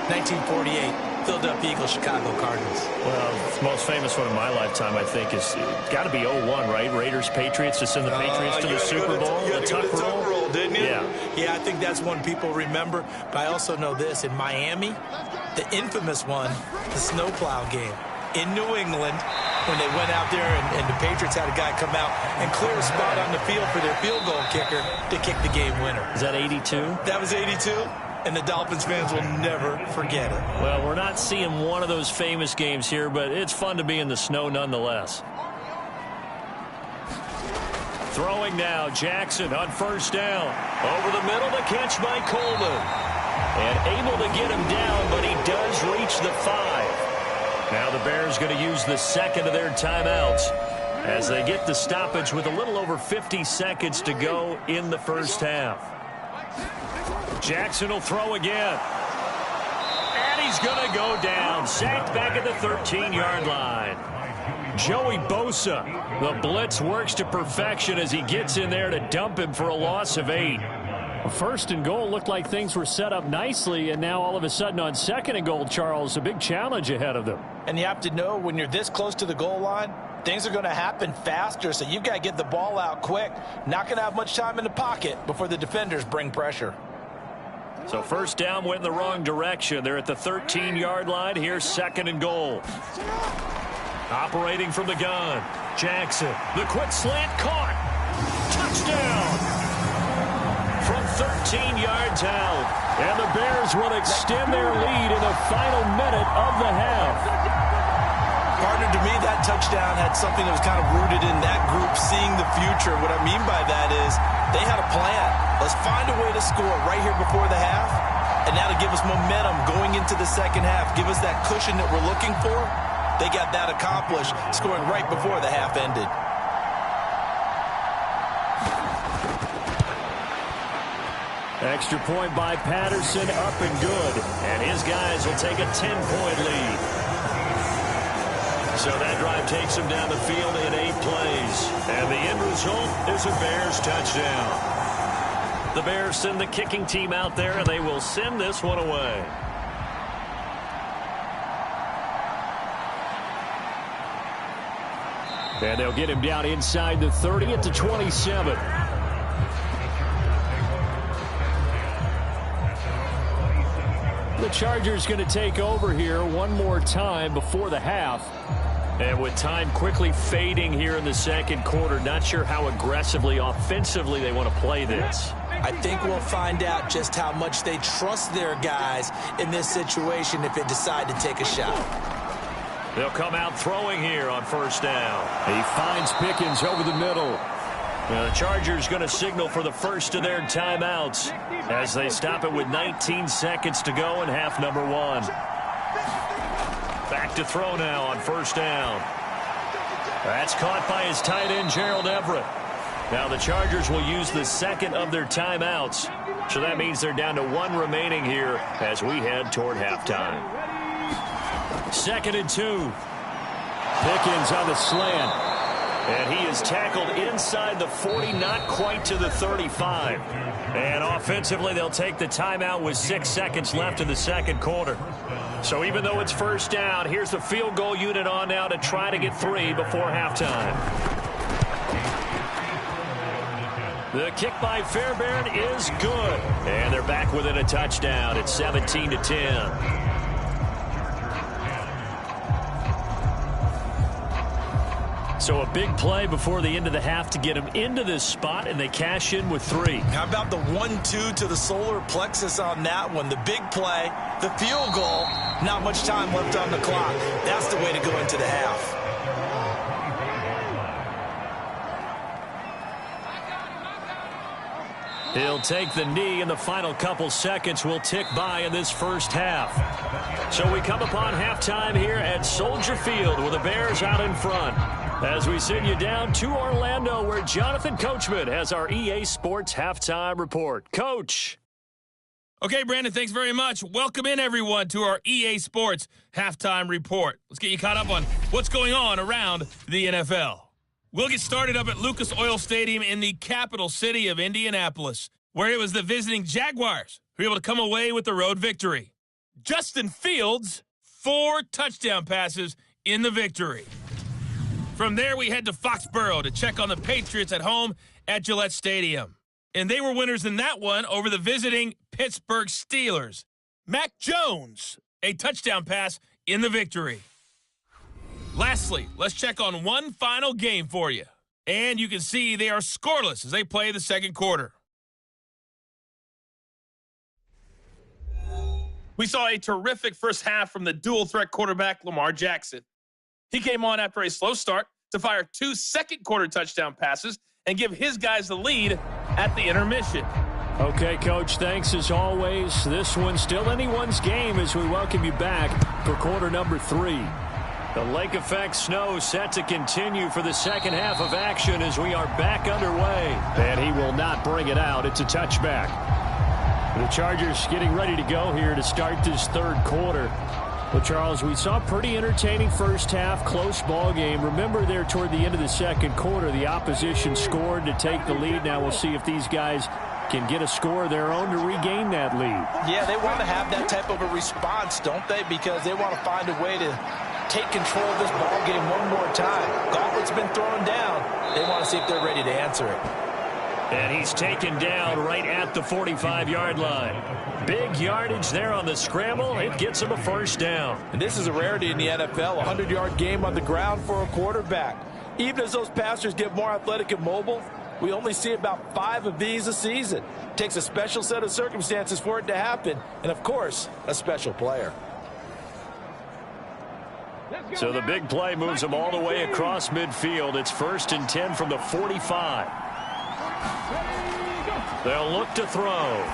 Speaker 3: 1948. Philadelphia Eagles, Chicago Cardinals.
Speaker 2: Well, the most famous one in my lifetime, I think, is got to be 01, right? Raiders, Patriots, to send the Patriots to the Super Bowl.
Speaker 3: The tuck roll, didn't you?
Speaker 2: Yeah.
Speaker 3: Yeah, I think that's one people remember. But I also know this. In Miami, the infamous one, the snowplow game. In New England, when they went out there and the Patriots had a guy come out and clear a spot on the field for their field goal kicker to kick the game winner.
Speaker 2: Is that 82?
Speaker 3: That was 82. And the Dolphins fans will never forget it.
Speaker 2: Well, we're not seeing one of those famous games here, but it's fun to be in the snow nonetheless. Throwing now, Jackson on 1st down. Over the middle, the catch by Coleman. And able to get him down, but he does reach the 5. Now the Bears going to use the 2nd of their timeouts as they get the stoppage with a little over 50 seconds to go in the first half. Jackson will throw again. And he's going to go down. Sacked back at the 13-yard line. Joey Bosa. The blitz works to perfection as he gets in there to dump him for a loss of 8.
Speaker 5: First and goal looked like things were set up nicely, and now all of a sudden on second and goal, Charles, a big challenge ahead of them.
Speaker 6: And you have to know when you're this close to the goal line, things are going to happen faster, so you've got to get the ball out quick. Not going to have much time in the pocket before the defenders bring pressure.
Speaker 2: So first down went in the wrong direction. They're at the 13-yard line. Here's second and goal. Operating from the gun, Jackson. The quick slant caught. Touchdown. From 13 yards out.
Speaker 5: And the Bears will extend their lead in the final minute of the half.
Speaker 6: Partner, to me, that touchdown had something that was kind of rooted in that group seeing the future. What I mean by that is they had a plan. Let's find a way to score right here before the half. And now to give us momentum going into the second half, give us that cushion that we're looking for. They got that accomplished, scoring right before the half ended.
Speaker 2: Extra point by Patterson, up and good. And his guys will take a 10-point lead. So that drive takes them down the field in 8 plays. And the end result is a Bears touchdown. The Bears send the kicking team out there, and they will send this one away.
Speaker 5: And they'll get him down inside the 30 at the 27. The Chargers going to take over here one more time before the half.
Speaker 2: And with time quickly fading here in the second quarter, not sure how aggressively, offensively they want to play this.
Speaker 6: I think we'll find out just how much they trust their guys in this situation if they decide to take a shot.
Speaker 2: They'll come out throwing here on first down.
Speaker 5: He finds Pickens over the middle.
Speaker 2: Now the Chargers going to signal for the first of their timeouts as they stop it with 19 seconds to go in half number 1. Back to throw now on first down. That's caught by his tight end, Gerald Everett. Now the Chargers will use the second of their timeouts. So that means they're down to 1 remaining here as we head toward halftime. 2nd and 2.
Speaker 5: Pickens on the slant.
Speaker 2: And he is tackled inside the 40, not quite to the 35. And offensively, they'll take the timeout with 6 seconds left in the second quarter. So even though it's first down, here's the field goal unit on now to try to get 3 before halftime. The kick by Fairbairn is good. And they're back within a touchdown at 17-10. So a big play before the end of the half to get them into this spot, and they cash in with 3.
Speaker 6: How about the 1-2 to the solar plexus on that one? The big play, the field goal, not much time left on the clock. That's the way to go into the half.
Speaker 2: He'll take the knee, and the final couple seconds will tick by in this first half. So we come upon halftime here at Soldier Field with the Bears out in front. As we send you down to Orlando, where Jonathan Coachman has our EA Sports Halftime Report. Coach.
Speaker 4: Okay, Brandon, thanks very much. Welcome in, everyone, to our EA Sports Halftime Report. Let's get you caught up on what's going on around the NFL. We'll get started up at Lucas Oil Stadium in the capital city of Indianapolis, where it was the visiting Jaguars who were able to come away with the road victory. Justin Fields, 4 touchdown passes in the victory. From there, we head to Foxborough to check on the Patriots at home at Gillette Stadium. And they were winners in that one over the visiting Pittsburgh Steelers. Mac Jones, a touchdown pass in the victory. Lastly, let's check on one final game for you. And you can see they are scoreless as they play the second quarter. We saw a terrific first half from the dual-threat quarterback Lamar Jackson. He came on after a slow start to fire 2 second-quarter touchdown passes and give his guys the lead at the intermission.
Speaker 5: Okay, Coach, thanks as always. This one's still anyone's game as we welcome you back for quarter number 3.
Speaker 2: The lake effect snow set to continue for the second half of action as we are back underway.
Speaker 5: And he will not bring it out. It's a touchback. The Chargers getting ready to go here to start this third quarter. Well, Charles, we saw a pretty entertaining first half, close ball game. Remember there toward the end of the second quarter, the opposition scored to take the lead. Now we'll see if these guys can get a score of their own to regain that lead.
Speaker 6: Yeah, they want to have that type of a response, don't they? Because they want to find a way to take control of this ball game one more time. Gauntlet's been thrown down. They want to see if they're ready to answer it.
Speaker 2: And he's taken down right at the 45-yard line. Big yardage there on the scramble. It gets him a first down.
Speaker 6: And this is a rarity in the NFL, a 100-yard game on the ground for a quarterback. Even as those passers get more athletic and mobile, we only see about 5 of these a season. It takes a special set of circumstances for it to happen, and, of course, a special player.
Speaker 2: So the big play moves them all the way across midfield. It's 1st and 10 from the 45. They'll look to throw.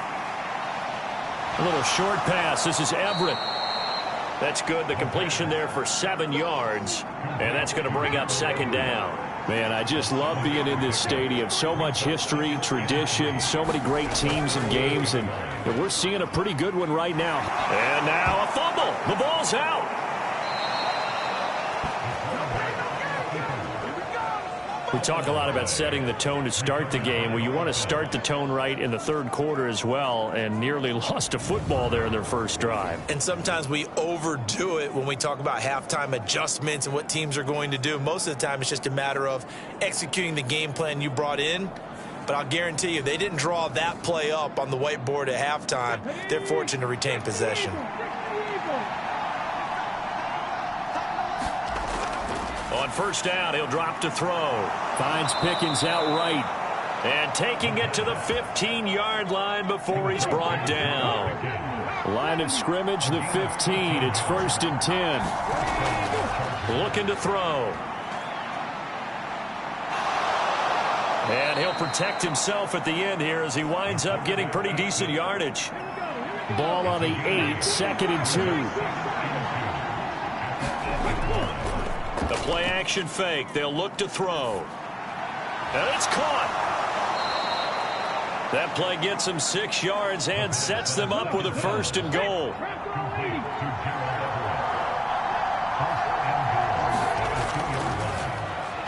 Speaker 2: A little short pass. This is Everett. That's good. The completion there for 7 yards. And that's going to bring up 2nd down.
Speaker 5: Man, I just love being in this stadium. So much history, tradition, so many great teams and games. And we're seeing a pretty good one right now.
Speaker 2: And now a fumble. The ball's out. We talk a lot about setting the tone to start the game. Well, you want to start the tone right in the 3rd quarter as well, and nearly lost a football there in their first drive.
Speaker 6: And sometimes we overdo it when we talk about halftime adjustments and what teams are going to do. Most of the time it's just a matter of executing the game plan you brought in. But I'll guarantee you, they didn't draw that play up on the whiteboard at halftime. They're fortunate to retain possession.
Speaker 2: On 1st down, he'll drop to throw.
Speaker 5: Finds Pickens outright.
Speaker 2: And taking it to the 15-yard line before he's brought down.
Speaker 5: Line of scrimmage, the 15. It's 1st and 10.
Speaker 2: Looking to throw. And he'll protect himself at the end here as he winds up getting pretty decent yardage.
Speaker 5: Ball on the 8, 2nd and 2.
Speaker 2: The play action fake. They'll look to throw. And it's caught. That play gets them 6 yards and sets them up with a 1st and goal.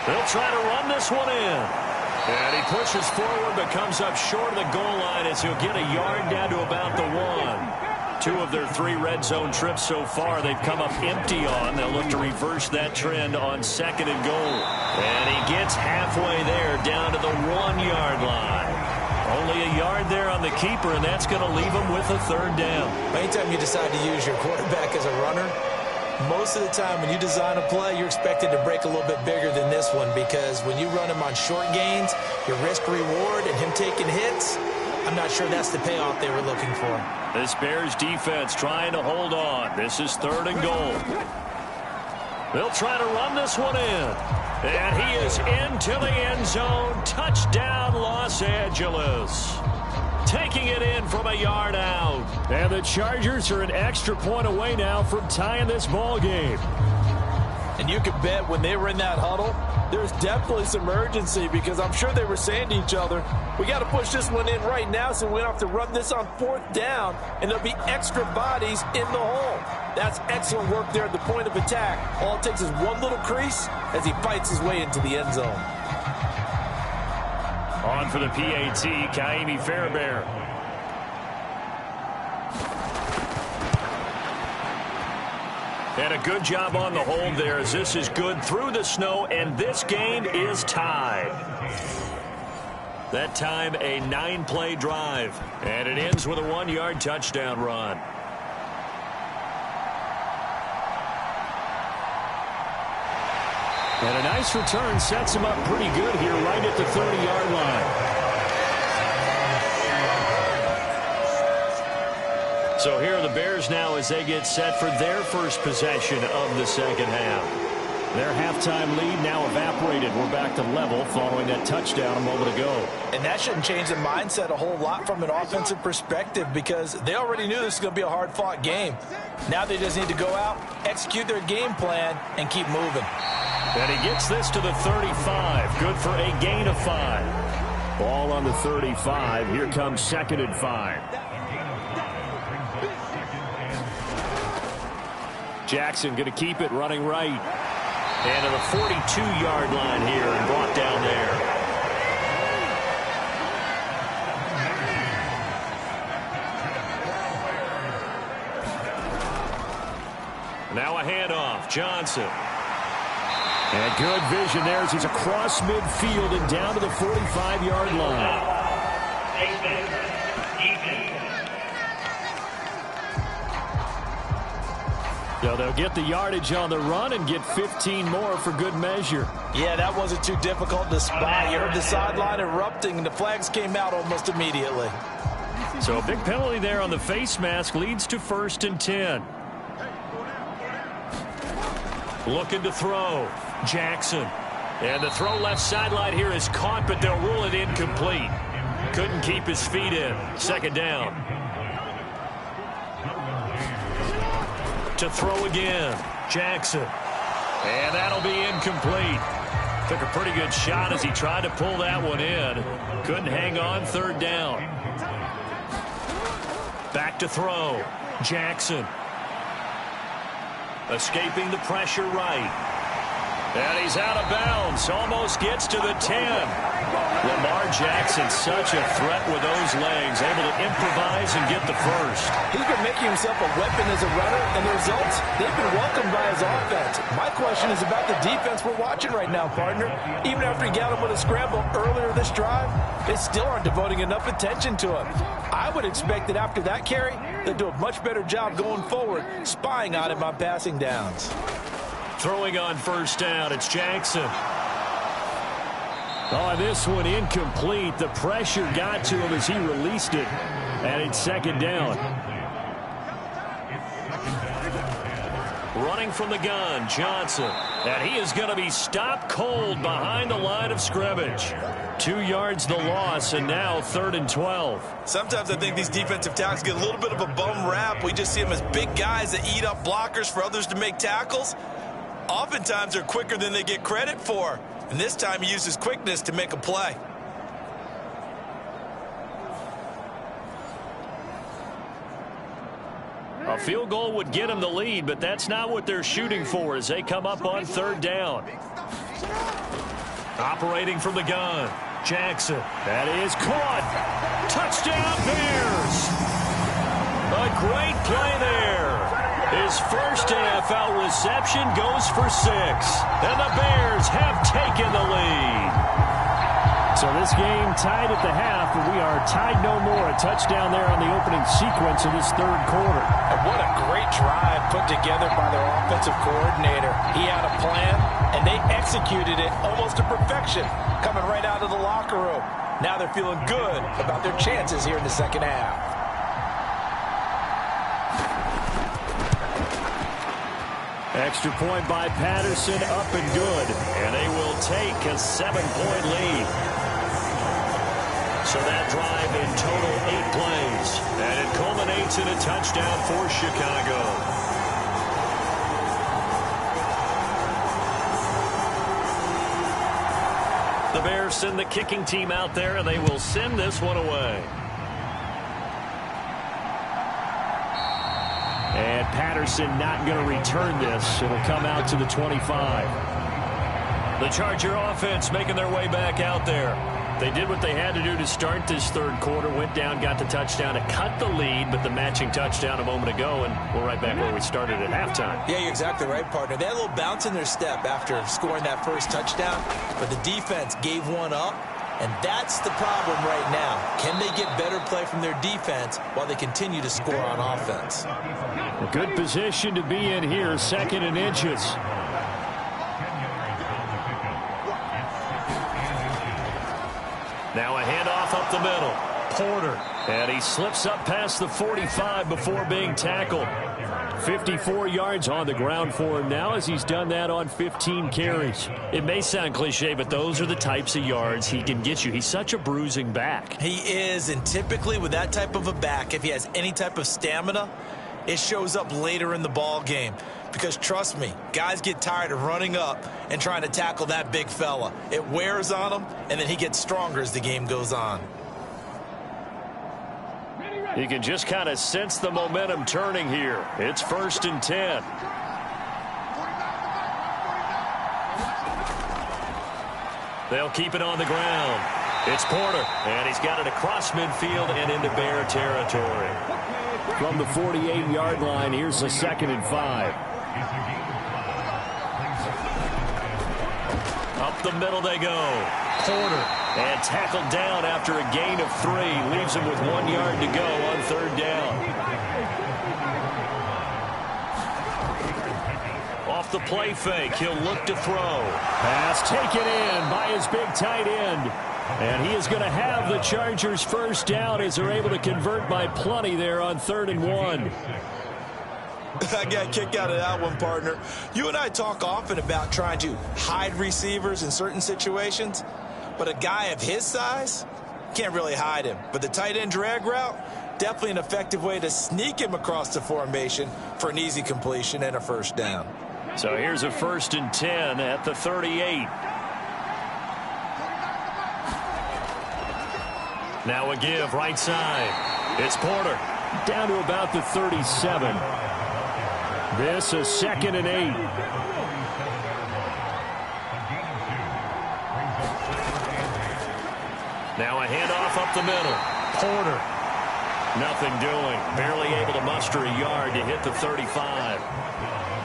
Speaker 2: They'll try to run this one in. And he pushes forward but comes up short of the goal line as he'll get a yard down to about the 1. 2 of their 3 red zone trips so far they've come up empty on. They'll look to reverse that trend on 2nd and goal. And he gets halfway there down to the 1-yard line. Only a yard there on the keeper, and that's going to leave him with a 3rd down.
Speaker 6: Anytime you decide to use your quarterback as a runner, most of the time when you design a play, you're expected to break a little bit bigger than this one, because when you run him on short gains, your risk-reward and him taking hits, I'm not sure that's the payoff they were looking for.
Speaker 2: This Bears defense trying to hold on. This is 3rd and goal. They'll try to run this one in. And he is into the end zone. Touchdown, Los Angeles. Taking it in from a yard out.
Speaker 5: And the Chargers are an extra point away now from tying this ball game.
Speaker 6: And you can bet when they were in that huddle, there's definitely some urgency, because I'm sure they were saying to each other, we got to push this one in right now so we don't have to run this on 4th down, and there'll be extra bodies in the hole. That's excellent work there at the point of attack. All it takes is one little crease as he fights his way into the end zone.
Speaker 2: On for the PAT, Kaimi Fairbairn. And a good job on the hold there, as this is good through the snow, and this game is tied. That time a 9-play drive, and it ends with a 1-yard touchdown run.
Speaker 5: And a nice return sets him up pretty good here right at the 30-yard line.
Speaker 2: So here are the Bears now as they get set for their first possession of the 2nd half.
Speaker 5: Their halftime lead now evaporated. We're back to level following that touchdown a moment ago.
Speaker 6: And that shouldn't change the mindset a whole lot from an offensive perspective, because they already knew this was going to be a hard-fought game. Now they just need to go out, execute their game plan, and keep moving.
Speaker 2: And he gets this to the 35. Good for a gain of 5.
Speaker 5: Ball on the 35. Here comes 2nd and 5. Jackson going to keep it running right.
Speaker 2: And to the 42-yard line here and brought down there. Now a handoff. Johnson. And good vision there as he's across midfield and down to the 45-yard line. So they'll get the yardage on the run and get 15 more for good measure.
Speaker 6: Yeah, that wasn't too difficult to spot. You heard the sideline erupting, and the flags came out almost immediately.
Speaker 2: So a big penalty there on the face mask leads to 1st and 10. Looking to throw. Jackson. And the throw left sideline here is caught, but they'll rule it incomplete. Couldn't keep his feet in. 2nd down. To throw again. Jackson. And that'll be incomplete. Took a pretty good shot as he tried to pull that one in. Couldn't hang on. 3rd down. Back to throw. Jackson. Escaping the pressure right. And he's out of bounds. Almost gets to the 10. Lamar Jackson, such a threat with those legs. Able to improvise and get the first.
Speaker 6: He's been making himself a weapon as a runner, and the results, they've been welcomed by his offense. My question is about the defense we're watching right now, partner. Even after he got him with a scramble earlier this drive, they still aren't devoting enough attention to him. I would expect that after that carry, they'll do a much better job going forward, spying on him on passing downs.
Speaker 2: Throwing on 1st down, it's Jackson. Oh, this one incomplete. The pressure got to him as he released it. And it's 2nd down. Running from the gun, Johnson. And he is going to be stopped cold behind the line of scrimmage. 2 yards the loss, and now 3rd and 12.
Speaker 3: Sometimes I think these defensive tackles get a little bit of a bum rap. We just see them as big guys that eat up blockers for others to make tackles. Oftentimes they're quicker than they get credit for. And this time he uses quickness to make a play.
Speaker 2: A field goal would get him the lead, but that's not what they're shooting for as they come up on 3rd down. Operating from the gun, Jackson. That is caught. Touchdown, Bears. A great play there. His first NFL reception goes for 6. And the Bears have taken the lead. So this game tied at the half, but we are tied no more. A touchdown there on the opening sequence of this 3rd quarter.
Speaker 6: And what a great drive put together by their offensive coordinator. He had a plan, and they executed it almost to perfection, coming right out of the locker room. Now they're feeling good about their chances here in the 2nd half.
Speaker 2: Extra point by Patterson, up and good. And they will take a 7-point lead. So that drive in total 8 plays. And it culminates in a touchdown for Chicago. The Bears send the kicking team out there, and they will send this one away. And Patterson not going to return this. It'll come out to the 25. The Charger offense making their way back out there. They did what they had to do to start this 3rd quarter. Went down, got the touchdown to cut the lead, but the matching touchdown a moment ago, and we're right back where we started at halftime.
Speaker 3: Yeah, you're exactly right, partner. They had a little bounce in their step after scoring that first touchdown, but the defense gave one up. And that's the problem right now. Can they get better play from their defense while they continue to score on offense?
Speaker 2: A good position to be in here, 2nd and inches. Now a handoff up the middle. Porter. And he slips up past the 45 before being tackled. 54 yards on the ground for him now as he's done that on 15 carries. It may sound cliche, but those are the types of yards he can get you. He's such a bruising back.
Speaker 3: He is, and typically with that type of a back, if he has any type of stamina, it shows up later in the ball game. Because trust me, guys get tired of running up and trying to tackle that big fella. It wears on him, and then he gets stronger as the game goes on.
Speaker 2: You can just kind of sense the momentum turning here. It's 1st and 10. They'll keep it on the ground. It's Porter, and he's got it across midfield and into Bear territory. From the 48-yard line, here's the 2nd and 5. Up the middle they go. Porter. And tackled down after a gain of 3. Leaves him with 1 yard to go on 3rd down. Off the play fake, he'll look to throw.
Speaker 5: Pass taken in by his big tight end. And he is going to have the Chargers first down as they're able to convert by plenty there on 3rd and 1.
Speaker 3: I got a kick out of that one, partner. You and I talk often about trying to hide receivers in certain situations, but a guy of his size can't really hide him. But the tight end drag route, definitely an effective way to sneak him across the formation for an easy completion and a first down.
Speaker 2: So here's a 1st and 10 at the 38. Now a give right side. It's Porter.
Speaker 5: Down to about the 37. This is 2nd and 8.
Speaker 2: Now a handoff up the middle. Porter. Nothing doing. Barely able to muster a yard to hit the 35.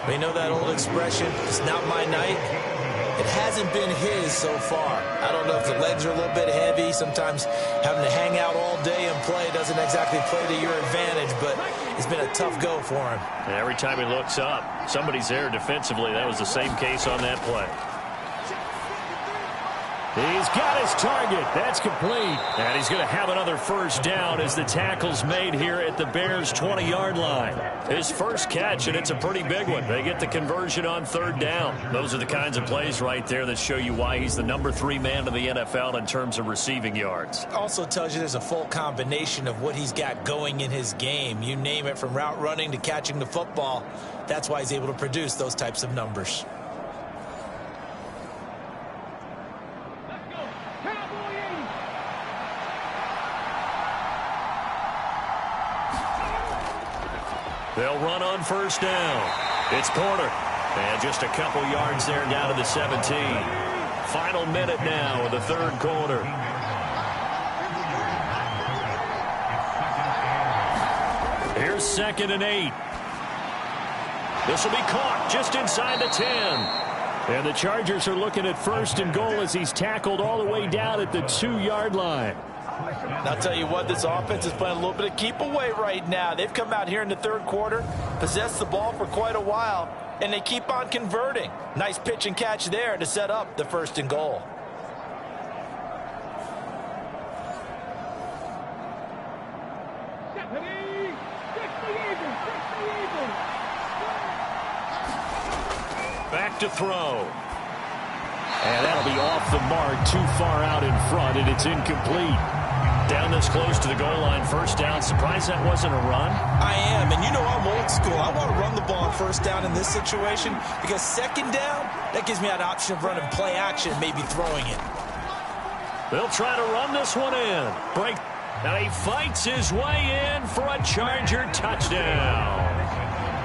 Speaker 3: You know that old expression, it's not my night? It hasn't been his so far. I don't know if the legs are a little bit heavy. Sometimes having to hang out all day and play doesn't exactly play to your advantage, but it's been a tough go for him.
Speaker 2: And every time he looks up, somebody's there defensively. That was the same case on that play.
Speaker 5: He's got his target. That's complete.
Speaker 2: And he's going to have another first down as the tackle's made here at the Bears' 20-yard line. His first catch, and it's a pretty big one. They get the conversion on 3rd down. Those are the kinds of plays right there that show you why he's the number 3 man in the NFL in terms of receiving yards.
Speaker 3: Also tells you there's a full combination of what he's got going in his game. You name it, from route running to catching the football. That's why he's able to produce those types of numbers.
Speaker 2: They'll run on 1st down. It's Porter. And just a couple yards there down to the 17. Final minute now of the 3rd quarter. Here's 2nd and 8. This will be caught just inside the 10.
Speaker 5: And the Chargers are looking at 1st and goal as he's tackled all the way down at the 2-yard line.
Speaker 6: I'll tell you what, this offense is playing a little bit of keep away right now. They've come out here in the 3rd quarter, possessed the ball for quite a while, and they keep on converting. Nice pitch and catch there to set up the 1st and goal.
Speaker 2: Back to throw.
Speaker 5: And that'll be off the mark, too far out in front, and it's incomplete.
Speaker 2: Down this close to the goal line, 1st down. Surprised that wasn't a run?
Speaker 3: I am, and you know I'm old school. I want to run the ball on 1st down in this situation because 2nd down, that gives me an option of running play action, maybe throwing it.
Speaker 2: They'll try to run this one in. Break. Now he fights his way in for a Charger touchdown.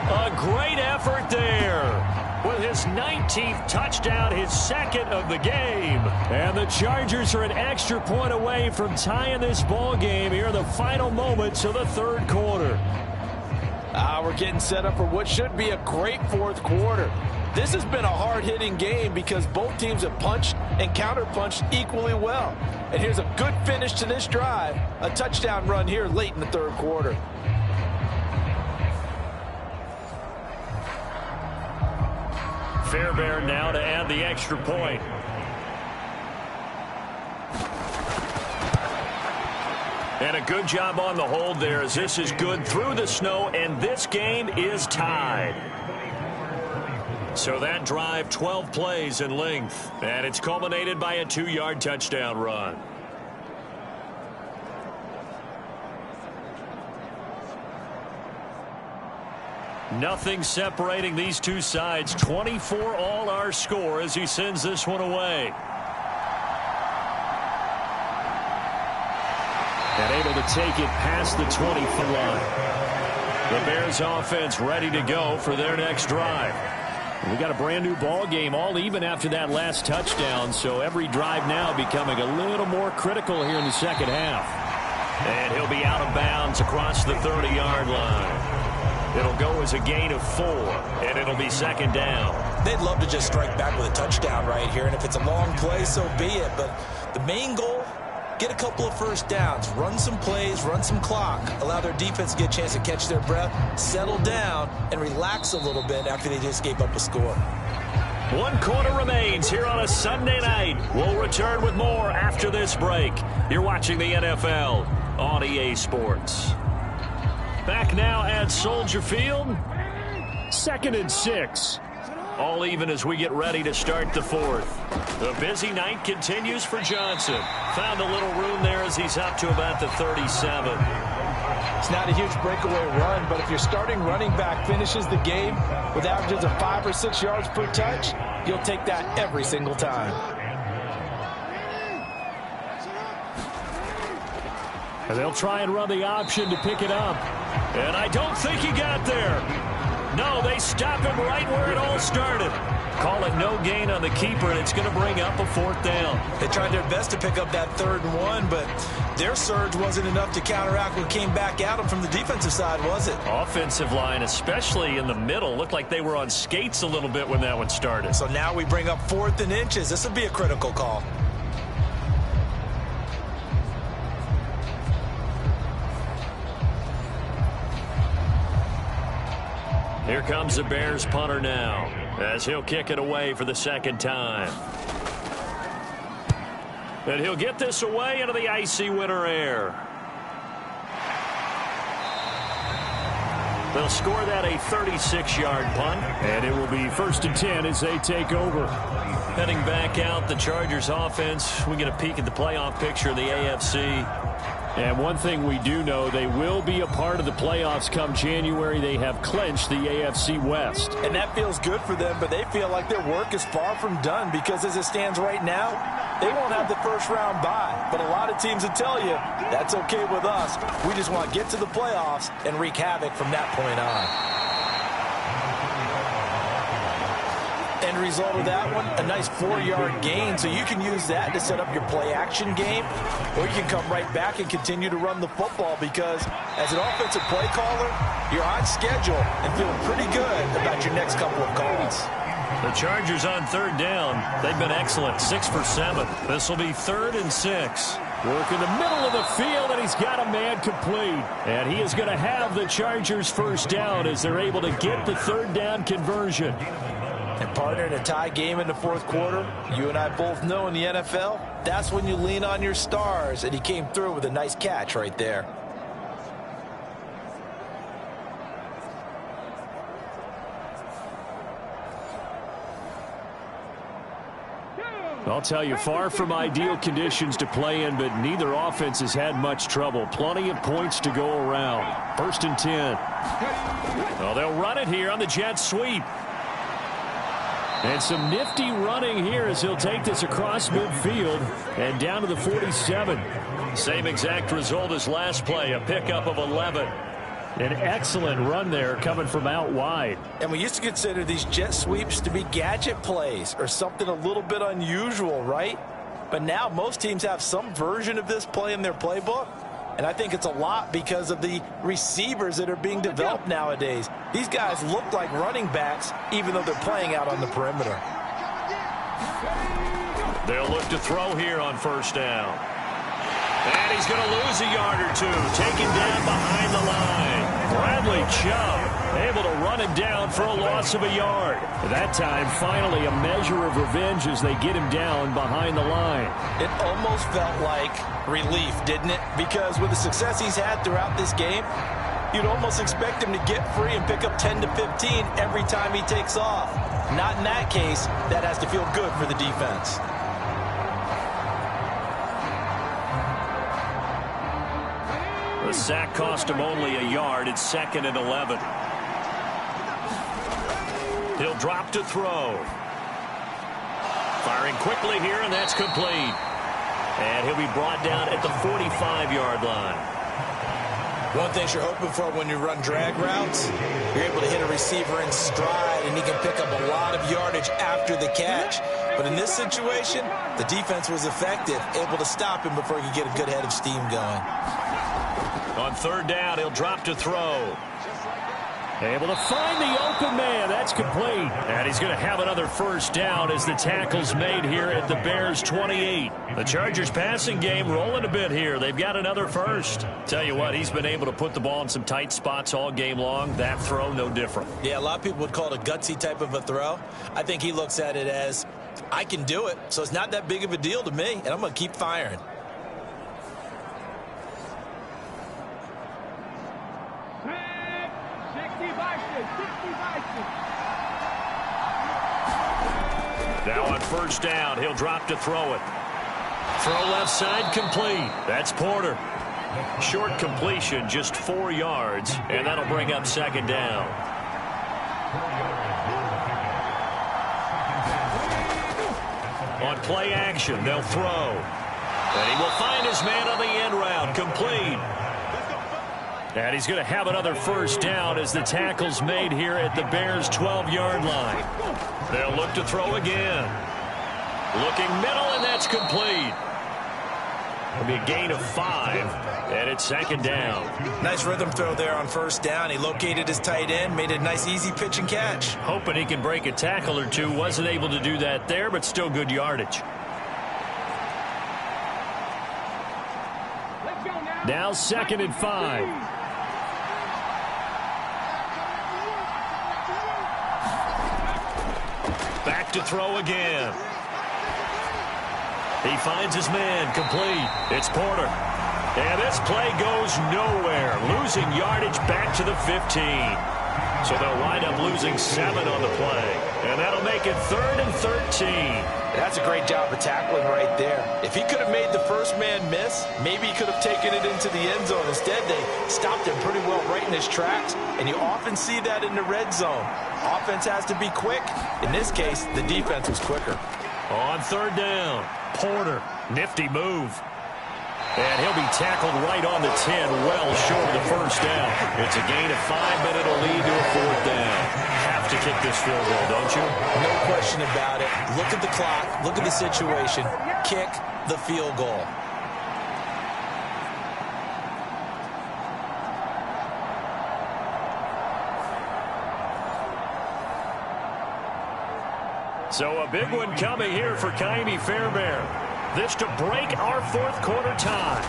Speaker 2: A great effort there. With his 19th touchdown, his 2nd of the game.
Speaker 5: And the Chargers are an extra point away from tying this ball game here in the final moments of the 3rd quarter.
Speaker 6: We're getting set up for what should be a great 4th quarter. This has been a hard-hitting game because both teams have punched and counterpunched equally well. And here's a good finish to this drive. A touchdown run here late in the 3rd quarter.
Speaker 2: Fairbairn now to add the extra point. And a good job on the hold there as this is good through the snow, and this game is tied. So that drive, 12 plays in length, and it's culminated by a 2-yard touchdown run. Nothing separating these two sides. 24 all our score as he sends this one away.
Speaker 5: And able to take it past the 20-foot line.
Speaker 2: The Bears offense ready to go for their next drive.
Speaker 5: We got a brand new ball game, all even after that last touchdown, so every drive now becoming a little more critical here in the 2nd half.
Speaker 2: And he'll be out of bounds across the 30-yard line. It'll go as a gain of 4, and it'll be second down.
Speaker 3: They'd love to just strike back with a touchdown right here, and if it's a long play, so be it. But the main goal, get a couple of first downs, run some plays, run some clock, allow their defense to get a chance to catch their breath, settle down, and relax a little bit after they just gave up a score.
Speaker 2: 1 quarter remains here on a Sunday night. We'll return with more after this break. You're watching the NFL on EA Sports. Back now at Soldier Field.
Speaker 5: 2nd and 6.
Speaker 2: All even as we get ready to start the 4th. The busy night continues for Johnson. Found a little room there as he's up to about the 37.
Speaker 6: It's not a huge breakaway run, but if your starting running back finishes the game with averages of 5 or 6 yards per touch, you'll take that every single time.
Speaker 5: And they'll try and run the option to pick it up.
Speaker 2: And I don't think he got there. No, they stop him right where it all started. Call it no gain on the keeper, and it's going to bring up a 4th down.
Speaker 3: They tried their best to pick up that 3rd and 1, but their surge wasn't enough to counteract what came back at them from the defensive side, was it?
Speaker 2: Offensive line, especially in the middle, looked like they were on skates a little bit when that one started.
Speaker 3: So now we bring up 4th and inches. This will be a critical call.
Speaker 2: Here comes the Bears punter now, as he'll kick it away for the 2nd time. And he'll get this away into the icy winter air. They'll score that a 36-yard punt.
Speaker 5: And it will be 1st and 10 as they take over.
Speaker 2: Heading back out, the Chargers offense. We get a peek at the playoff picture of the AFC.
Speaker 5: And one thing we do know, they will be a part of the playoffs come January. They have clinched the AFC West.
Speaker 6: And that feels good for them, but they feel like their work is far from done because as it stands right now, they won't have the 1st round bye. But a lot of teams will tell you, that's okay with us. We just want to get to the playoffs and wreak havoc from that point on. End result of that one, a nice 4-yard gain, so you can use that to set up your play-action game, or you can come right back and continue to run the football because as an offensive play caller, you're on schedule and feeling pretty good about your next couple of calls.
Speaker 2: The Chargers on 3rd down. They've been excellent, 6 for 7. This will be 3rd and 6.
Speaker 5: Work in the middle of the field, and he's got a man complete. And he is going to have the Chargers 1st down as they're able to get the 3rd down conversion.
Speaker 6: And partner, in a tie game in the 4th quarter, you and I both know in the NFL, that's when you lean on your stars, and he came through with a nice catch right there.
Speaker 5: I'll tell you, far from ideal conditions to play in, but neither offense has had much trouble. Plenty of points to go around. 1st and 10.
Speaker 2: Well, they'll run it here on the jet sweep.
Speaker 5: And some nifty running here as he'll take this across midfield and down to the 47.
Speaker 2: Same exact result as last play, a pickup of 11.
Speaker 5: An excellent run there coming from out wide.
Speaker 6: And we used to consider these jet sweeps to be gadget plays or something a little bit unusual, right? But now most teams have some version of this play in their playbook. And I think it's a lot because of the receivers that are being developed nowadays. These guys look like running backs even though they're playing out on the perimeter.
Speaker 2: They'll look to throw here on 1st down. And he's going to lose a yard or two. Taken down behind the line. Bradley Chubb able to run him down for a loss of a yard.
Speaker 5: That time, finally, a measure of revenge as they get him down behind the line.
Speaker 6: It almost felt like relief, didn't it? Because with the success he's had throughout this game, you'd almost expect him to get free and pick up 10 to 15 every time he takes off. Not in that case. That has to feel good for the defense.
Speaker 2: The sack cost him only a yard. It's 2nd and 11. He'll drop to throw. Firing quickly here, and that's complete. And he'll be brought down at the 45-yard line.
Speaker 3: One thing you're hoping for when you run drag routes, you're able to hit a receiver in stride, and he can pick up a lot of yardage after the catch. But in this situation, the defense was effective, able to stop him before he could get a good head of steam going.
Speaker 2: On 3rd down, he'll drop to throw. Able to find the open man. That's complete. And he's going to have another first down as the tackle's made here at the Bears' 28. The Chargers passing game rolling a bit here. They've got another first. Tell you what, he's been able to put the ball in some tight spots all game long. That throw, no different.
Speaker 3: Yeah, a lot of people would call it a gutsy type of a throw. I think he looks at it as, I can do it, so it's not that big of a deal to me, and I'm going to keep firing.
Speaker 2: Now on first down, he'll drop to throw it. Throw left side complete. That's Porter. Short completion, just 4 yards, and that'll bring up second down. On play action, they'll throw. And he will find his man on the end route, complete. And he's going to have another first down as the tackle's made here at the Bears' 12-yard line. They'll look to throw again. Looking middle, and that's complete. It'll be a gain of 5, and it's second down.
Speaker 3: Nice rhythm throw there on first down. He located his tight end, made a nice easy pitch and catch.
Speaker 2: Hoping he can break a tackle or two. Wasn't able to do that there, but still good yardage.
Speaker 5: Now 2nd and 5.
Speaker 2: Back to throw again. He finds his man, complete. It's Porter. And this play goes nowhere. Losing yardage back to the 15. So they'll wind up losing 7 on the play. And that'll make it 3rd and 13.
Speaker 6: That's a great job of tackling right there. If he could have made the first man miss, maybe he could have taken it into the end zone. Instead, they stopped him pretty well right in his tracks, and you often see that in the red zone. Offense has to be quick. In this case, the defense was quicker.
Speaker 2: On 3rd down, Porter, nifty move. And he'll be tackled right on the 10, well short of the first down. It's a gain of 5, but it'll lead to a 4th down. Have to kick this field goal, don't you?
Speaker 3: No question about it. Look at the clock. Look at the situation. Kick the field goal.
Speaker 2: So a big one coming here for Ka'imi Fairbairn. This to break our 4th quarter tie.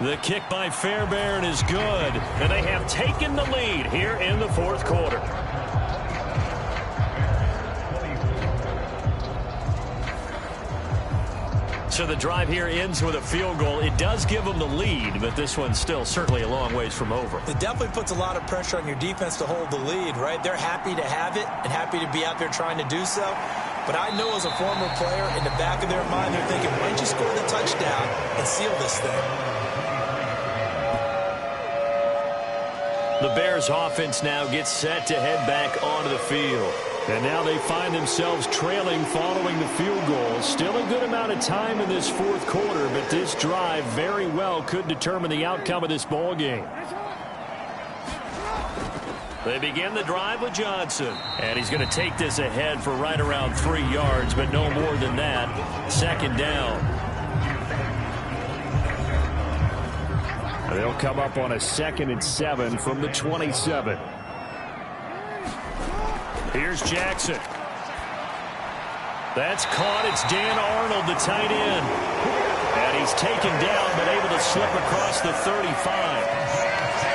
Speaker 2: The kick by Fairbairn is good, and they have taken the lead here in the 4th quarter. So the drive here ends with a field goal. It does give them the lead, but this one's still certainly a long ways from over.
Speaker 3: It definitely puts a lot of pressure on your defense to hold the lead, right? They're happy to have it and happy to be out there trying to do so. But I know as a former player, in the back of their mind, they're thinking, why don't you score the touchdown and seal this thing?
Speaker 2: The Bears offense now gets set to head back onto the field. And now they find themselves trailing following the field goal. Still a good amount of time in this 4th quarter, but this drive very well could determine the outcome of this ball game. They begin the drive with Johnson. And he's going to take this ahead for right around 3 yards, but no more than that. 2nd down.
Speaker 5: They'll come up on a 2nd and 7 from the 27.
Speaker 2: Here's Jackson. That's caught. It's Dan Arnold, the tight end. And he's taken down, but able to slip across the 35.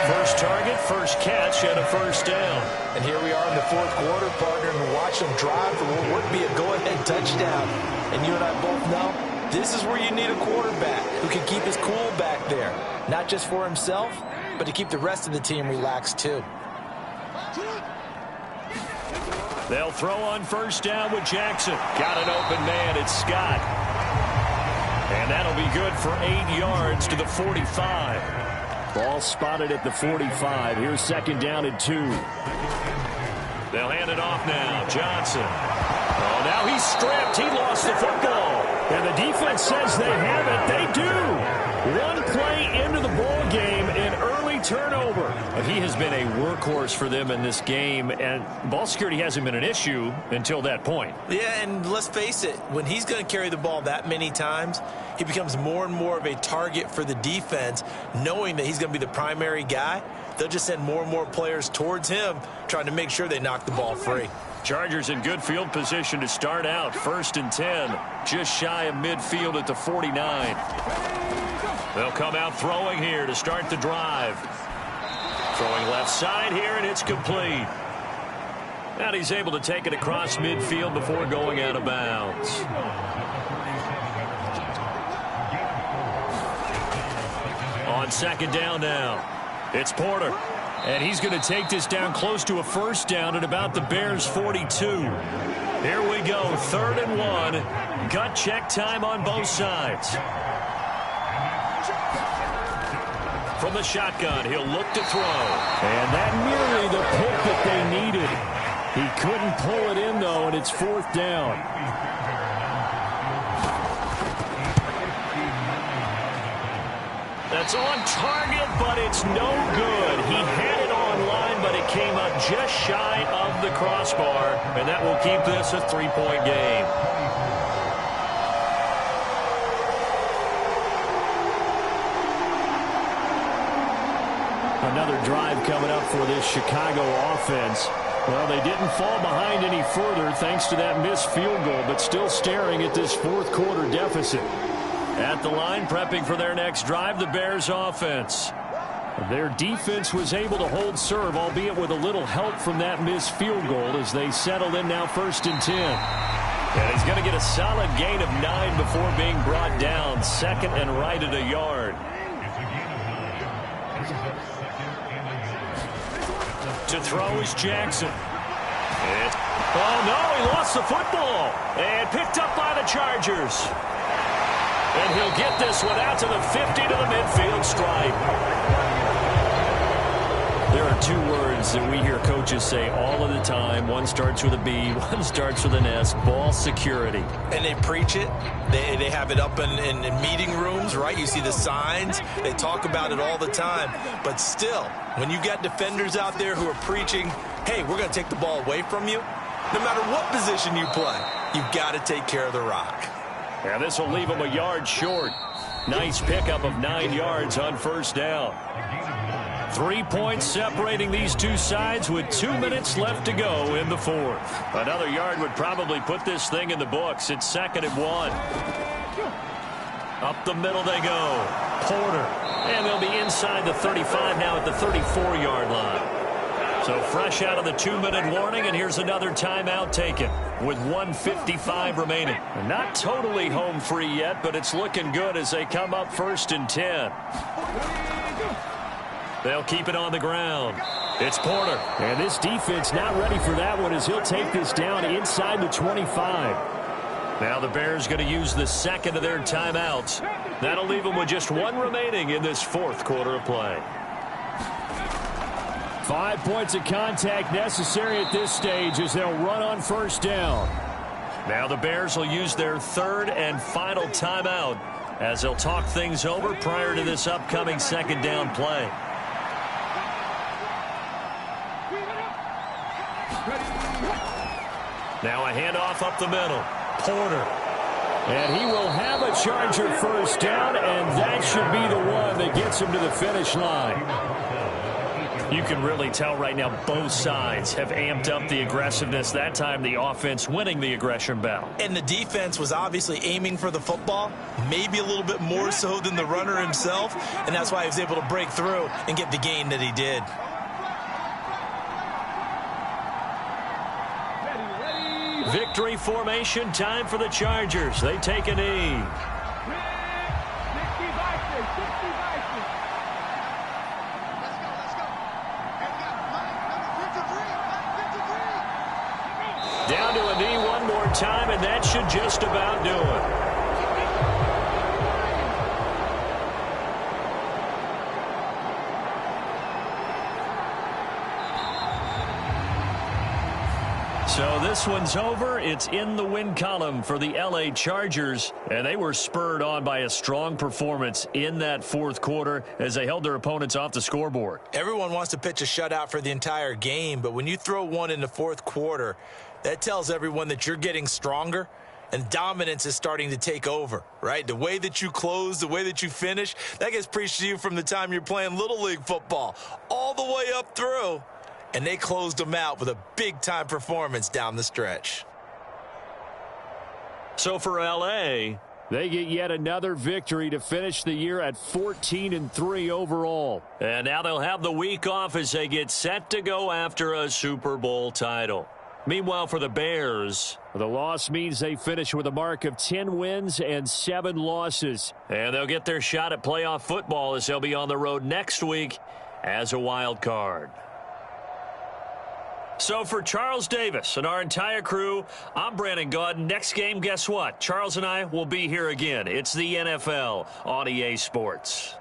Speaker 2: First target, first catch, and a first down.
Speaker 3: And here we are in the 4th quarter, partner, and watch them drive for what would be a go-ahead touchdown. And you and I both know this is where you need a quarterback who can keep his cool back there. Not just for himself, but to keep the rest of the team relaxed too.
Speaker 2: They'll throw on first down with Jackson. Got an open man. It's Scott. And that'll be good for 8 yards to the 45.
Speaker 5: Ball spotted at the 45. Here's 2nd down and 2.
Speaker 2: They'll hand it off now. Johnson. Oh, now he's stripped. He lost the football.
Speaker 5: And the defense says they have it. They do. One play into the ball game, an early turnover.
Speaker 2: He has been a workhorse for them in this game, and ball security hasn't been an issue until that point.
Speaker 3: Yeah, and let's face it, when he's going to carry the ball that many times, he becomes more and more of a target for the defense, knowing that he's going to be the primary guy. they'll just send more and more players towards him, trying to make sure they knock the ball free.
Speaker 2: Chargers in good field position to start out. 1st and 10, just shy of midfield at the 49. They'll come out throwing here to start the drive. Throwing left side here, and it's complete. And he's able to take it across midfield before going out of bounds. On 2nd down now, it's Porter. And he's going to take this down close to a 1st down at about the Bears' 42. Here we go, 3rd and 1. Gut check time on both sides. From the shotgun, he'll look to throw.
Speaker 5: And that nearly the pick that they needed. He couldn't pull it in, though, and it's 4th down.
Speaker 2: That's on target, but it's no good. He had it on line, but it came up just shy of the crossbar, and that will keep this a 3-point game.
Speaker 5: Another drive coming up for this Chicago offense. Well, they didn't fall behind any further thanks to that missed field goal, but still staring at this 4th quarter deficit.
Speaker 2: At the line, prepping for their next drive, the Bears offense.
Speaker 5: Their defense was able to hold serve, albeit with a little help from that missed field goal as they settled in now 1st and 10.
Speaker 2: And he's going to get a solid gain of 9 before being brought down. 2nd and right at a yard. To throw is Jackson. Oh, no, he lost the football. And picked up by the Chargers. And he'll get this one out to the 50 to the midfield stripe. There are 2 words that we hear coaches say all of the time. One starts with a B, one starts with an S. Ball security.
Speaker 3: And they preach it. They have it up in meeting rooms, right? You see the signs. They talk about it all the time. But still, when you got defenders out there who are preaching, hey, we're going to take the ball away from you, no matter what position you play, you've got to take care of the rock.
Speaker 2: Yeah, this will leave him a yard short. Nice pickup of 9 yards on 1st down. 3 points separating these two sides with 2 minutes left to go in the 4th. Another yard would probably put this thing in the books. It's 2nd and 1. Up the middle they go. Porter. And they'll be inside the 35 now at the 34-yard line. So fresh out of the 2-minute warning, and here's another timeout taken with 1:55 remaining. Not totally home free yet, but it's looking good as they come up 1st and 10. They'll keep it on the ground. It's Porter.
Speaker 5: And this defense not ready for that one as he'll take this down inside the 25.
Speaker 2: Now the Bears going to use the 2nd of their timeouts. That'll leave them with just 1 remaining in this 4th quarter of play.
Speaker 5: 5 points of contact necessary at this stage as they'll run on 1st down.
Speaker 2: Now the Bears will use their 3rd and final timeout as they'll talk things over prior to this upcoming 2nd down play. Now a handoff up the middle. Porter.
Speaker 5: And he will have a Charger 1st down, and that should be the one that gets him to the finish line.
Speaker 2: You can really tell right now both sides have amped up the aggressiveness. That time the offense winning the aggression battle.
Speaker 3: And the defense was obviously aiming for the football, maybe a little bit more so than the runner himself, and that's why he was able to break through and get the gain that he did.
Speaker 2: Victory formation time for the Chargers. They take a knee. Down to a knee one more time, and that should just about do it. So this one's over. It's in the win column for the LA Chargers, and they were spurred on by a strong performance in that 4th quarter as they held their opponents off the scoreboard.
Speaker 3: Everyone wants to pitch a shutout for the entire game, but when you throw one in the 4th quarter, that tells everyone that you're getting stronger and dominance is starting to take over, right? The way that you close, the way that you finish, that gets preached to you from the time you're playing Little League football all the way up through. And they closed them out with a big-time performance down the stretch.
Speaker 2: So for L.A., they get yet another victory to finish the year at 14-3 overall. And now they'll have the week off as they get set to go after a Super Bowl title. Meanwhile, for the Bears, the loss means they finish with a mark of 10 wins and 7 losses. And they'll get their shot at playoff football as they'll be on the road next week as a wild card. So for Charles Davis and our entire crew, I'm Brandon Gaudin. Next game, guess what? Charles and I will be here again. It's the NFL on EA Sports.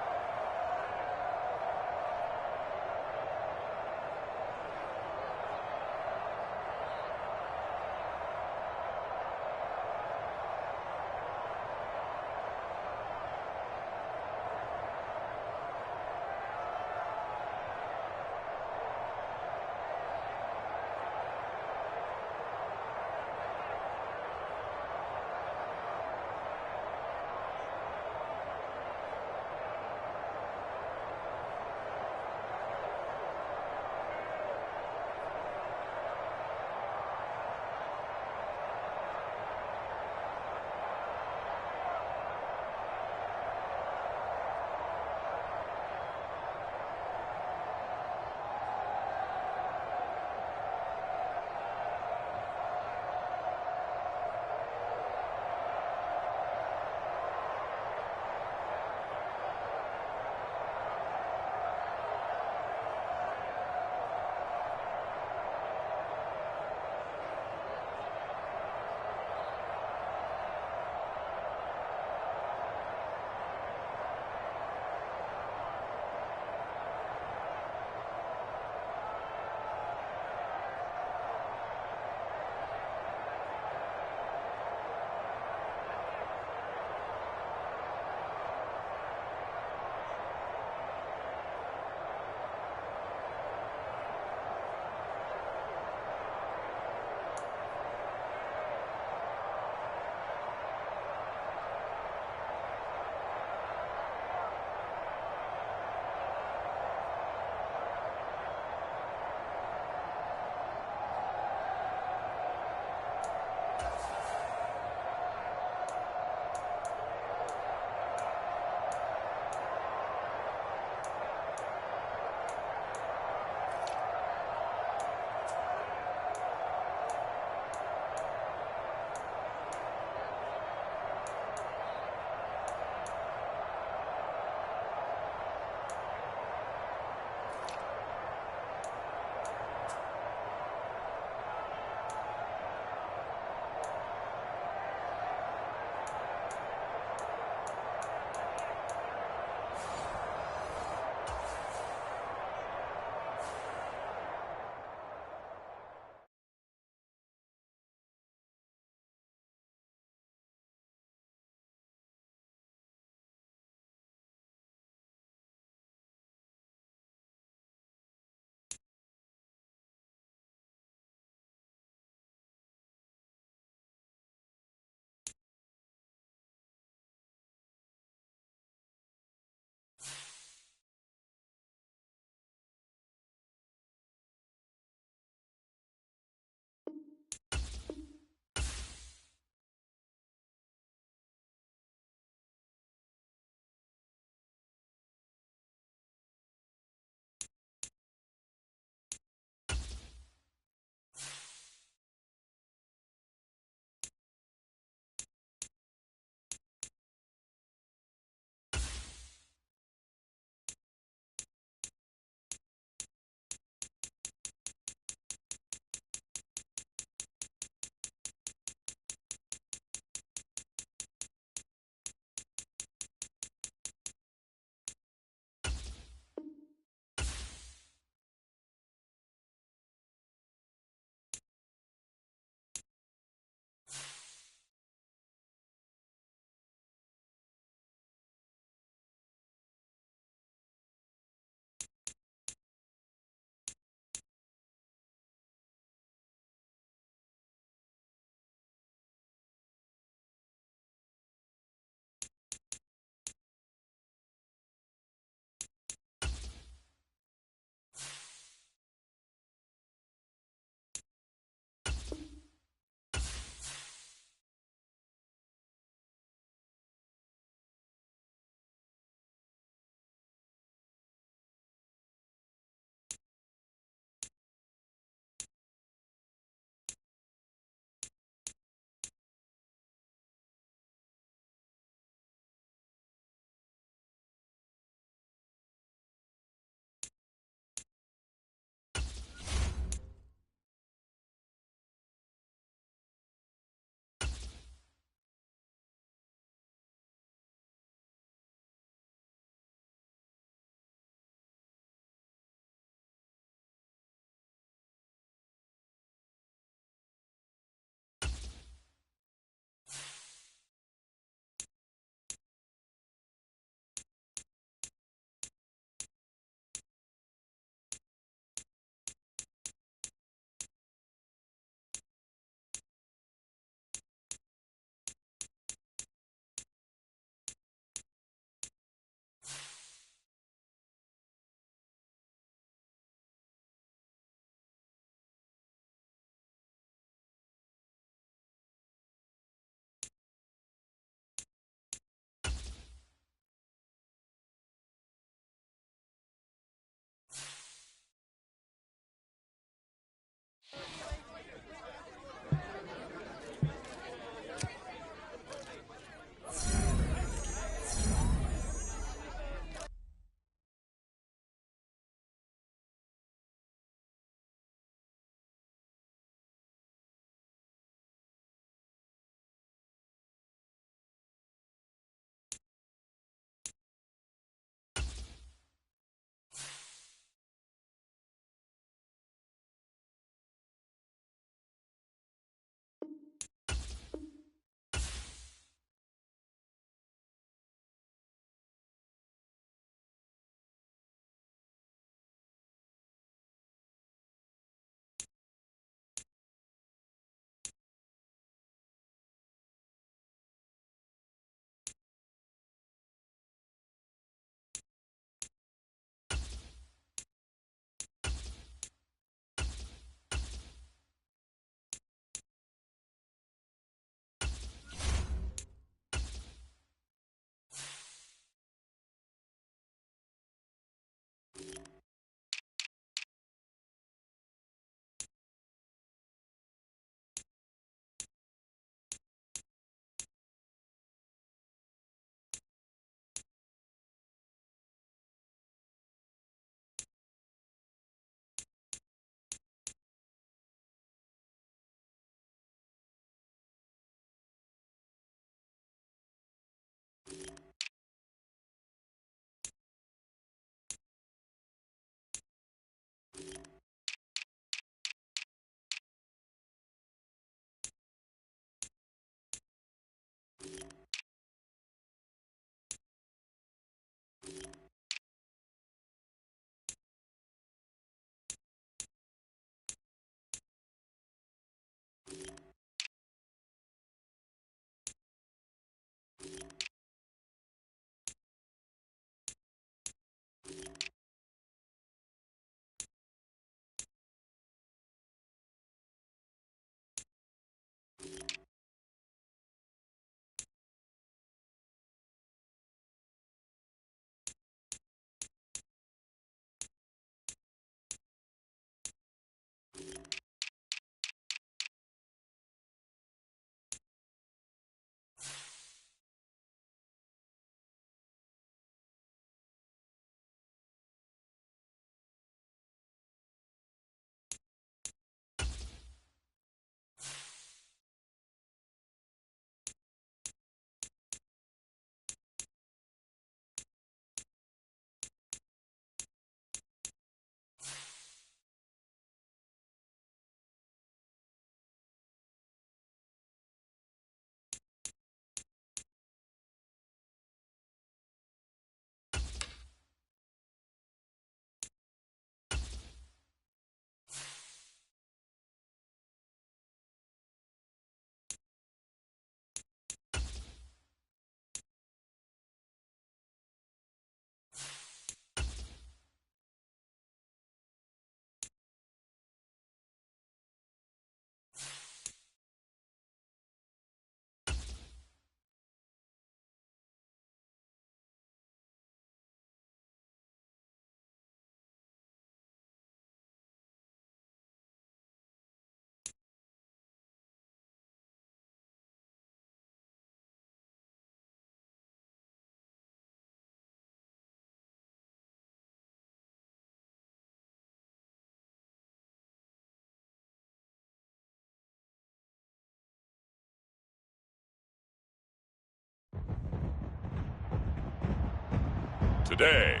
Speaker 1: today.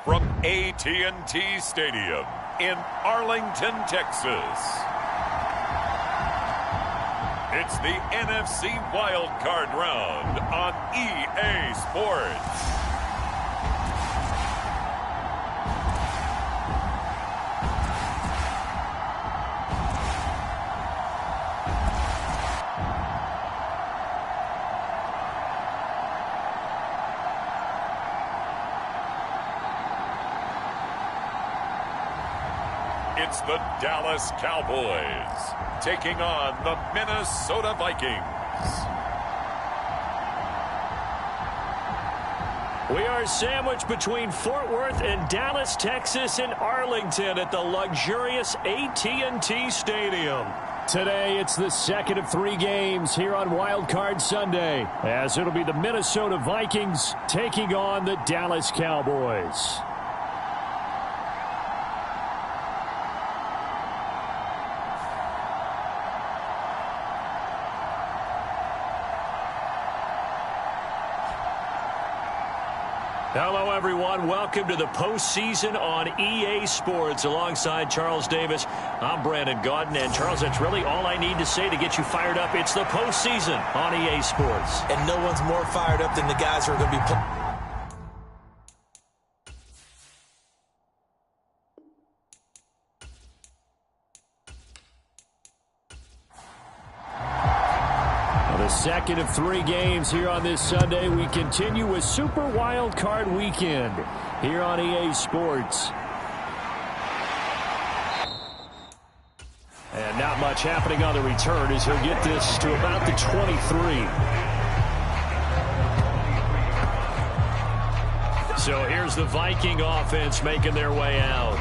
Speaker 1: From AT&T Stadium in Arlington, Texas, it's the NFC Wild Card Round on EA Sports. It's the Dallas Cowboys taking on the Minnesota Vikings.
Speaker 2: We are sandwiched between Fort Worth and Dallas, Texas, and Arlington at the luxurious AT&T Stadium. Today, it's the second of 3 games here on Wild Card Sunday, as it'll be the Minnesota Vikings taking on the Dallas Cowboys. Hello, everyone. Welcome to the postseason on EA Sports. Alongside Charles Davis, I'm Brandon Gaudin. And, Charles, that's really all I need to say to get you fired up. It's the postseason on EA Sports.
Speaker 3: And no one's more fired up than the guys who are going to be
Speaker 2: Second of 3 games here on this Sunday. We continue with Super Wild Card Weekend here on EA Sports. And not much happening on the return as he'll get this to about the 23. So here's the Viking offense making their way out.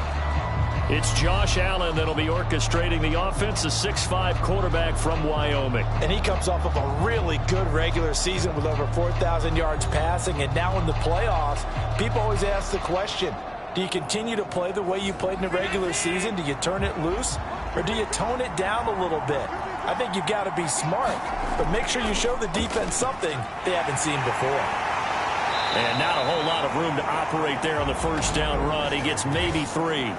Speaker 2: It's Josh Allen that'll be orchestrating the offense, a 6'5" quarterback from Wyoming.
Speaker 6: And he comes off of a really good regular season with over 4,000 yards passing. And now in the playoffs, people always ask the question, do you continue to play the way you played in the regular season? Do you turn it loose? Or do you tone it down a little bit? I think you've got to be smart, but make sure you show the defense something they haven't seen before.
Speaker 2: And not a whole lot of room to operate there on the first down run. He gets maybe 3.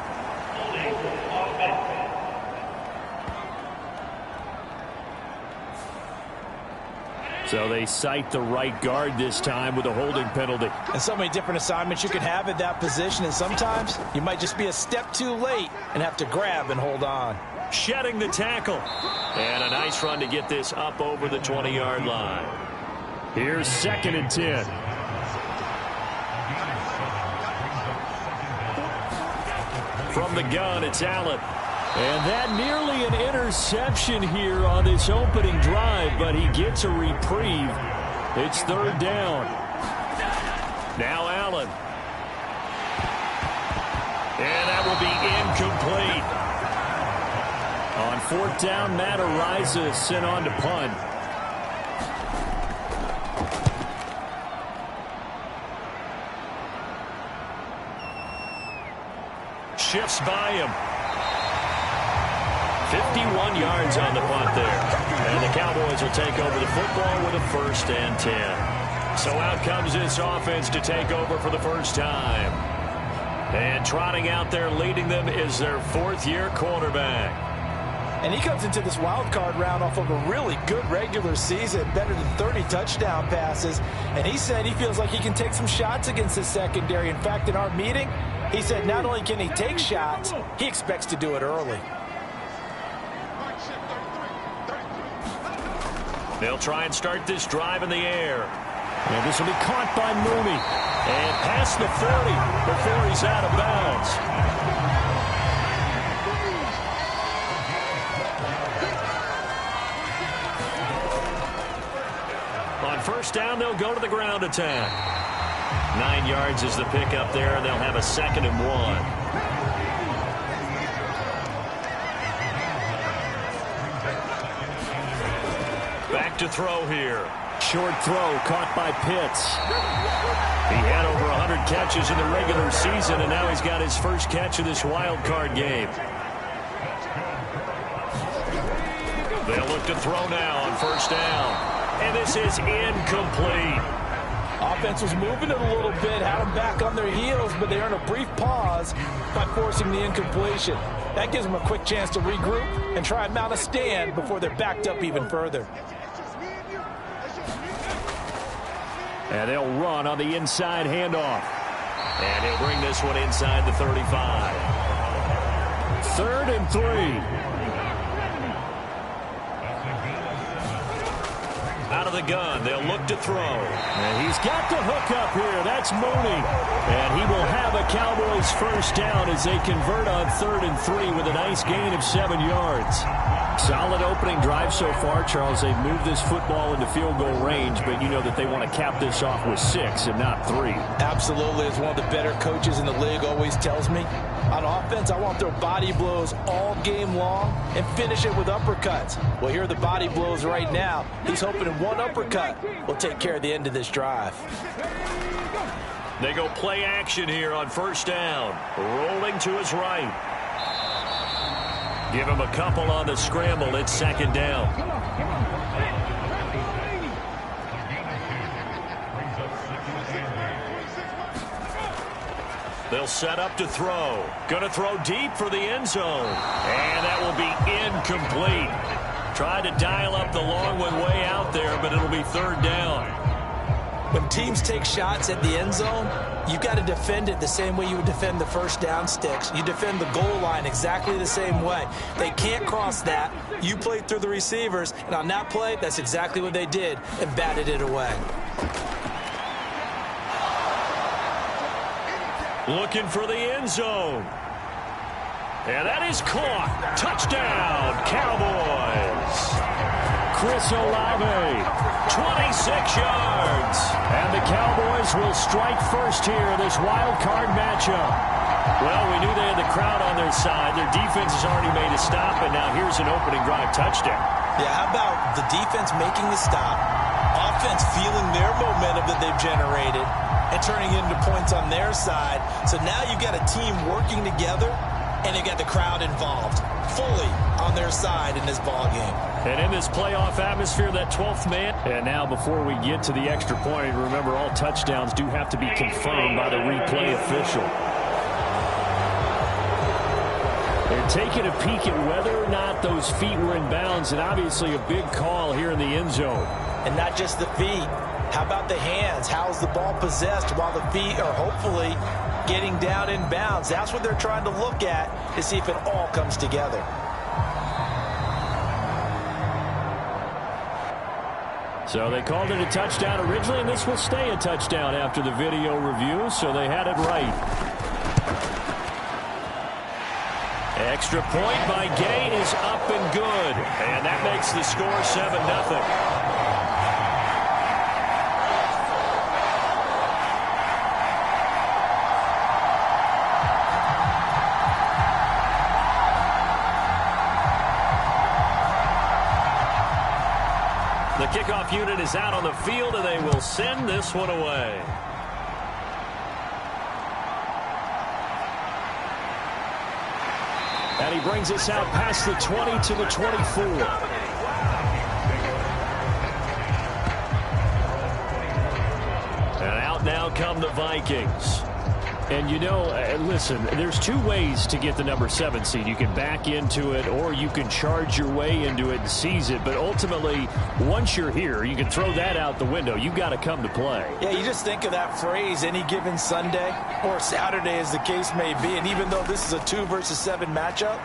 Speaker 2: So they cite the right guard this time with a holding penalty.
Speaker 6: And so many different assignments you can have at that position, and sometimes you might just be a step too late and have to grab and hold on.
Speaker 2: Shedding the tackle. And a nice run to get this up over the 20-yard line. Here's 2nd and 10. From the gun, it's Allen. And that nearly an interception here on this opening drive, but he gets a reprieve. It's 3rd down. Now Allen. And that will be incomplete. On 4th down, Matt Ariza sent on to punt. Shifts by him. 51 yards on the punt there. And the Cowboys will take over the football with a 1st and 10. So out comes this offense to take over for the first time. And trotting out there leading them is their 4th-year quarterback.
Speaker 6: And he comes into this wild card round off of a really good regular season, better than 30 touchdown passes. And he said he feels like he can take some shots against the secondary. In fact, in our meeting, he said not only can he take shots, he expects to do it early.
Speaker 2: They'll try and start this drive in the air. And this will be caught by Mooney. And past the 40 before he's out of bounds. On 1st down, they'll go to the ground attack. 9 yards is the pickup there, and they'll have a 2nd and 1. Back to throw here. Short throw caught by Pitts. He had over 100 catches in the regular season, and now he's got his first catch of this wild card game. They'll look to throw now on 1st down. And this is incomplete.
Speaker 6: Offense was moving it a little bit, had them back on their heels, but they earned a brief pause by forcing the incompletion. That gives them a quick chance to regroup and try and mount a stand before they're backed up even further.
Speaker 2: And they'll run on the inside handoff. And he'll bring this one inside the 35. 3rd and 3. Out of the gun, they'll look to throw. And he's got the hook up here. That's Mooney. And he will have a Cowboys first down as they convert on 3rd and 3 with a nice gain of 7 yards. Solid opening drive so far, Charles. They've moved this football into field goal range, but you know that they want to cap this off with 6 and not 3.
Speaker 6: Absolutely. As one of the better coaches in the league always tells me, on offense, I want their body blows all game long and finish it with uppercuts. Well, here are the body blows right now. He's hoping one uppercut will take care of the end of this drive.
Speaker 2: They go play action here on first down. Rolling to his right. Give him a couple on the scramble. It's 2nd down. They'll set up to throw. Going to throw deep for the end zone. And that will be incomplete. Tried to dial up the long one way out there, but it'll be 3rd down.
Speaker 6: When teams take shots at the end zone, you've got to defend it the same way you would defend the first down sticks. You defend the goal line exactly the same way. They can't cross that. You played through the receivers, and on that play, that's exactly what they did and batted it away.
Speaker 2: Looking for the end zone. And that is caught. Touchdown, Cowboys. Chris Olave, 26 yards. And the Cowboys will strike first here in this wild card matchup. Well, we knew they had the crowd on their side. Their defense has already made a stop, and now here's an opening drive touchdown.
Speaker 6: Yeah, how about the defense making the stop, offense feeling their momentum that they've generated, and turning into points on their side. So now you've got a team working together, and you've got the crowd involved fully on their side in this ballgame.
Speaker 2: And in this playoff atmosphere, that 12th man. And now before we get to the extra point, remember all touchdowns do have to be confirmed by the replay official. They're taking a peek at whether or not those feet were in bounds, and obviously a big call here in the end zone.
Speaker 6: And not just the feet. How about the hands? How's the ball possessed while the feet are hopefully getting down in bounds? That's what they're trying to look at to see if it all comes together.
Speaker 2: So they called it a touchdown originally, and this will stay a touchdown after the video review, so they had it right. Extra point by Gay is up and good, and that makes the score 7-0. The kickoff unit is out on the field, and they will send this one away. And he brings us out past the 20 to the 24. And out now come the Vikings. And, you know, listen, there's 2 ways to get the number 7 seed. You can back into it, or you can charge your way into it and seize it. But ultimately, once you're here, you can throw that out the window. You've got to come to play.
Speaker 6: Yeah, you just think of that phrase, any given Sunday or Saturday as the case may be. And even though this is a 2 versus 7 matchup,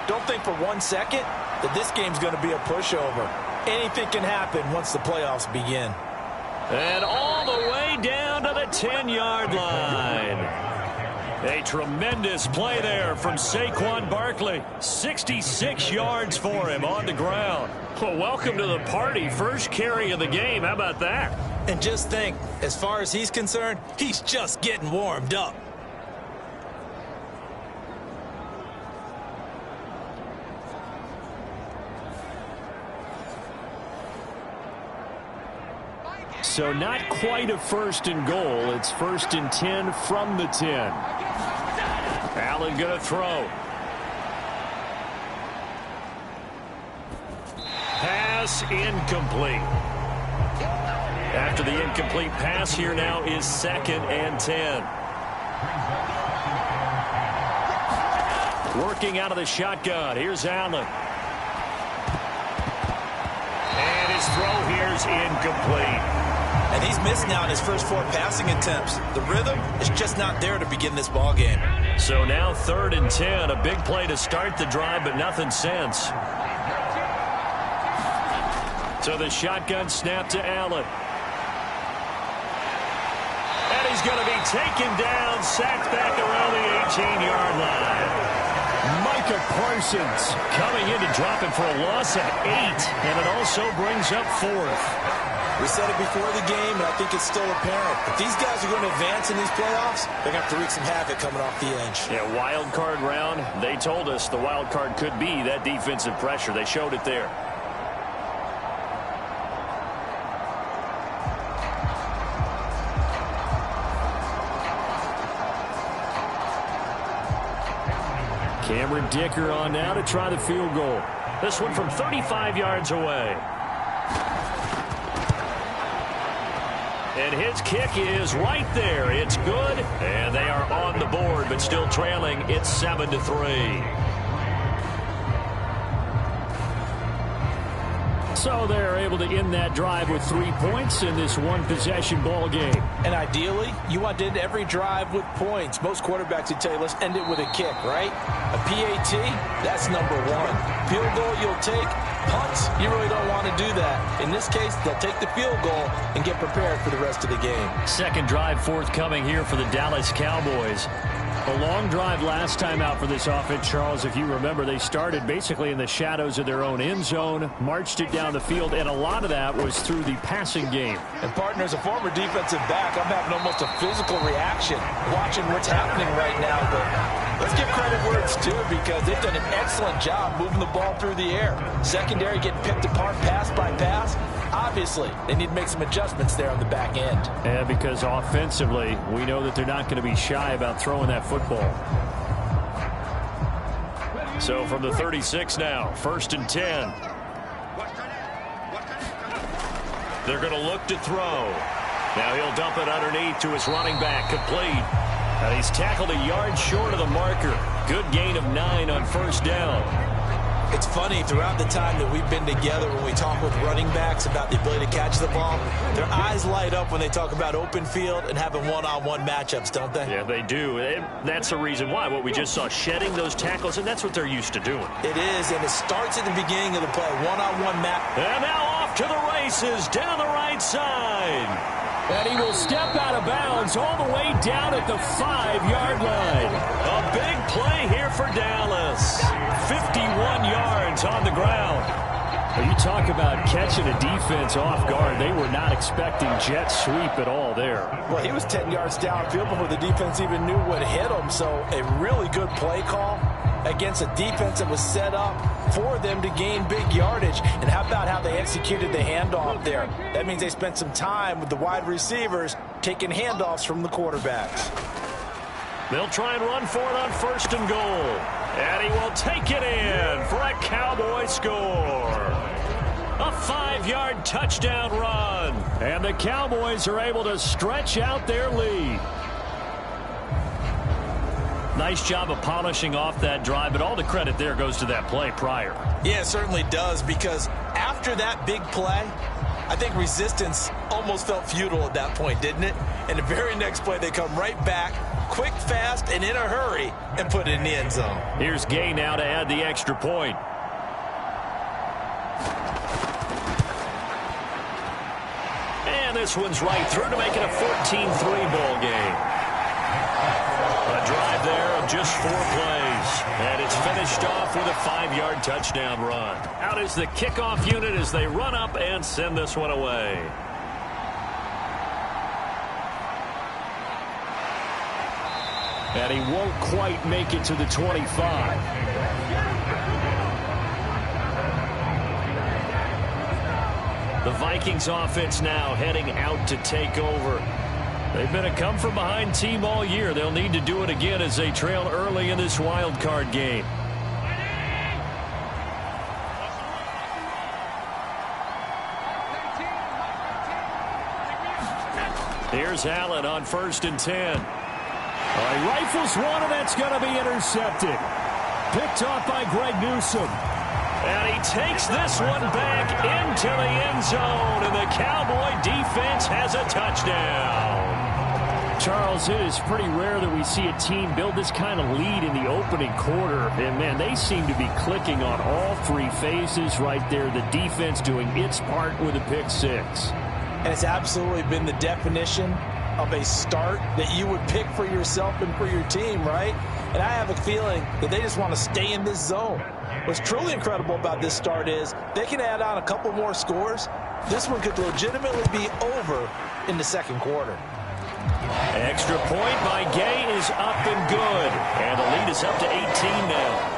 Speaker 6: don't think for 1 second that this game's going to be a pushover. Anything can happen once the playoffs begin.
Speaker 2: And all the way down to the 10-yard line. A tremendous play there from Saquon Barkley. 66 yards for him on the ground. Well, welcome to the party. First carry of the game. How about that?
Speaker 6: And just think, as far as he's concerned, he's just getting warmed up.
Speaker 2: So not quite a 1st and goal. It's 1st and 10 from the 10. Allen going to throw. Pass incomplete. After the incomplete pass, here now is 2nd and 10. Working out of the shotgun. Here's Allen. And his throw here's incomplete.
Speaker 6: And he's missed now in his first 4 passing attempts. The rhythm is just not there to begin this ball game.
Speaker 2: So now 3rd and 10. A big play to start the drive, but nothing since. So the shotgun snap to Allen. And he's going to be taken down, sacked back around the 18-yard line.
Speaker 5: Micah Parsons
Speaker 2: Coming in to drop him for a loss of 8, and it also brings up 4th.
Speaker 6: We said it before the game, and I think it's still apparent. If these guys are going to advance in these playoffs, they're going to have to wreak some havoc coming off the edge.
Speaker 2: Yeah, wild card round. They told us the wild card could be that defensive pressure. They showed it there. Cameron Dicker on now to try the field goal. This one from 35 yards away. And his kick is right there. It's good. And they are on the board, but still trailing. It's 7-3. So they're able to end that drive with 3 points in this one-possession ball game.
Speaker 6: And ideally, you want to end every drive with points. Most quarterbacks would tell you, let's end it with a kick, right? A PAT, that's number 1. Field goal you'll take. Punts, you really don't want to do that. In this case, they'll take the field goal and get prepared for the rest of the game.
Speaker 2: Second drive forthcoming here for the Dallas Cowboys. A long drive last time out for this offense, Charles. If you remember, they started basically in the shadows of their own end zone, marched it down the field, and a lot of that was through the passing game.
Speaker 6: And, partner, as a former defensive back, I'm having almost a physical reaction watching what's happening right now. But let's give credit where it's due because they've done an excellent job moving the ball through the air. Secondary getting picked apart pass by pass. Obviously, they need to make some adjustments there on the back end.
Speaker 2: And because offensively, we know that they're not going to be shy about throwing that football. So from the 36 now, 1st and 10. They're going to look to throw. Now he'll dump it underneath to his running back, complete. And he's tackled a yard short of the marker. Good gain of 9 on 1st down.
Speaker 6: It's funny, throughout the time that we've been together, when we talk with running backs about the ability to catch the ball, their eyes light up when they talk about open field and having one-on-one matchups, don't they?
Speaker 2: Yeah, they do. And that's the reason why. What we just saw, shedding those tackles, and that's what they're used to doing.
Speaker 6: It is, and it starts at the beginning of the play, one-on-one match.
Speaker 2: And now off to the races, down the right side.
Speaker 5: And he will step out of bounds all the way down at the 5-yard line.
Speaker 2: A big play here for Dallas. 51 yards on the ground.
Speaker 5: Well, you talk about catching a defense off guard. They were not expecting jet sweep at all there.
Speaker 6: Well, he was 10 yards downfield before the defense even knew what hit him. So a really good play call against a defense that was set up for them to gain big yardage. And how about how they executed the handoff there? That means they spent some time with the wide receivers taking handoffs from the quarterbacks.
Speaker 2: They'll try and run for it on 1st and goal. And he will take it in for a Cowboy score. A 5-yard touchdown run.
Speaker 5: And the Cowboys are able to stretch out their lead.
Speaker 2: Nice job of polishing off that drive, but all the credit there goes to that play prior.
Speaker 6: Yeah, it certainly does, because after that big play, I think resistance almost felt futile at that point, didn't it? And the very next play, they come right back, quick, fast, and in a hurry, and put it in the end zone.
Speaker 2: Here's Gay now to add the extra point. And this one's right through to make it a 14-3 ball game. A drive there of just 4 plays. And it's finished off with a 5-yard touchdown run. Out is the kickoff unit as they run up and send this one away.
Speaker 5: And he won't quite make it to the 25.
Speaker 2: The Vikings offense now heading out to take over. They've been a come-from-behind team all year. They'll need to do it again as they trail early in this wild card game. Here's Allen on 1st and 10. He rifles one, and that's going to be intercepted. Picked off by Greg Newsome. And he takes this one back into the end zone, and the Cowboy defense has a touchdown.
Speaker 5: Charles, it is pretty rare that we see a team build this kind of lead in the opening quarter. And, man, they seem to be clicking on all three phases right there. The defense doing its part with a pick six.
Speaker 6: And it's absolutely been the definition of a start that you would pick for yourself and for your team, right? And I have a feeling that they just want to stay in this zone. What's truly incredible about this start is they can add on a couple more scores. This one could legitimately be over in the second quarter.
Speaker 2: Extra point by Gay is up and good. And the lead is up to 18 now.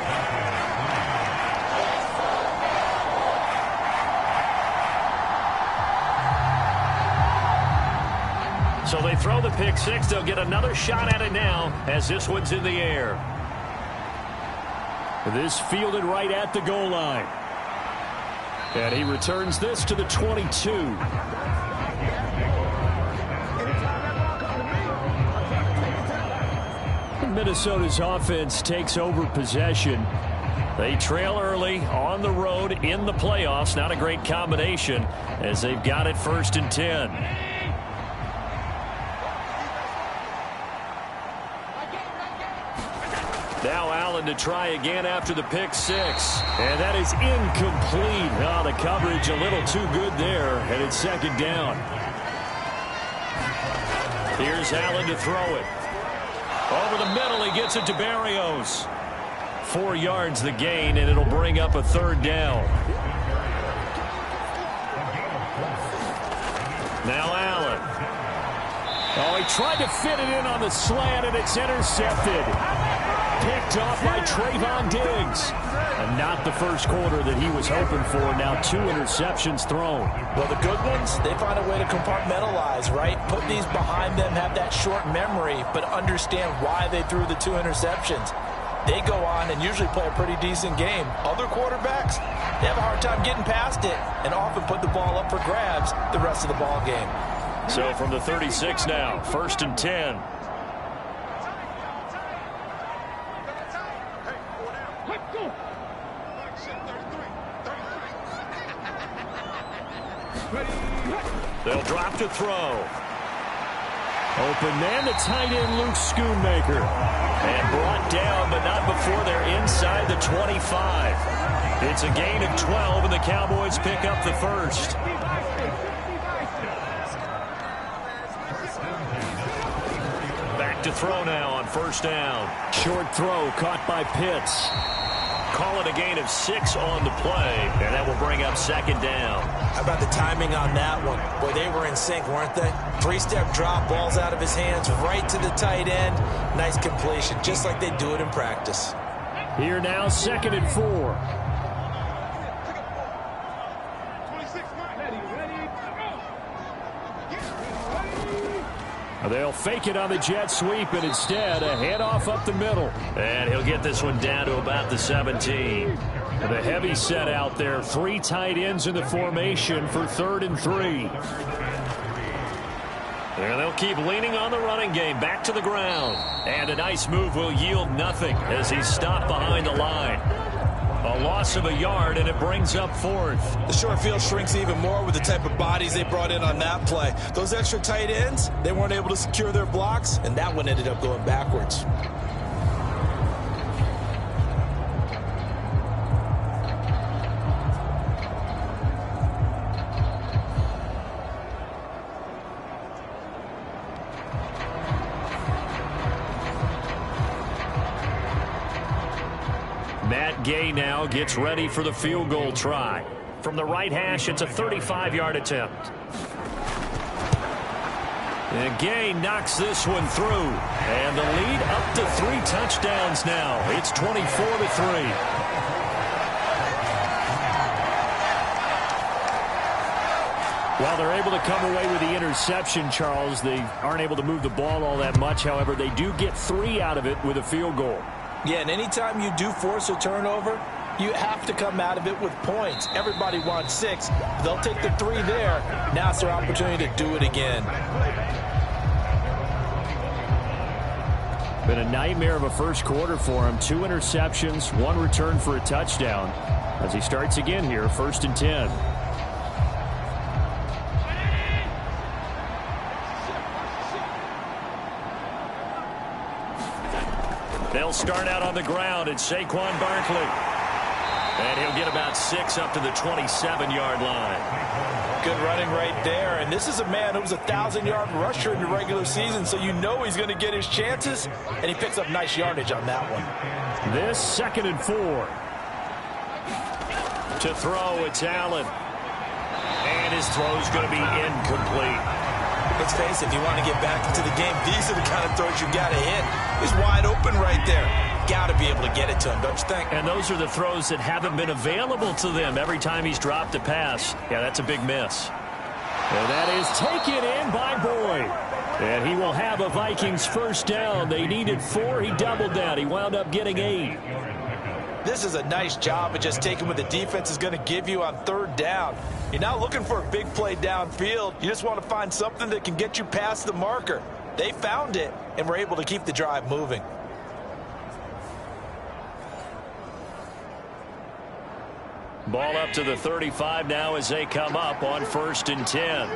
Speaker 2: So they throw the pick six. They'll get another shot at it now as this one's in the air.
Speaker 5: This fielded right at the goal line. And he returns this to the 22. Minnesota's offense takes over possession. They trail early on the road in the playoffs. Not a great combination as they've got it 1st and 10. Now Allen to try again after the pick six. And that is incomplete. Oh, the coverage a little too good there. And it's 2nd down. Here's Allen to throw it. Over the middle, he gets it to Barrios. 4 yards the gain, and it'll bring up a 3rd down. Now Allen. Oh, he tried to fit it in on the slant, and it's intercepted. Picked off by Trayvon Diggs. And not the first quarter that he was hoping for. Now 2 interceptions thrown.
Speaker 6: Well, the good ones, they find a way to compartmentalize, right? Put these behind them, have that short memory, but understand why they threw the 2 interceptions. They go on and usually play a pretty decent game. Other quarterbacks, they have a hard time getting past it and often put the ball up for grabs the rest of the ball game.
Speaker 2: So from the 36 now, 1st and 10. They'll drop to throw.
Speaker 5: Open man, the tight end, Luke Schoonmaker.
Speaker 2: And brought down, but not before they're inside the 25. It's a gain of 12, and the Cowboys pick up the first. Back to throw now on 1st down.
Speaker 5: Short throw caught by Pitts.
Speaker 2: Call it a gain of 6 on the play, and that will bring up 2nd down.
Speaker 6: How about the timing on that one? Boy, they were in sync, weren't they? 3-step drop, balls out of his hands, right to the tight end. Nice completion, just like they do it in practice.
Speaker 5: Here now, 2nd and 4. They'll fake it on the jet sweep, and instead a handoff up the middle.
Speaker 2: And he'll get this one down to about the 17.
Speaker 5: The heavy set out there. 3 tight ends in the formation for 3rd and 3.
Speaker 2: And they'll keep leaning on the running game. Back to the ground. And a nice move will yield nothing as he's stopped behind the line. A loss of a yard, and it brings up 4th.
Speaker 6: The short field shrinks even more with the type of bodies they brought in on that play. Those extra tight ends, they weren't able to secure their blocks, and that one ended up going backwards.
Speaker 2: Matt Gay now gets ready for the field goal try. From the right hash, it's a 35-yard attempt. And Gay knocks this one through. And the lead up to 3 touchdowns now. It's 24-3.
Speaker 5: While they're able to come away with the interception, Charles, they aren't able to move the ball all that much. However, they do get 3 out of it with a field goal.
Speaker 6: Yeah, and anytime you do force a turnover, you have to come out of it with points. Everybody wants 6. They'll take the 3 there. Now it's their opportunity to do it again.
Speaker 5: Been a nightmare of a first quarter for him. 2 interceptions, 1 return for a touchdown. As he starts again here, 1st and 10. They'll start out on the ground. It's Saquon Barkley. And he'll get about 6 up to the 27-yard line.
Speaker 6: Good running right there. And this is a man who was a 1,000-yard rusher in the regular season, so you know he's going to get his chances, and he picks up nice yardage on that one.
Speaker 5: This 2nd and 4. To throw, it's Allen. And his throw's going to be incomplete.
Speaker 6: Let's face it, if you want to get back into the game, these are the kind of throws you got to hit. He's wide open right there. Got to be able to get it to him, don't you think?
Speaker 5: And those are the throws that haven't been available to them every time he's dropped a pass. Yeah, that's a big miss. And that is taken in by Boyd. And he will have a Vikings first down. They needed 4. He doubled down. He wound up getting 8.
Speaker 6: This is a nice job of just taking what the defense is going to give you on 3rd down. You're not looking for a big play downfield. You just want to find something that can get you past the marker. They found it and were able to keep the drive moving.
Speaker 5: Ball up to the 35 now as they come up on 1st and 10.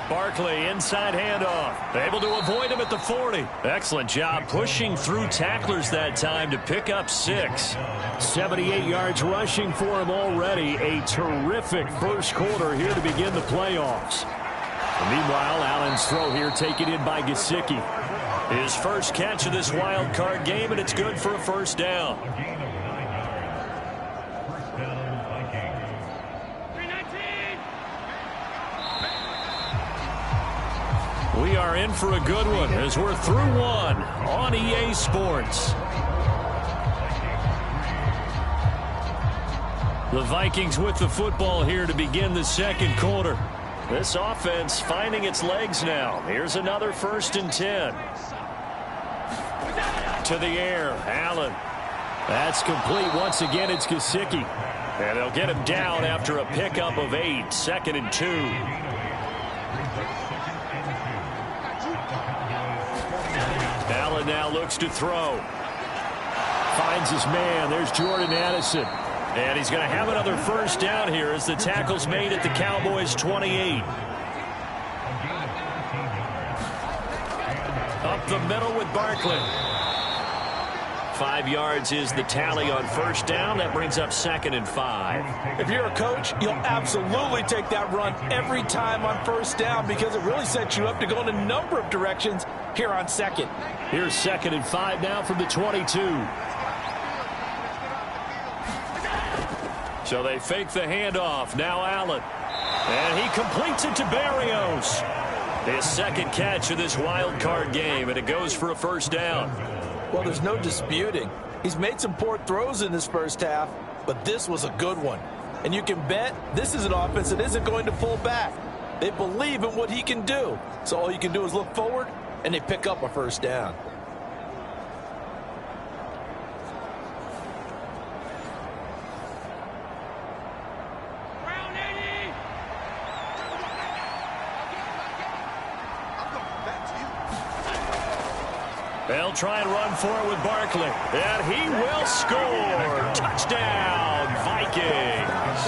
Speaker 5: Barkley, inside handoff. Able to avoid him at the 40. Excellent job pushing through tacklers that time to pick up 6. 78 yards rushing for him already. A terrific first quarter here to begin the playoffs. And meanwhile, Allen's throw here taken in by Gesicki. His first catch of this wild card game, and it's good for a first down. We are in for a good one as we're through 1 on EA Sports. The Vikings with the football here to begin the 2nd quarter. This offense finding its legs now. Here's another 1st and 10. To the air, Allen. That's complete. Once again, it's Gesicki. And they'll get him down after a pickup of 8. 2nd and 2. Allen now looks to throw. Finds his man. There's Jordan Addison. And he's going to have another first down here as the tackle's made at the Cowboys' 28. Up the middle with Barkley. 5 yards is the tally on first down. That brings up 2nd and 5.
Speaker 6: If you're a coach, you'll absolutely take that run every time on first down because it really sets you up to go in a number of directions here on 2nd.
Speaker 5: Here's 2nd and 5 now from the 22. So they fake the handoff. Now Allen. And he completes it to Barrios. His 2nd catch of this wild card game, and it goes for a first down.
Speaker 6: Well, there's no disputing. He's made some poor throws in this first half, but this was a good one. And you can bet this is an offense that isn't going to pull back. They believe in what he can do. So all you can do is look forward, and they pick up a first down.
Speaker 5: They'll try and run for it with Barkley. And he will score. Touchdown, Vikings.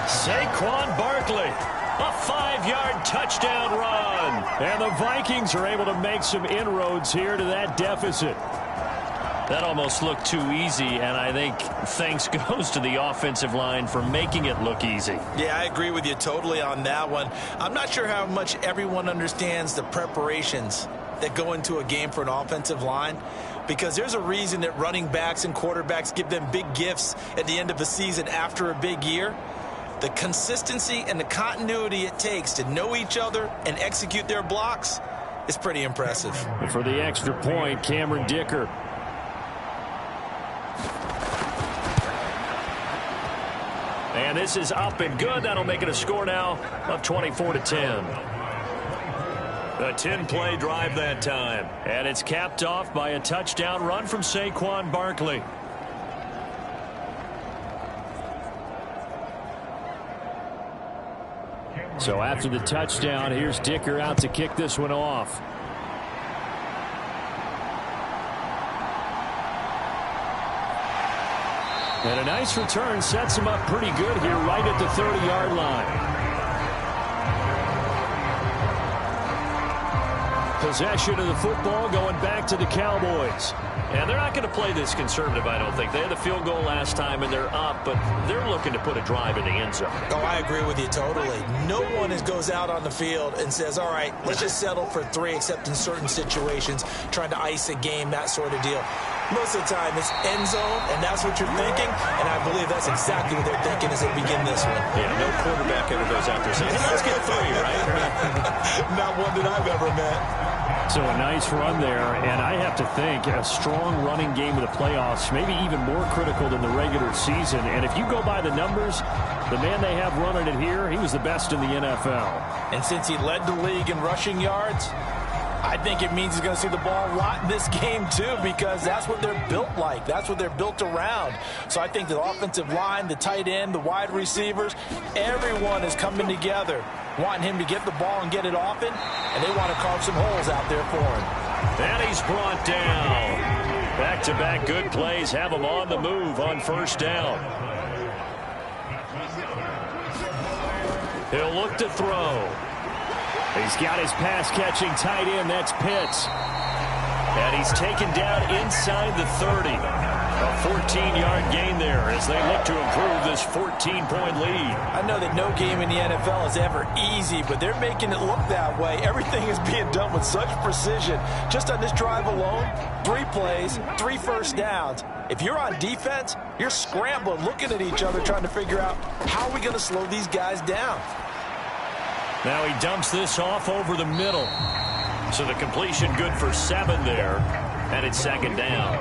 Speaker 5: Saquon Barkley. A 5-yard touchdown run. And the Vikings are able to make some inroads here to that deficit. That almost looked too easy, and I think thanks goes to the offensive line for making it look easy.
Speaker 6: Yeah, I agree with you totally on that one. I'm not sure how much everyone understands the preparations that go into a game for an offensive line, because there's a reason that running backs and quarterbacks give them big gifts at the end of the season after a big year. The consistency and the continuity it takes to know each other and execute their blocks is pretty impressive.
Speaker 5: And for the extra point, Cameron Dicker. And this is up and good. That'll make it a score now of 24-10. A 10-play drive that time. And it's capped off by a touchdown run from Saquon Barkley. So after the touchdown, here's Dicker out to kick this one off. And a nice return sets him up pretty good here right at the 30-yard line. Possession of the football going back to the Cowboys.
Speaker 2: And they're not going to play this conservative, I don't think. They had the field goal last time, and they're up, but they're looking to put a drive in the end zone.
Speaker 3: Oh, I agree with you totally. No one goes out on the field and says, all right, let's just settle for 3, except in certain situations, trying to ice a game, that sort of deal. Most of the time, it's end zone, and that's what you're thinking, and I believe that's exactly what they're thinking as they begin this one.
Speaker 2: Yeah, no quarterback ever goes out there saying, hey, let's get 3, right?
Speaker 3: Not one that I've ever met.
Speaker 5: So a nice run there, and I have to think a strong running game of the playoffs, maybe even more critical than the regular season. And if you go by the numbers, the man they have running it here, he was the best in the NFL.
Speaker 6: And since he led the league in rushing yards, I think it means he's going to see the ball a lot in this game, too, because that's what they're built like. That's what they're built around. So I think the offensive line, the tight end, the wide receivers, everyone is coming together, wanting him to get the ball and get it often, and they want to carve some holes out there for him.
Speaker 2: And he's brought down. Back-to-back good plays have him on the move on first down. He'll look to throw.
Speaker 5: He's got his pass-catching tight end. That's Pitts.
Speaker 2: And he's taken down inside the 30. A 14-yard gain there as they look to improve this 14-point lead.
Speaker 6: I know that no game in the NFL is ever easy, but they're making it look that way. Everything is being done with such precision. Just on this drive alone, 3 plays, 3 first downs. If you're on defense, you're scrambling, looking at each other, trying to figure out how are we going to slow these guys down.
Speaker 2: Now he dumps this off over the middle. So the completion good for 7 there. And it's second down.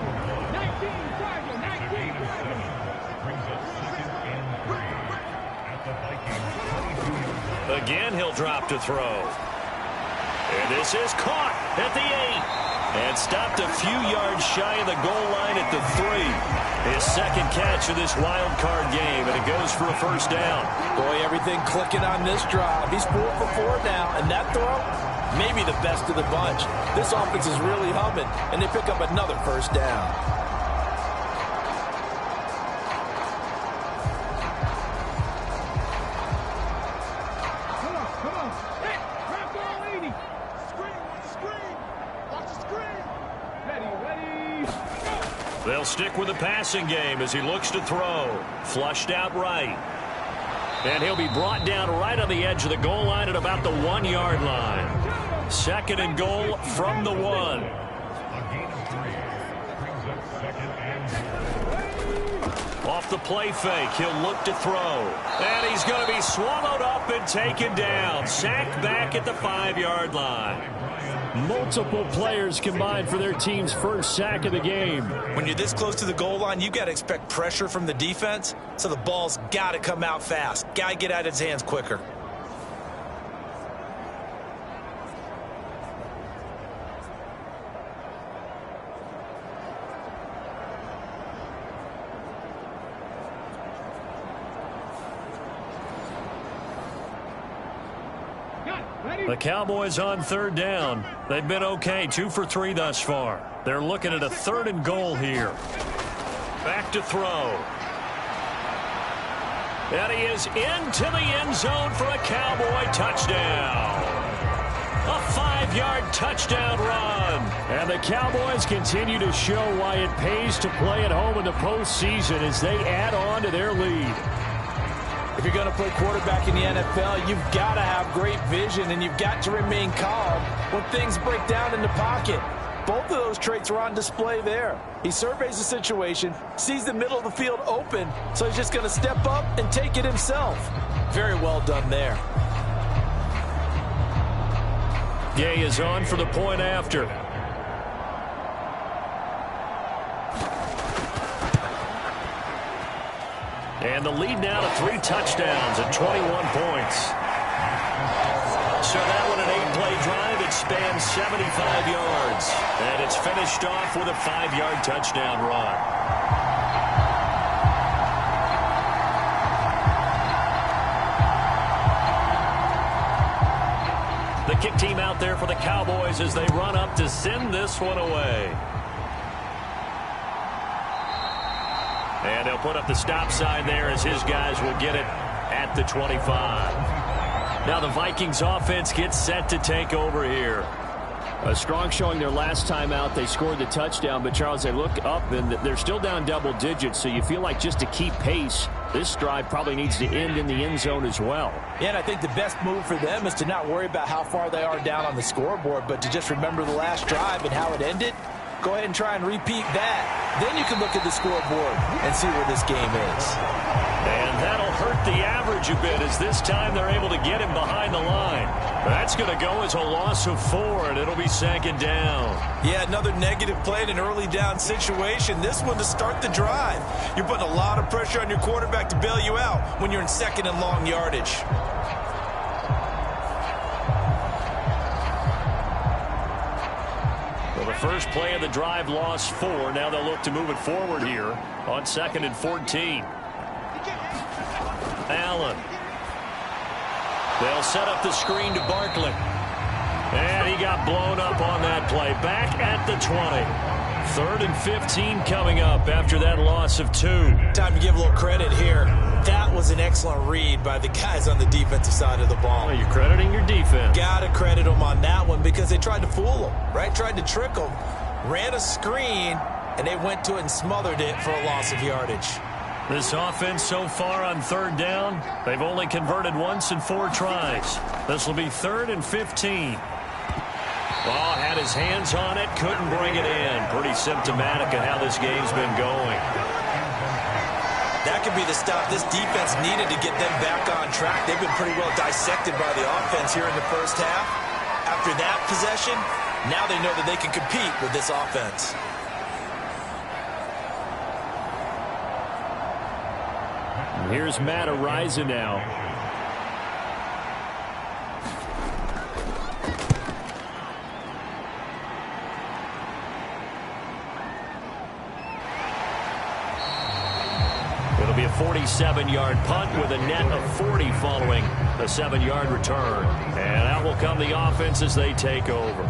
Speaker 2: Again, he'll drop to throw. And this is caught at the 8. And stopped a few yards shy of the goal line at the 3. His second catch of this wild card game, and it goes for a first down.
Speaker 6: Boy, everything clicking on this drive. He's 4 for 4 now, and that throw, maybe the best of the bunch. This offense is really humming, and they pick up another first down.
Speaker 2: They'll stick with the passing game as he looks to throw. Flushed out right. And he'll be brought down right on the edge of the goal line at about the 1-yard line. Second and goal from the 1. Off the play fake, he'll look to throw. And he's going to be swallowed up and taken down. Sacked back at the 5-yard line.
Speaker 5: Multiple players combined for their team's first sack of the game.
Speaker 3: When you're this close to the goal line, you got to expect pressure from the defense, so the ball's got to come out fast. Got to get out of his hands quicker.
Speaker 2: The Cowboys on third down. They've been okay, 2 for 3 thus far. They're looking at a 3rd and goal here. Back to throw. And he is into the end zone for a Cowboy touchdown. A 5-yard touchdown run.
Speaker 5: And the Cowboys continue to show why it pays to play at home in the postseason as they add on to their lead.
Speaker 6: If you're going to play quarterback in the NFL, you've got to have great vision, and you've got to remain calm when things break down in the pocket. Both of those traits are on display there. He surveys the situation, sees the middle of the field open, so he's just going to step up and take it himself. Very well done there.
Speaker 2: Gay is on for the point after. And the lead now to 3 touchdowns and 21 points. So that one an 8-play drive. It spans 75 yards. And it's finished off with a 5-yard touchdown run. kick team out there for the Cowboys as they run up to send this one away. And they'll put up the stop sign there as his guys will get it at the 25. Now the Vikings offense gets set to take over here. A strong showing their last time out. They scored the touchdown, but Charles, they look up and they're still down double digits, so you feel like just to keep pace, this drive probably needs to end in the end zone as well.
Speaker 6: Yeah, and I think the best move for them is to not worry about how far they are down on the scoreboard, but to just remember the last drive and how it ended. Go ahead and try and repeat that. Then you can look at the scoreboard and see where this game is.
Speaker 2: And that'll hurt the average a bit as this time they're able to get him behind the line. That's going to go as a loss of 4, and it'll be second down.
Speaker 6: Yeah, another negative play in an early down situation. This one to start the drive. You're putting a lot of pressure on your quarterback to bail you out when you're in second and long yardage.
Speaker 2: Well, the first play of the drive lost 4. Now they'll look to move it forward here on 2nd and 14. Allen. They'll set up the screen to Barkley. And he got blown up on that play. Back at the 20. 3rd and 15 coming up after that loss of 2.
Speaker 6: Time to give a little credit here. That was an excellent read by the guys on the defensive side of the ball.
Speaker 2: Well, you're crediting your defense.
Speaker 6: Got to credit them on that one because they tried to fool them, right? Tried to trick them. Ran a screen, and they went to it and smothered it for a loss of yardage.
Speaker 2: This offense so far on 3rd down, they've only converted once in 4 tries. This will be 3rd and 15. Well, had his hands on it, couldn't bring it in. Pretty symptomatic of how this game's been going.
Speaker 6: That could be the stop this defense needed to get them back on track. They've been pretty well dissected by the offense here in the first half. After that possession, now they know that they can compete with this offense.
Speaker 2: Here's Matt Ariza now. It'll be a 47-yard punt with a net of 40 following a 7-yard return. And out will come the offense as they take over.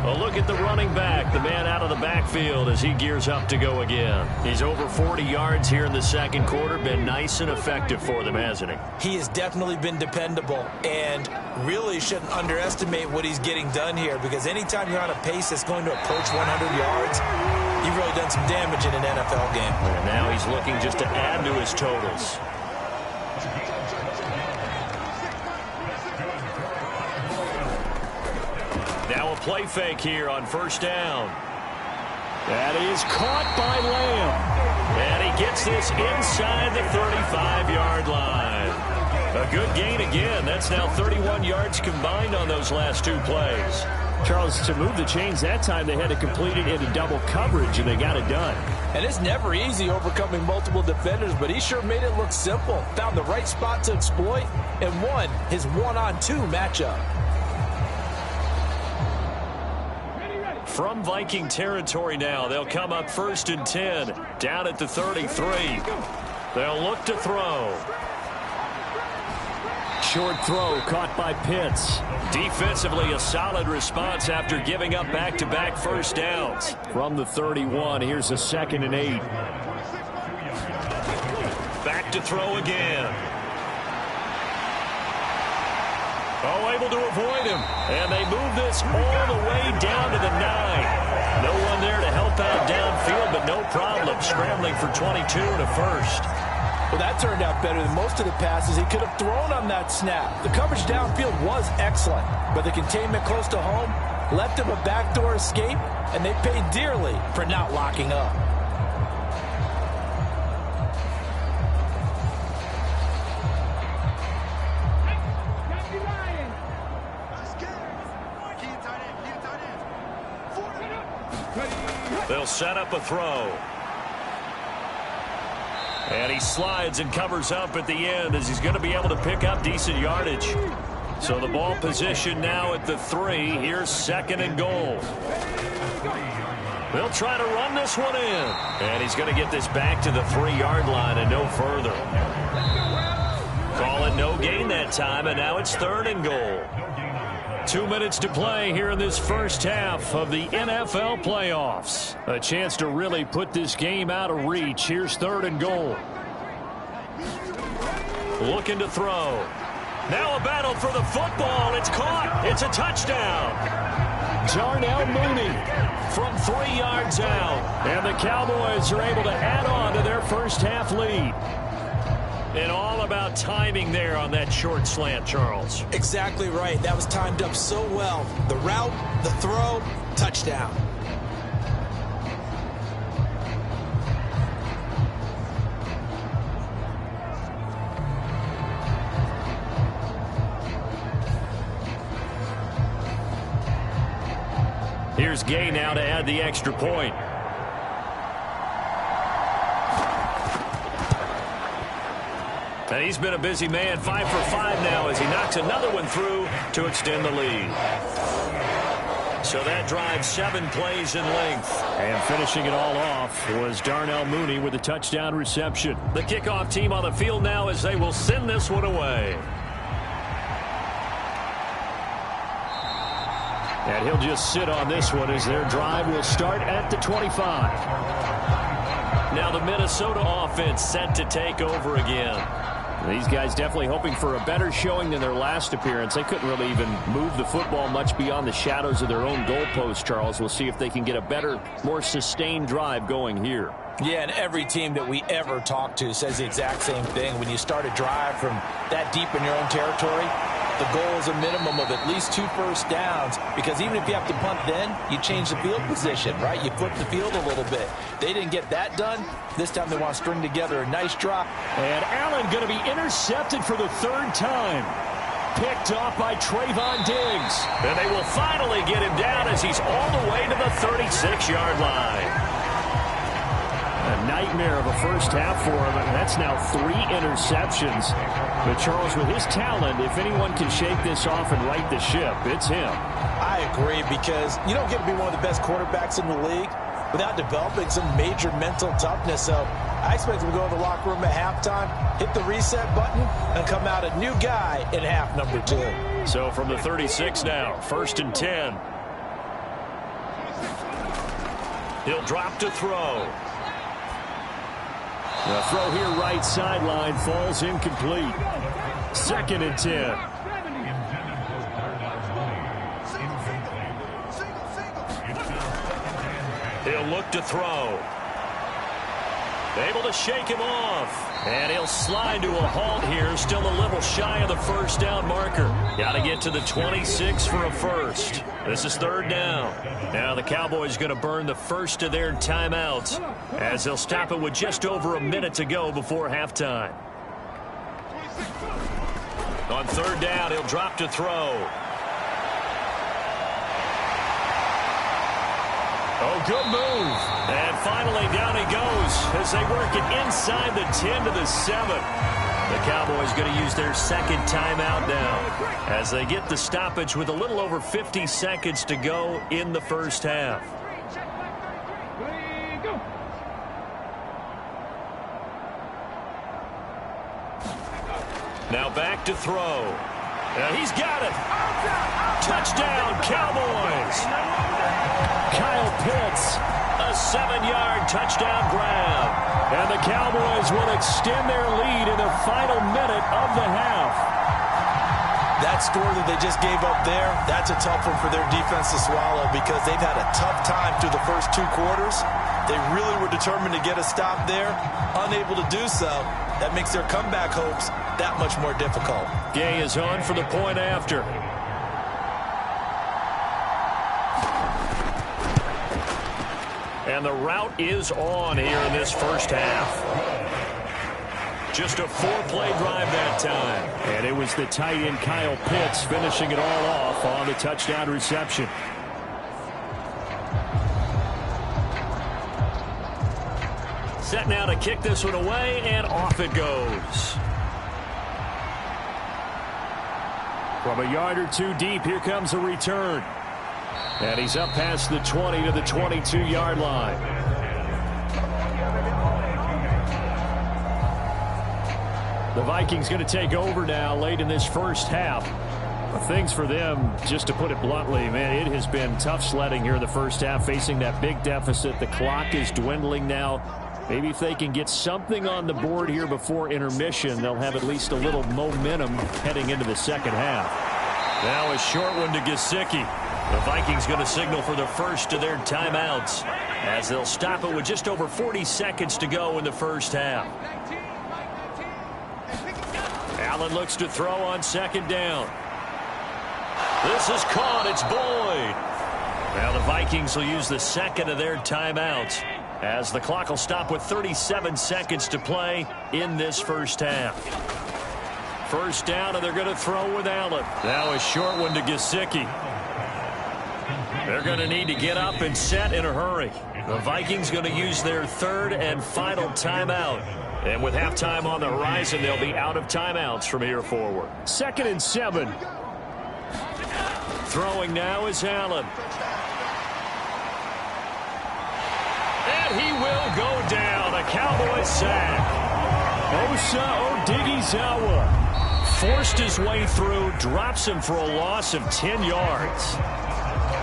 Speaker 2: A look at the running back, the man out of the backfield as he gears up to go again. He's over 40 yards here in the second quarter. Been nice and effective for them, hasn't he?
Speaker 6: He has definitely been dependable and really shouldn't underestimate what he's getting done here because anytime you're on a pace that's going to approach 100 yards, you've really done some damage in an NFL game.
Speaker 2: And now he's looking just to add to his totals. Now a play fake here on 1st down. That is caught by Lamb. And he gets this inside the 35-yard line. A good gain again. That's now 31 yards combined on those last 2 plays. Charles, to move the chains that time, they had to complete it into double coverage, and they got it done.
Speaker 6: And it's never easy overcoming multiple defenders, but he sure made it look simple. Found the right spot to exploit and won his 1-on-2 matchup.
Speaker 2: From Viking territory now, they'll come up 1st and 10, down at the 33. They'll look to throw. Short throw caught by Pitts. Defensively, a solid response after giving up back-to-back first downs. From the 31, here's a 2nd and 8. Back to throw again. Oh, able to avoid him. And they move this all the way down to the 9. No one there to help out downfield, but no problem scrambling for 22 and a first.
Speaker 6: Well, that turned out better than most of the passes he could have thrown on that snap. The coverage downfield was excellent, but the containment close to home left him a backdoor escape, and they paid dearly for not locking up.
Speaker 2: They'll set up a throw. And he slides and covers up at the end as he's going to be able to pick up decent yardage. So the ball position now at the 3. Here's 2nd and goal. They'll try to run this one in. And he's going to get this back to the 3-yard line and no further. Call it no gain that time, and now it's 3rd and goal. 2 minutes to play here in this first half of the NFL playoffs. A chance to really put this game out of reach. Here's 3rd and goal. Looking to throw. Now a battle for the football. It's caught. It's a touchdown. Darnell Mooney from 3 yards out. And the Cowboys are able to add on to their first half lead. And all about timing there on that short slant, Charles.
Speaker 3: Exactly right. That was timed up so well. The route, the throw, touchdown.
Speaker 2: Here's Gay now to add the extra point. And he's been a busy man, 5 for 5 now as he knocks another one through to extend the lead. So that drives 7 plays in length.
Speaker 5: And finishing it all off was Darnell Mooney with a touchdown reception.
Speaker 2: The kickoff team on the field now as they will send this one away.
Speaker 5: And he'll just sit on this one as their drive will start at the 25.
Speaker 2: Now the Minnesota offense set to take over again.
Speaker 5: These guys definitely hoping for a better showing than their last appearance. They couldn't really even move the football much beyond the shadows of their own goalpost, Charles. We'll see if they can get a better, more sustained drive going here.
Speaker 6: Yeah, and every team that we ever talk to says the exact same thing. When you start a drive from that deep in your own territory, the goal is a minimum of at least 2 first downs, because even if you have to punt then, you change the field position, right? You flip the field a little bit. They didn't get that done. This time they want to string together a nice drop.
Speaker 5: And Allen going to be intercepted for the 3rd time. Picked off by Trayvon Diggs.
Speaker 2: And they will finally get him down as he's all the way to the 36-yard line.
Speaker 5: A nightmare of a first half for him, and that's now 3 interceptions. But Charles, with his talent, if anyone can shake this off and right the ship, it's him.
Speaker 6: I agree, because you don't get to be one of the best quarterbacks in the league without developing some major mental toughness. So I expect him to go to the locker room at halftime, hit the reset button, and come out a new guy in half number 2.
Speaker 2: So from the 36 now, 1st and 10. He'll drop to throw.
Speaker 5: The throw here right sideline falls incomplete. 2nd and 10.
Speaker 2: He'll look to throw. Able to shake him off. And he'll slide to a halt here. Still a little shy of the first down marker. Got to get to the 26 for a first. This is 3rd down. Now the Cowboys going to burn the first of their timeouts as they'll stop it with just over a minute to go before halftime. On 3rd down, he'll drop to throw. Oh, good move. And finally down he goes as they work it inside the 10 to the 7. The Cowboys going to use their 2nd timeout now as they get the stoppage with a little over 50 seconds to go in the first half. Now back to throw. And he's got it. Touchdown, Cowboys.
Speaker 5: Kyle Pitts.
Speaker 2: A 7-yard touchdown grab.
Speaker 5: And the Cowboys will extend their lead in the final minute of the half.
Speaker 6: That score that they just gave up there, that's a tough one for their defense to swallow, because they've had a tough time through the first 2 quarters. They really were determined to get a stop there, unable to do so. That makes their comeback hopes that much more difficult.
Speaker 2: Gay is on for the point after. And the route is on here in this first half. Just a 4-play drive that time.
Speaker 5: And it was the tight end Kyle Pitts finishing it all off on the touchdown reception.
Speaker 2: Set now to kick this one away, and off it goes.
Speaker 5: From a yard or 2 deep, here comes a return. And he's up past the 20 to the 22-yard line. The Vikings going to take over now late in this first half. Things for them, just to put it bluntly, man, it has been tough sledding here in the first half, facing that big deficit. The clock is dwindling now. Maybe if they can get something on the board here before intermission, they'll have at least a little momentum heading into the second half.
Speaker 2: Now a short one to Gesicki. The Vikings going to signal for the first of their timeouts as they'll stop it with just over 40 seconds to go in the first half. Allen looks to throw on second down. This is caught. It's Boyd. Now the Vikings will use the second of their timeouts as the clock will stop with 37 seconds to play in this first half. First down, and they're going to throw with Allen. Now a short one to Gesicki. They're going to need to get up and set in a hurry. The Vikings going to use their third and final timeout. And with halftime on the horizon, they'll be out of timeouts from here forward.
Speaker 5: 2nd and 7.
Speaker 2: Throwing now is Allen. And he will go down. A Cowboy sack.
Speaker 5: Osa Odighizuwa
Speaker 2: Forced his way through, drops him for a loss of 10 yards.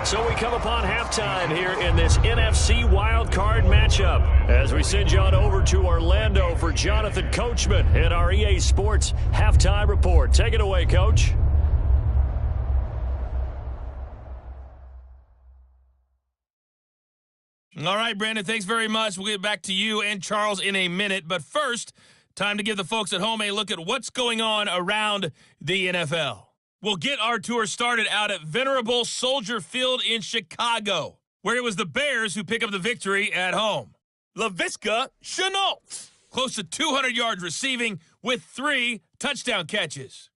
Speaker 2: So we come upon halftime here in this NFC wildcard matchup as we send you on over to Orlando for Jonathan Coachman in our EA Sports Halftime Report. Take it away, Coach.
Speaker 4: All right, Brandon, thanks very much. We'll get back to you and Charles in a minute. But first, time to give the folks at home a look at what's going on around the NFL. We'll get our tour started out at Venerable Soldier Field in Chicago, where it was the Bears who pick up the victory at home. Laviska Shenault, close to 200 yards receiving with 3 touchdown catches.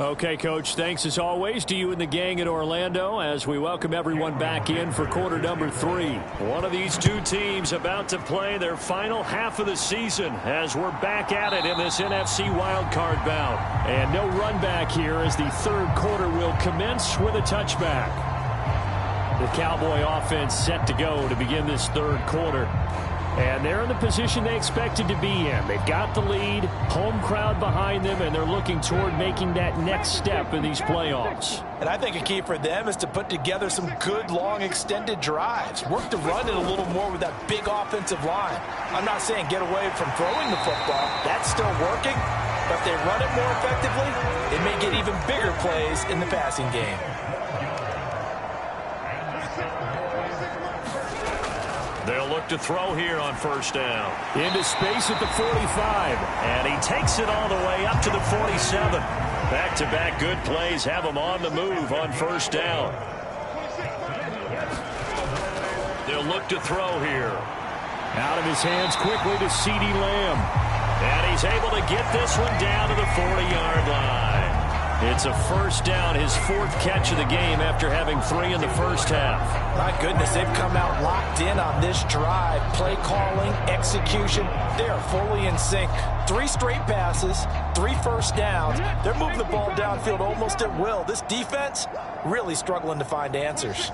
Speaker 5: Okay, Coach, thanks as always to you and the gang in Orlando as we welcome everyone back in for quarter number 3.
Speaker 2: One of these two teams about to play their final half of the season as we're back at it in this NFC wildcard bout.
Speaker 5: And no run back here as the third quarter will commence with a touchback. The Cowboy offense set to go to begin this third quarter. And they're in the position they expected to be in. They've got the lead, home crowd behind them, and they're looking toward making that next step in these playoffs.
Speaker 6: And I think a key for them is to put together some good, long, extended drives. Work to run it a little more with that big offensive line. I'm not saying get away from throwing the football. That's still working. But if they run it more effectively, they may get even bigger plays in the passing game.
Speaker 2: They'll look to throw here on first down.
Speaker 5: Into space at the 45.
Speaker 2: And he takes it all the way up to the 47. Back-to-back good plays have him on the move on first down. They'll look to throw here.
Speaker 5: Out of his hands quickly to CeeDee Lamb.
Speaker 2: And he's able to get this one down to the 40-yard line. It's a first down, his 4th catch of the game after having 3 in the first half.
Speaker 6: My goodness, they've come out locked in on this drive. Play calling, execution, they're fully in sync. 3 straight passes, 3 first downs. They're moving the ball downfield almost at will. This defense really struggling to find answers.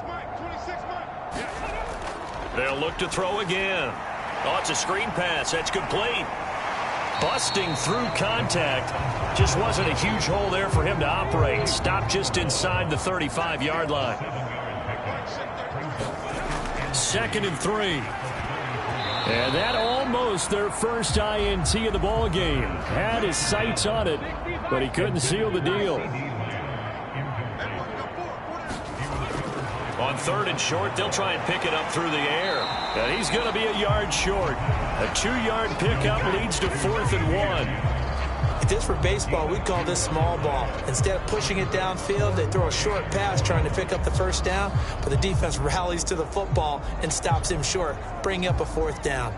Speaker 2: They'll look to throw again. Oh, it's a screen pass. That's complete. Busting through contact. Just wasn't a huge hole there for him to operate. Stopped just inside the 35-yard line.
Speaker 5: 2nd and 3. And that almost their first INT of the ball game. Had his sights on it, but he couldn't seal the deal.
Speaker 2: On 3rd and short, they'll try and pick it up through the air. And he's going to be a yard short. A 2-yard pickup leads to 4th and 1.
Speaker 6: If this were baseball, we'd call this small ball. Instead of pushing it downfield, they throw a short pass trying to pick up the first down, but the defense rallies to the football and stops him short, bringing up a 4th down.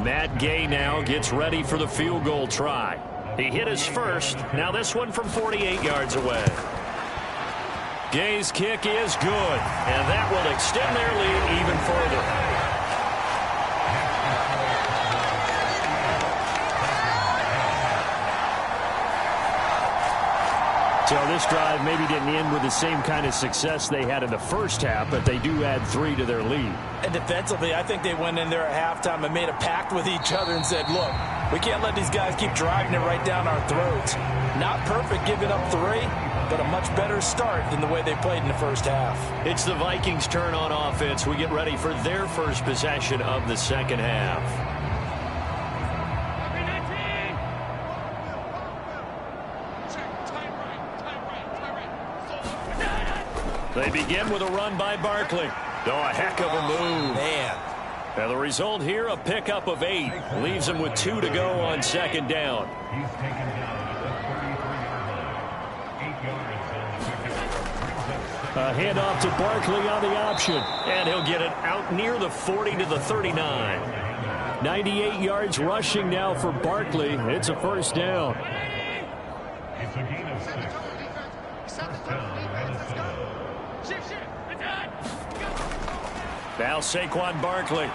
Speaker 2: Matt Gay now gets ready for the field goal try. He hit his first. Now this one from 48 yards away. Gay's kick is good, and that will extend their lead even further.
Speaker 5: So this drive maybe didn't end with the same kind of success they had in the first half, but they do add 3 to their lead.
Speaker 6: And defensively, I think they went in there at halftime and made a pact with each other and said, look, we can't let these guys keep driving it right down our throats. Not perfect giving up 3, but a much better start than the way they played in the first half.
Speaker 2: It's the Vikings' turn on offense. We get ready for their first possession of the second half. They begin with a run by Barkley. Oh, a heck of a move.
Speaker 6: Man.
Speaker 2: And the result here, a pickup of 8. Leaves him with 2 to go on second down.
Speaker 5: A handoff to Barkley on the option.
Speaker 2: And he'll get it out near the 40 to the 39.
Speaker 5: 98 yards rushing now for Barkley. It's a first down.
Speaker 7: It's a gain of 6. First down, Minnesota.
Speaker 2: Now Saquon Barkley.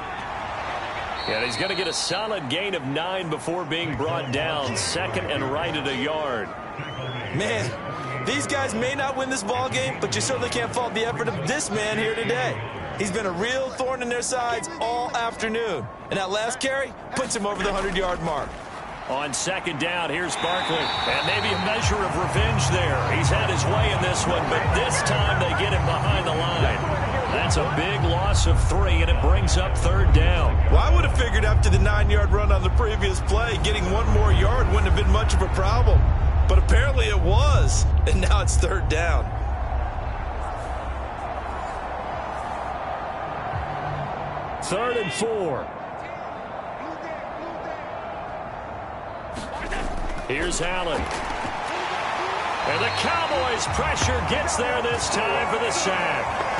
Speaker 2: And he's going to get a solid gain of 9 before being brought down. Second and right at a yard.
Speaker 6: Man, these guys may not win this ball game, but you certainly can't fault the effort of this man here today. He's been a real thorn in their sides all afternoon. And that last carry puts him over the 100-yard mark.
Speaker 2: On second down, here's Barkley. And maybe a measure of revenge there. He's had his way in this one, but this time they get him behind the line. That's a big loss of 3, and it brings up third down.
Speaker 6: Well, I would have figured after the 9-yard run on the previous play, getting 1 more yard wouldn't have been much of a problem. But apparently it was, and now it's third down.
Speaker 5: Third and 4.
Speaker 2: Here's Allen. And the Cowboys' pressure gets there this time for the sack.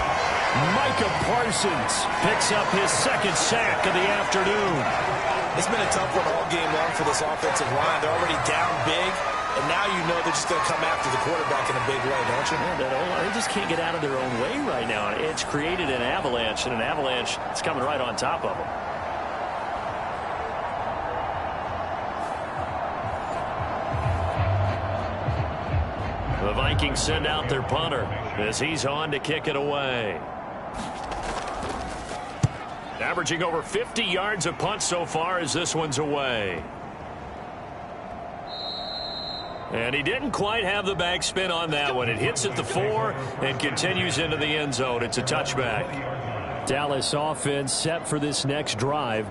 Speaker 5: Micah Parsons picks up his second sack of the afternoon.
Speaker 6: It's been a tough one all game long for this offensive line. They're already down big, and now you know they're just going to come after the quarterback in a big way, don't you?
Speaker 2: Yeah, they just can't get out of their own way right now. It's created an avalanche, and an avalanche is coming right on top of them. The Vikings send out their punter as he's on to kick it away. Averaging over 50 yards a punt so far as this one's away. And he didn't quite have the backspin on that one. It hits at the 4 and continues into the end zone. It's a touchback.
Speaker 5: Dallas offense set for this next drive.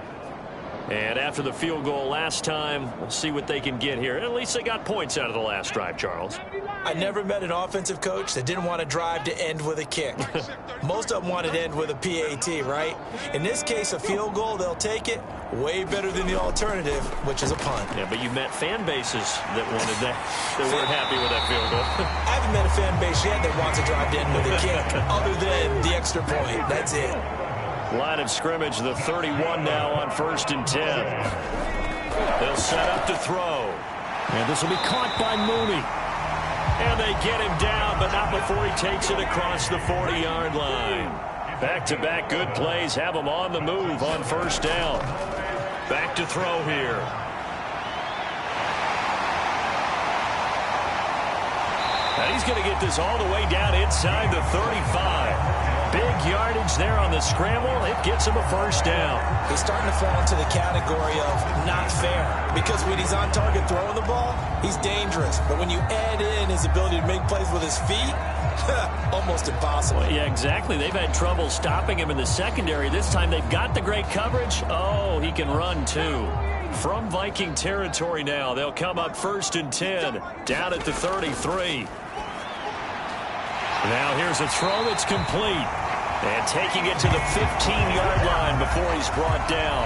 Speaker 2: And after the field goal last time, we'll see what they can get here. At least they got points out of the last drive, Charles.
Speaker 6: I never met an offensive coach that didn't want to drive to end with a kick. Most of them wanted to end with a PAT, right? In this case, a field goal, they'll take it. Way better than the alternative, which is a punt.
Speaker 2: Yeah, but you met fan bases that wanted that, that weren't happy with that field goal.
Speaker 6: I haven't met a fan base yet that wants to drive to end with a kick, other than the extra point. That's it.
Speaker 2: Line of scrimmage, the 31 now on 1st and 10. They'll set up to throw.
Speaker 5: And this will be caught by Mooney.
Speaker 2: And they get him down, but not before he takes it across the 40-yard line. Back-to-back good plays have him on the move on 1st down. Back to throw here. And he's going to get this all the way down inside the 35. Big yardage there on the scramble. It gets him a 1st down.
Speaker 6: He's starting to fall into the category of not fair, because when he's on target throwing the ball, he's dangerous. But when you add in his ability to make plays with his feet, almost impossible.
Speaker 2: Well, yeah, exactly. They've had trouble stopping him in the secondary. This time they've got the great coverage. Oh, he can run too. From Viking territory now, they'll come up 1st and 10, down at the 33. Now here's a throw that's complete. And taking it to the 15-yard line before he's brought down.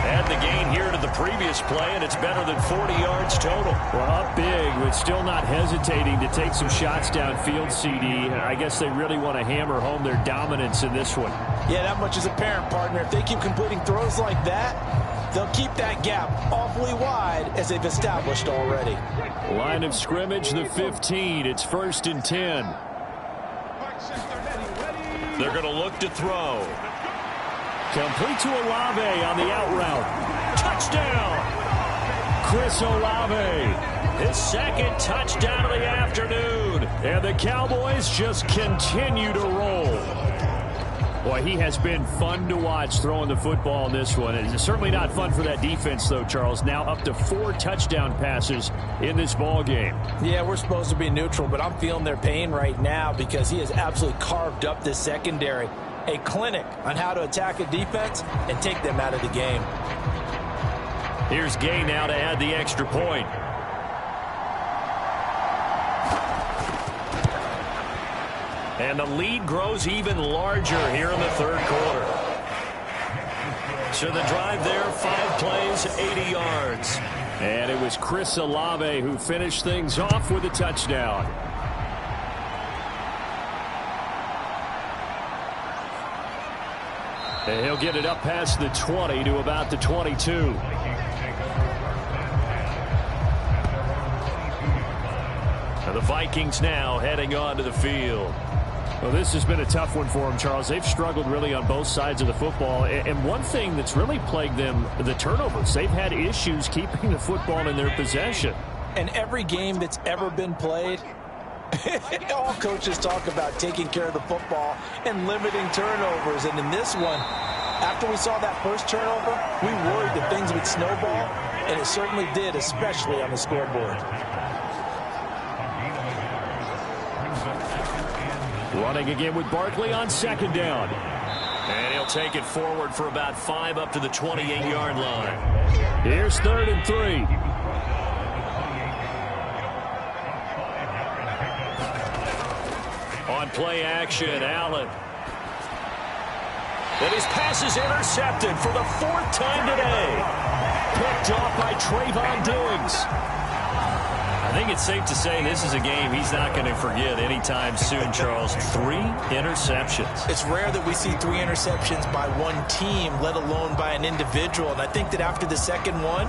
Speaker 2: Add the gain here to the previous play, and it's better than 40 yards total.
Speaker 5: Well, up big, but still not hesitating to take some shots downfield, CD. I guess they really want to hammer home their dominance in this one.
Speaker 6: Yeah, that much is apparent, partner. If they keep completing throws like that, they'll keep that gap awfully wide, as they've established already.
Speaker 5: Line of scrimmage, the 15. It's 1st and 10.
Speaker 2: They're going to look to throw.
Speaker 5: Complete to Olave on the out route.
Speaker 2: Touchdown!
Speaker 5: Chris Olave. His second touchdown of the afternoon. And the Cowboys just continue to roll. Boy, he has been fun to watch throwing the football in this one. It's certainly not fun for that defense, though, Charles. Now up to 4 touchdown passes in this ball game.
Speaker 6: Yeah, we're supposed to be neutral, but I'm feeling their pain right now because he has absolutely carved up this secondary. A clinic on how to attack a defense and take them out of the game.
Speaker 2: Here's Gay now to add the extra point. And the lead grows even larger here in the third quarter. So the drive there, 5 plays, 80 yards.
Speaker 5: And it was Chris Olave who finished things off with a touchdown. And he'll get it up past the 20 to about the 22.
Speaker 2: And the Vikings now heading onto the field.
Speaker 5: Well, this has been a tough one for them, Charles. They've struggled really on both sides of the football. And one thing that's really plagued them, the turnovers. They've had issues keeping the football in their possession.
Speaker 6: And every game that's ever been played, all coaches talk about taking care of the football and limiting turnovers. And in this one, after we saw that first turnover, we worried that things would snowball, and it certainly did, especially on the scoreboard.
Speaker 5: Running again with Barkley on second down.
Speaker 2: And he'll take it forward for about 5 up to the 28-yard line.
Speaker 5: Here's 3rd and 3.
Speaker 2: On play action, Allen. And his pass is intercepted for the 4th time today.
Speaker 5: Picked off by Trayvon Diggs.
Speaker 2: I think it's safe to say this is a game he's not going to forget anytime soon, Charles. 3 interceptions.
Speaker 6: It's rare that we see 3 interceptions by one team, let alone by an individual. And I think that after the second one,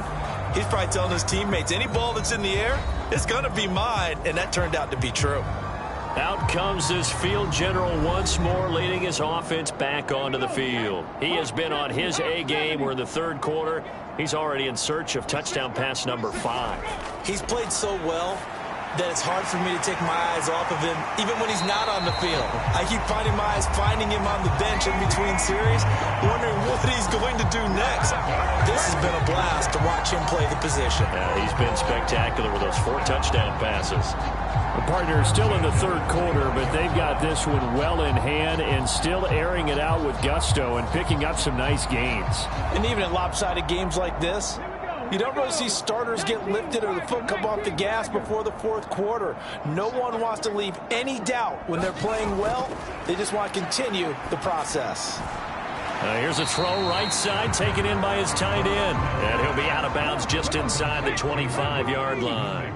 Speaker 6: he's probably telling his teammates, any ball that's in the air, it's going to be mine. And that turned out to be true.
Speaker 2: Out comes this field general once more, leading his offense back onto the field. He has been on his A game. We're in the third quarter. He's already in search of touchdown pass number 5.
Speaker 6: He's played so well that it's hard for me to take my eyes off of him, even when he's not on the field. I keep finding my eyes finding him on the bench in between series, wondering what he's going to do next. This has been a blast to watch him play the position.
Speaker 2: He's been spectacular with those 4 touchdown passes.
Speaker 5: The partner is still in the third quarter, but they've got this one well in hand and still airing it out with gusto and picking up some nice gains.
Speaker 6: And even in lopsided games like this, you don't really see starters get lifted or the foot come off the gas before the fourth quarter. No one wants to leave any doubt when they're playing well. They just want to continue the process.
Speaker 2: Here's a throw right side taken in by his tight end. And he'll be out of bounds just inside the 25-yard line.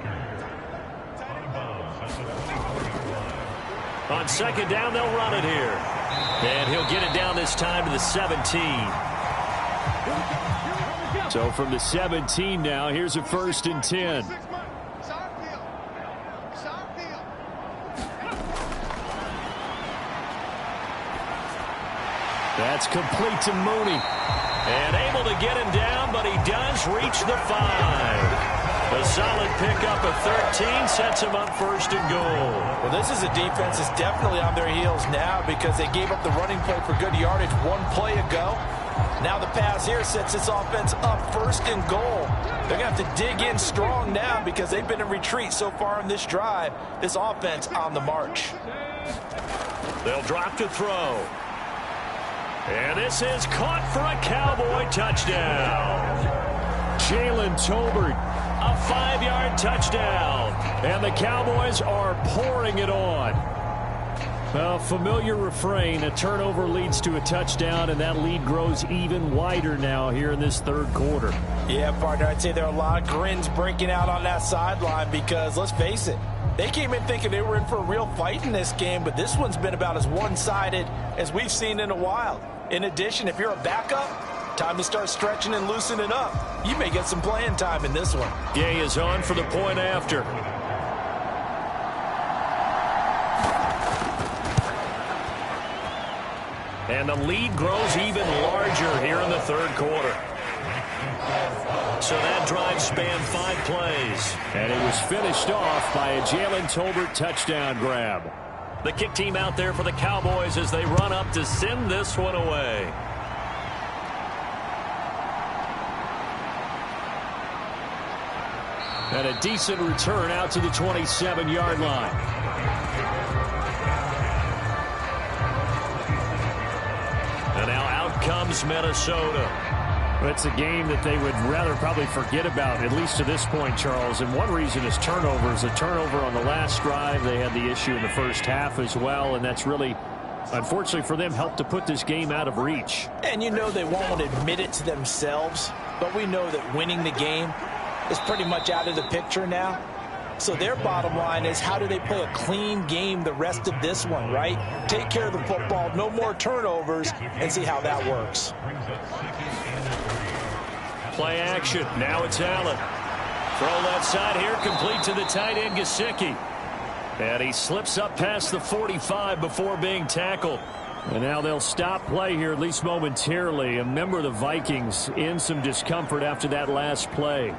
Speaker 2: On second down, they'll run it here. And he'll get it down this time to the 17.
Speaker 5: So from the 17 now, here's a 1st and 10. That's complete to Mooney.
Speaker 2: And able to get him down, but he does reach the 5. A solid pickup of 13 sets him up 1st and goal.
Speaker 6: Well, this is a defense that's definitely on their heels now because they gave up the running play for good yardage 1 play ago. Now the pass here sets this offense up 1st and goal. They're going to have to dig in strong now because they've been in retreat so far in this drive. This offense on the march.
Speaker 2: They'll drop to throw. And this is caught for a Cowboy touchdown.
Speaker 5: Jalen Tolbert.
Speaker 2: A 5-yard touchdown.
Speaker 5: And the Cowboys are pouring it on. A familiar refrain, a turnover leads to a touchdown, and that lead grows even wider now here in this third quarter.
Speaker 6: Yeah, partner, I'd say there are a lot of grins breaking out on that sideline because, let's face it, they came in thinking they were in for a real fight in this game, but this one's been about as one-sided as we've seen in a while. In addition, if you're a backup, time to start stretching and loosening up. You may get some playing time in this one.
Speaker 2: Gay is on for the point after. And the lead grows even larger here in the third quarter. So that drive spanned 5 plays.
Speaker 5: And it was finished off by a Jalen Tolbert touchdown grab.
Speaker 2: The kick team out there for the Cowboys as they run up to send this one away.
Speaker 5: And a decent return out to the 27-yard line.
Speaker 2: And now out comes Minnesota.
Speaker 5: It's a game that they would rather probably forget about, at least to this point, Charles. And one reason is turnovers. A turnover on the last drive. They had the issue in the first half as well, and that's really, unfortunately for them, helped to put this game out of reach.
Speaker 6: And you know they won't admit it to themselves, but we know that winning the game is pretty much out of the picture now. So their bottom line is, how do they play a clean game the rest of this one, right? Take care of the football, no more turnovers, and see how that works.
Speaker 2: Play action. Now it's Allen. Throw left side here, complete to the tight end, Gesicki. And he slips up past the 45 before being tackled.
Speaker 5: And now they'll stop play here, at least momentarily. A member of the Vikings in some discomfort after that last play.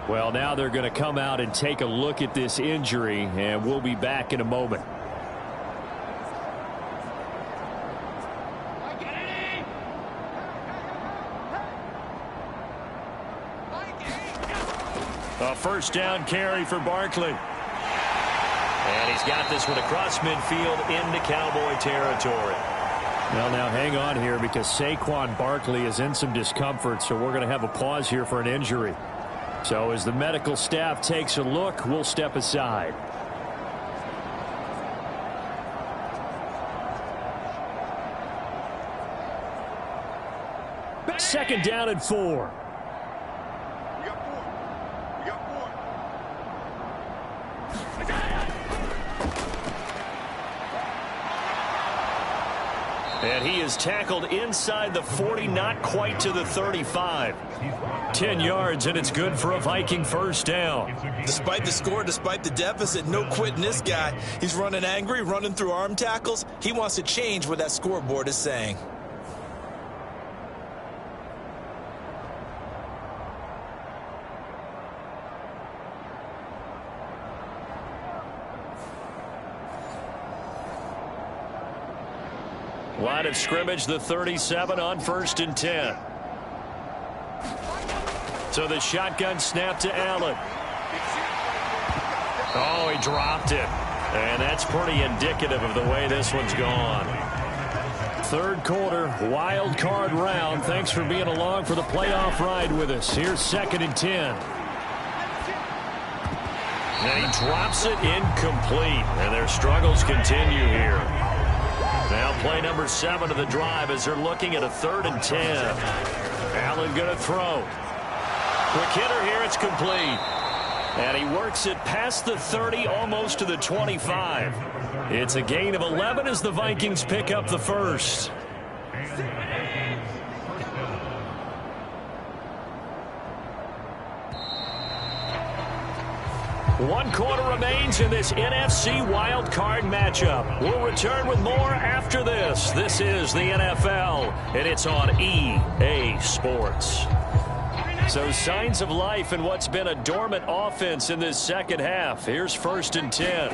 Speaker 5: Well, now they're going to come out and take a look at this injury, and we'll be back in a moment.
Speaker 2: A first down carry for Barkley. And he's got this one across midfield into Cowboy territory.
Speaker 5: Well, now hang on here because Saquon Barkley is in some discomfort, so we're going to have a pause here for an injury. So as the medical staff takes a look, we'll step aside. Second down and 4.
Speaker 2: And he is tackled inside the 40, not quite to the 35. 10 yards, and it's good for a Viking first down.
Speaker 3: Despite the score, despite the deficit, no quitting this guy. He's running angry, running through arm tackles. He wants to change what that scoreboard is saying.
Speaker 2: Line of scrimmage, the 37 on 1st and 10. So the shotgun snap to Allen. Oh, he dropped it. And that's pretty indicative of the way this one's gone.
Speaker 5: Third quarter, wild card round. Thanks for being along for the playoff ride with us. Here's 2nd and 10.
Speaker 2: And he drops it incomplete. And their struggles continue here. Now play number 7 of the drive as they're looking at a 3rd and 10. Allen going to throw. Quick hitter here, it's complete. And he works it past the 30, almost to the 25. It's a gain of 11 as the Vikings pick up the first. One quarter remains in this NFC wild card matchup. We'll return with more after this. This is the NFL, and it's on EA Sports. So signs of life in what's been a dormant offense in this second half. Here's 1st and 10.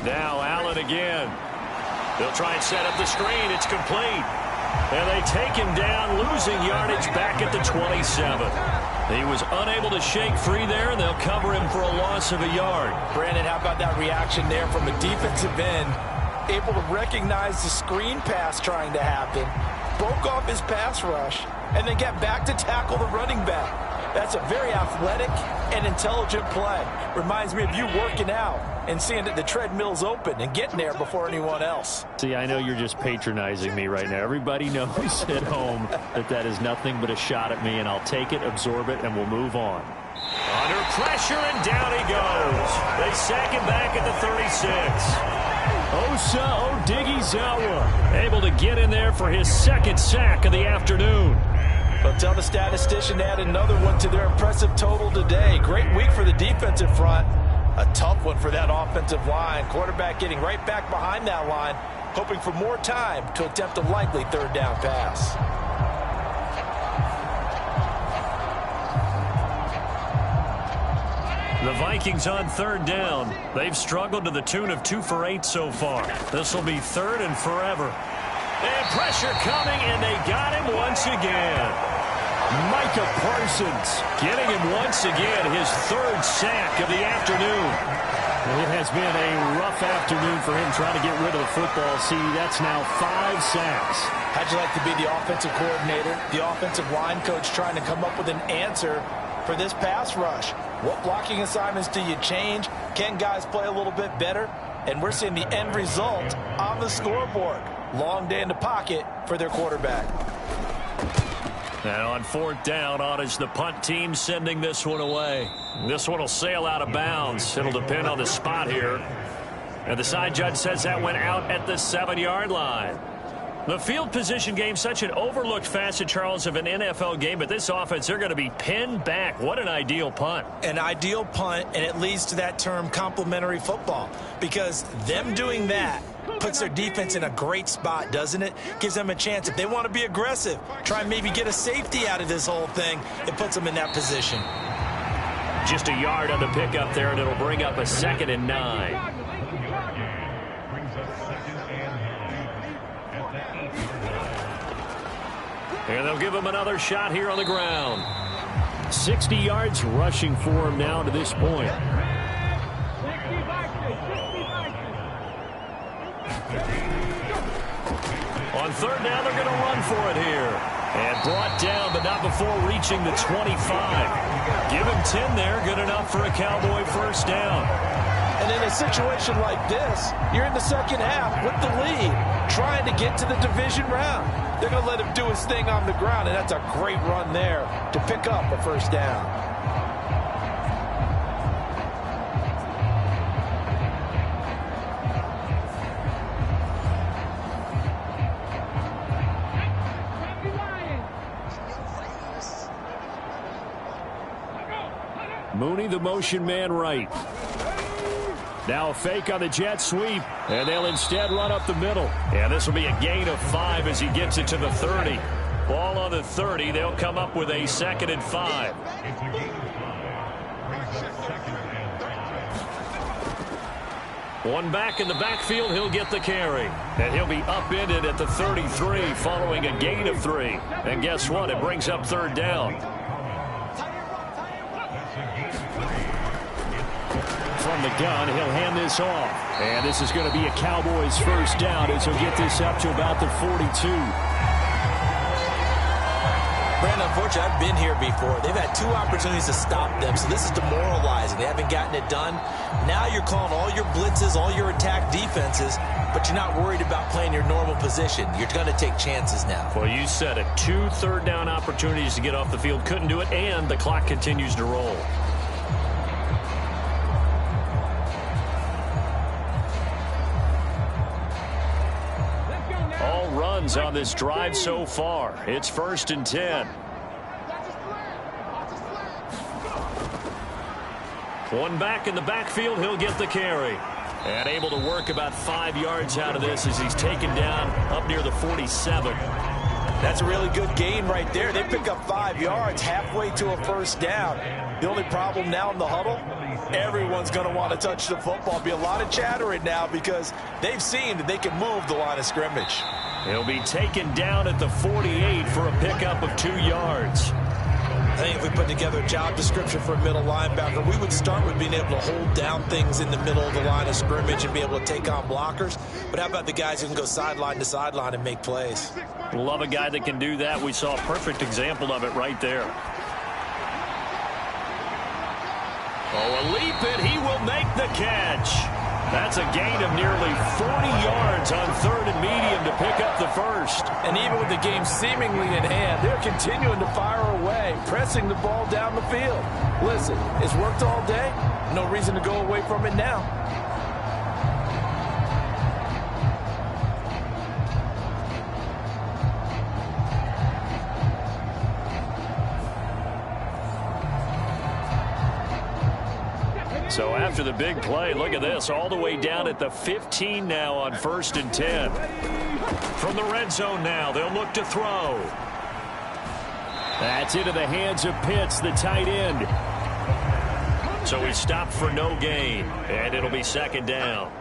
Speaker 2: Now Allen again. They'll try and set up the screen. It's complete. And they take him down, losing yardage back at the 27. He was unable to shake free there, and they'll cover him for a loss of a yard.
Speaker 6: Brandon, how about that reaction there from a defensive end? Able to recognize the screen pass trying to happen, broke off his pass rush, and then get back to tackle the running back. That's a very athletic and intelligent play. Reminds me of you working out and seeing that the treadmill's open and getting there before anyone else.
Speaker 5: See, I know you're just patronizing me right now. Everybody knows at home that that is nothing but a shot at me, and I'll take it, absorb it, and we'll move on.
Speaker 2: Under pressure, and down he goes. They sack him back at the 36.
Speaker 5: Osa Odighizuwa able to get in there for his 2nd sack of the afternoon.
Speaker 6: But tell the statistician to add another one to their impressive total today. Great week for the defensive front. A tough one for that offensive line. Quarterback getting right back behind that line, hoping for more time to attempt a likely 3rd down pass.
Speaker 2: The Vikings on third down. They've struggled to the tune of 2 for 8 so far. This will be third and forever. And pressure coming, and they got him once again. Micah Parsons getting him once again, his third sack of the afternoon. It has been a rough afternoon for him trying to get rid of the football. See, that's now 5 sacks.
Speaker 6: How'd you like to be the offensive coordinator, the offensive line coach trying to come up with an answer for this pass rush? What blocking assignments do you change? Can guys play a little bit better? And we're seeing the end result on the scoreboard. Long day in the pocket for their quarterback.
Speaker 2: And on fourth down, on is the punt team sending this one away. This one will sail out of bounds. It'll depend on the spot here. And the side judge says that went out at the 7-yard line. The field position game, such an overlooked facet, Charles, of an NFL game, but this offense, they're going to be pinned back. What an ideal punt.
Speaker 6: An ideal punt, and it leads to that term complementary football, because them doing that puts their defense in a great spot, doesn't it? Gives them a chance. If they want to be aggressive, try and maybe get a safety out of this whole thing, it puts them in that position.
Speaker 2: Just a yard on the pickup there, and it'll bring up a 2nd and 9. And they'll give him another shot here on the ground. 60 yards rushing for him now to this point. On third down, they're going to run for it here. And brought down, but not before reaching the 25. Give him 10 there. Good enough for a Cowboy first down.
Speaker 6: And in a situation like this, you're in the second half with the lead, trying to get to the division round. They're going to let him do his thing on the ground, and that's a great run there to pick up a first down.
Speaker 5: Mooney, the motion man right. Now a fake on the jet sweep, and they'll instead run up the middle.
Speaker 2: And this will be a gain of 5 as he gets it to the 30. Ball on the 30. They'll come up with a 2nd and 5. One back in the backfield, he'll get the carry. And he'll be upended at the 33 following a gain of 3. And guess what? It brings up third down.
Speaker 5: From the gun, he'll hand this off. And this is going to be a Cowboys first down as he'll get this up to about the 42.
Speaker 6: Brandon, unfortunately, I've been here before. They've had 2 opportunities to stop them, so this is demoralizing. They haven't gotten it done. Now you're calling all your blitzes, all your attack defenses, but you're not worried about playing your normal position. You're going to take chances now.
Speaker 2: Well, you said it. 2 third down opportunities to get off the field. Couldn't do it, and the clock continues to roll. On this drive so far. It's 1st and 10. One back in the backfield, he'll get the carry. And able to work about 5 yards out of this as he's taken down up near the 47.
Speaker 6: That's a really good gain right there. They pick up 5 yards halfway to a first down. The only problem now in the huddle, everyone's going to want to touch the football. Be a lot of chattering now because they've seen that they can move the line of scrimmage.
Speaker 2: He'll be taken down at the 48 for a pickup of 2 yards.
Speaker 6: I think if we put together a job description for a middle linebacker, we would start with being able to hold down things in the middle of the line of scrimmage and be able to take on blockers. But how about the guys who can go sideline to sideline and make plays?
Speaker 2: Love a guy that can do that. We saw a perfect example of it right there. Oh, a leap, and he will make the catch. That's a gain of nearly 40 yards on 3rd and medium to pick up the first.
Speaker 6: And even with the game seemingly in hand, they're continuing to fire away, pressing the ball down the field. Listen, it's worked all day. No reason to go away from it now.
Speaker 2: So after the big play, look at this, all the way down at the 15 now on 1st and 10. From the red zone now, they'll look to throw.
Speaker 5: That's into the hands of Pitts, the tight end.
Speaker 2: So he stopped for no gain, and it'll be second down.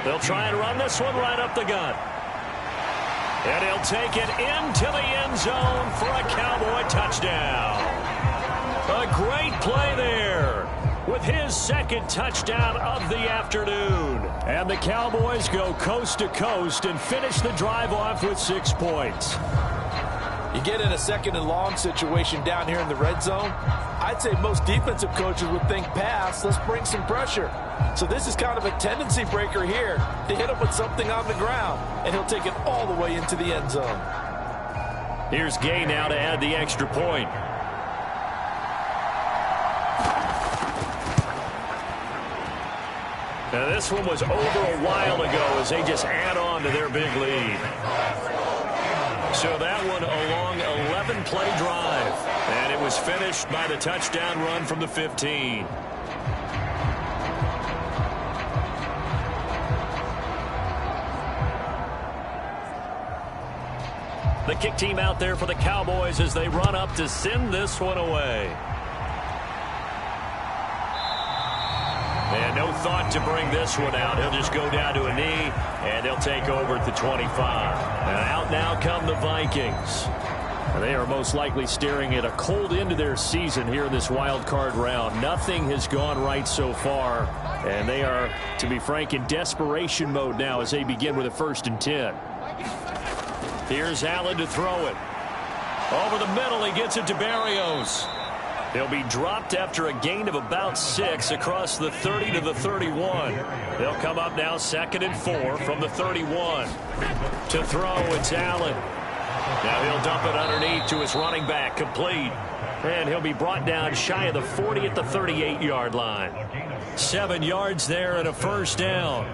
Speaker 2: They'll try and run this one right up the gut. And he'll take it into the end zone for a Cowboy touchdown. A great play there with his second touchdown of the afternoon. And the Cowboys go coast to coast and finish the drive off with 6 points.
Speaker 6: You get in a second and long situation down here in the red zone, I'd say most defensive coaches would think pass, let's bring some pressure. So this is kind of a tendency breaker here to hit him with something on the ground, and he'll take it all the way into the end zone.
Speaker 2: Here's Gay now to add the extra point. Now this one was over a while ago as they just add on to their big lead. So that one a long 11-play drive. And it was finished by the touchdown run from the 15. The kick team out there for the Cowboys as they run up to send this one away. And no thought to bring this one out. He'll just go down to a knee, and they'll take over at the 25. And out now come the Vikings. And they are most likely staring at a cold end to their season here in this wild card round. Nothing has gone right so far, and they are, to be frank, in desperation mode now as they begin with a 1st and 10. Here's Allen to throw it. Over the middle, he gets it to Barrios. He'll be dropped after a gain of about 6 across the 30 to the 31. They'll come up now 2nd and 4 from the 31. To throw, it's Allen. Now he'll dump it underneath to his running back, complete. And he'll be brought down shy of the 40 at the 38-yard line. 7 yards there and a 1st down.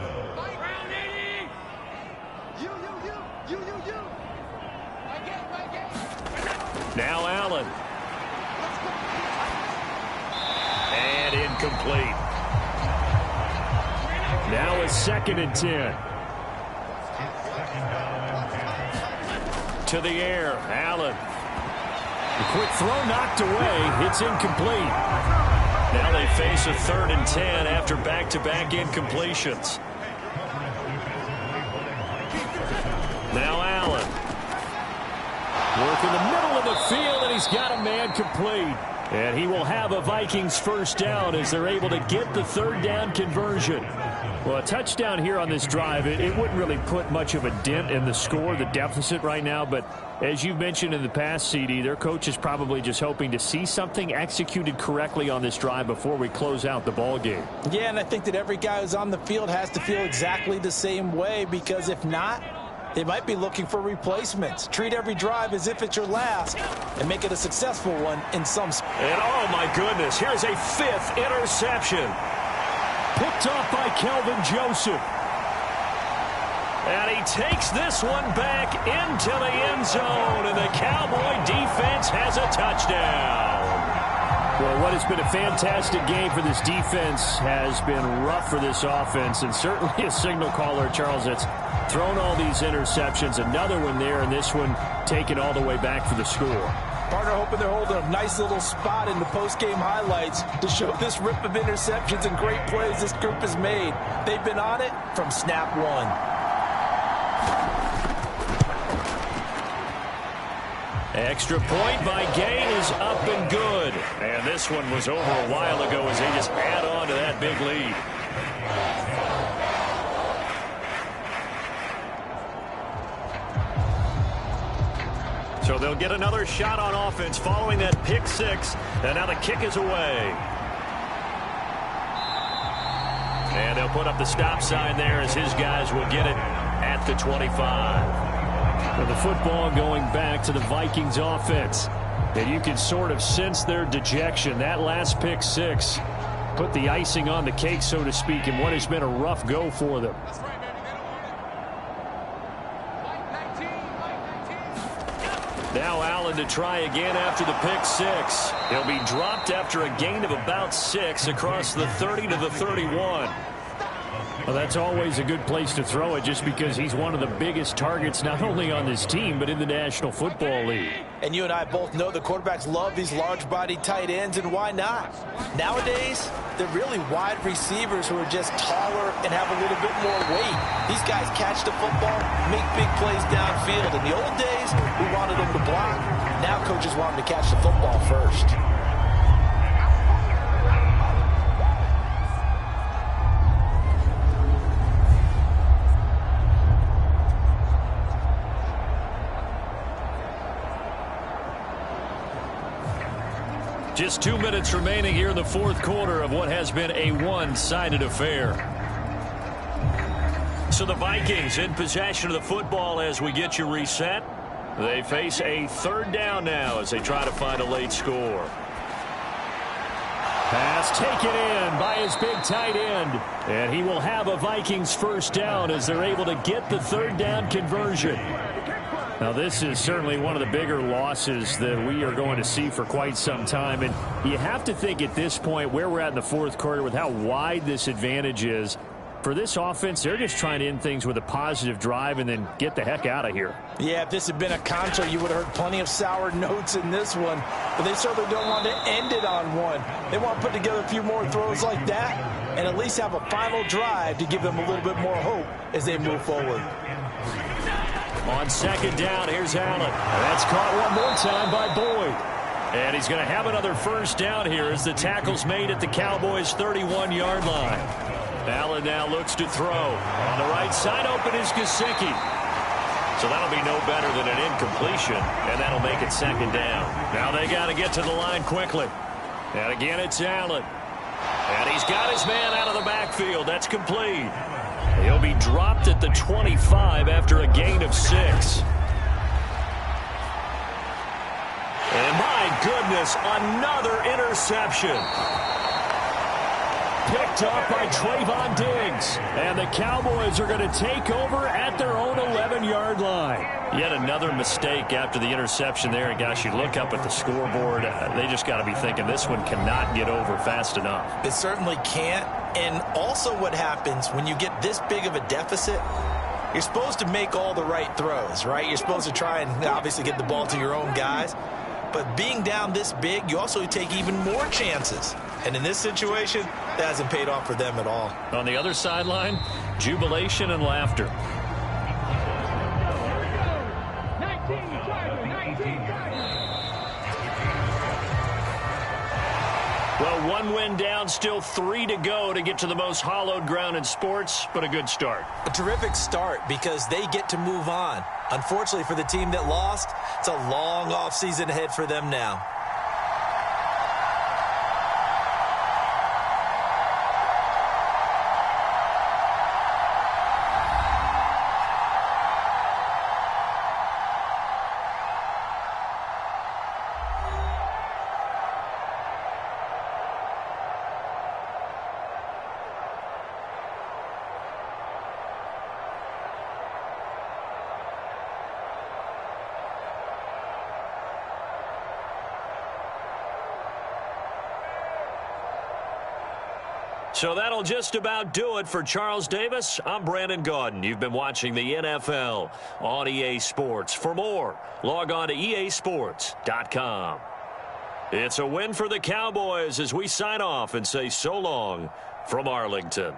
Speaker 2: Now Allen. And incomplete. Now it's 2nd and 10. To the air, Allen. The quick throw knocked away. It's incomplete. Now they face a 3rd and 10 after back-to-back incompletions. Now Allen. Work in the middle of the field, and he's got a man complete. And he will have a Vikings 1st down as they're able to get the 3rd down conversion. Well, a touchdown here on this drive, it wouldn't really put much of a dent in the score, the deficit right now. But as you've mentioned in the past, CD, their coach is probably just hoping to see something executed correctly on this drive before we close out the ball game.
Speaker 6: Yeah, and I think that every guy who's on the field has to feel exactly the same way, because if not, they might be looking for replacements. Treat every drive as if it's your last and make it a successful one in some.
Speaker 2: And oh my goodness, here's a 5th interception.
Speaker 5: Picked off by Kelvin Joseph.
Speaker 2: And he takes this one back into the end zone, and the Cowboy defense has a touchdown.
Speaker 5: Well, what has been a fantastic game for this defense has been rough for this offense, and certainly a signal caller, Charles, that's thrown all these interceptions. Another one there, and this one taken all the way back for the score.
Speaker 6: Partner hoping they're holding a nice little spot in the post-game highlights to show this rip of interceptions and great plays this group has made. They've been on it from snap one.
Speaker 2: Extra point by Gay is up and good. And this one was over a while ago as they just add on to that big lead. So they'll get another shot on offense following that pick 6. And now the kick is away. And they'll put up the stop sign there as his guys will get it at the 25.
Speaker 5: And the football going back to the Vikings offense. And you can sort of sense their dejection. That last pick 6 put the icing on the cake, so to speak, in what has been a rough go for them.
Speaker 2: Now Allen to try again after the pick 6. He'll be dropped after a gain of about 6 across the 30 to the 31.
Speaker 5: Well, that's always a good place to throw it just because he's one of the biggest targets not only on this team but in the National Football League.
Speaker 3: And you and I both know the quarterbacks love these large-bodied tight ends, and why not? Nowadays, they're really wide receivers who are just taller and have a little bit more weight. These guys catch the football, make big plays downfield. In the old days, we wanted them to block. Now coaches want them to catch the football first.
Speaker 2: Just 2 minutes remaining here in the fourth quarter of what has been a one-sided affair. So the Vikings in possession of the football as we get you reset. They face a third down now as they try to find a late score.
Speaker 5: Pass taken in by his big tight end. And he will have a Vikings first down as they're able to get the third down conversion. Now, this is certainly one of the bigger losses that we are going to see for quite some time. And you have to think at this point where we're at in the fourth quarter with how wide this advantage is. For this offense, they're just trying to end things with a positive drive and then get the heck out of here.
Speaker 3: Yeah, if this had been a contra, you would have heard plenty of sour notes in this one. But they certainly don't want to end it on one. They want to put together a few more throws like that and at least have a final drive to give them a little bit more hope as they move forward.
Speaker 2: On second down, here's Allen. That's caught one more time by Boyd. And he's going to have another first down here as the tackle's made at the Cowboys' 31-yard line. Allen now looks to throw. On the right side, open is Gesicki. So that'll be no better than an incompletion, and that'll make it second down. Now they got to get to the line quickly. And again, it's Allen. And he's got his man out of the backfield. That's complete. He'll be dropped at the 25 after a gain of 6. And my goodness, another interception. Picked up by Trayvon Diggs. And the Cowboys are going to take over at their own 11-yard line. Yet another mistake after the interception there. And gosh, you look up at the scoreboard, they just got to be thinking this one cannot get over fast enough.
Speaker 3: It certainly can't. And also what happens when you get this big of a deficit, you're supposed to make all the right throws, right? You're supposed to try and obviously get the ball to your own guys. But being down this big, you also take even more chances. And in this situation, that hasn't paid off for them at all.
Speaker 2: On the other sideline, jubilation and laughter. Well, one win down, still 3 to go to get to the most hallowed ground in sports, but a good start.
Speaker 3: A terrific start because they get to move on. Unfortunately for the team that lost, it's a long offseason ahead for them now.
Speaker 2: So that'll just about do it for Charles Davis. I'm Brandon Gaudin. You've been watching the NFL on EA Sports. For more, log on to easports.com. It's a win for the Cowboys as we sign off and say so long from Arlington.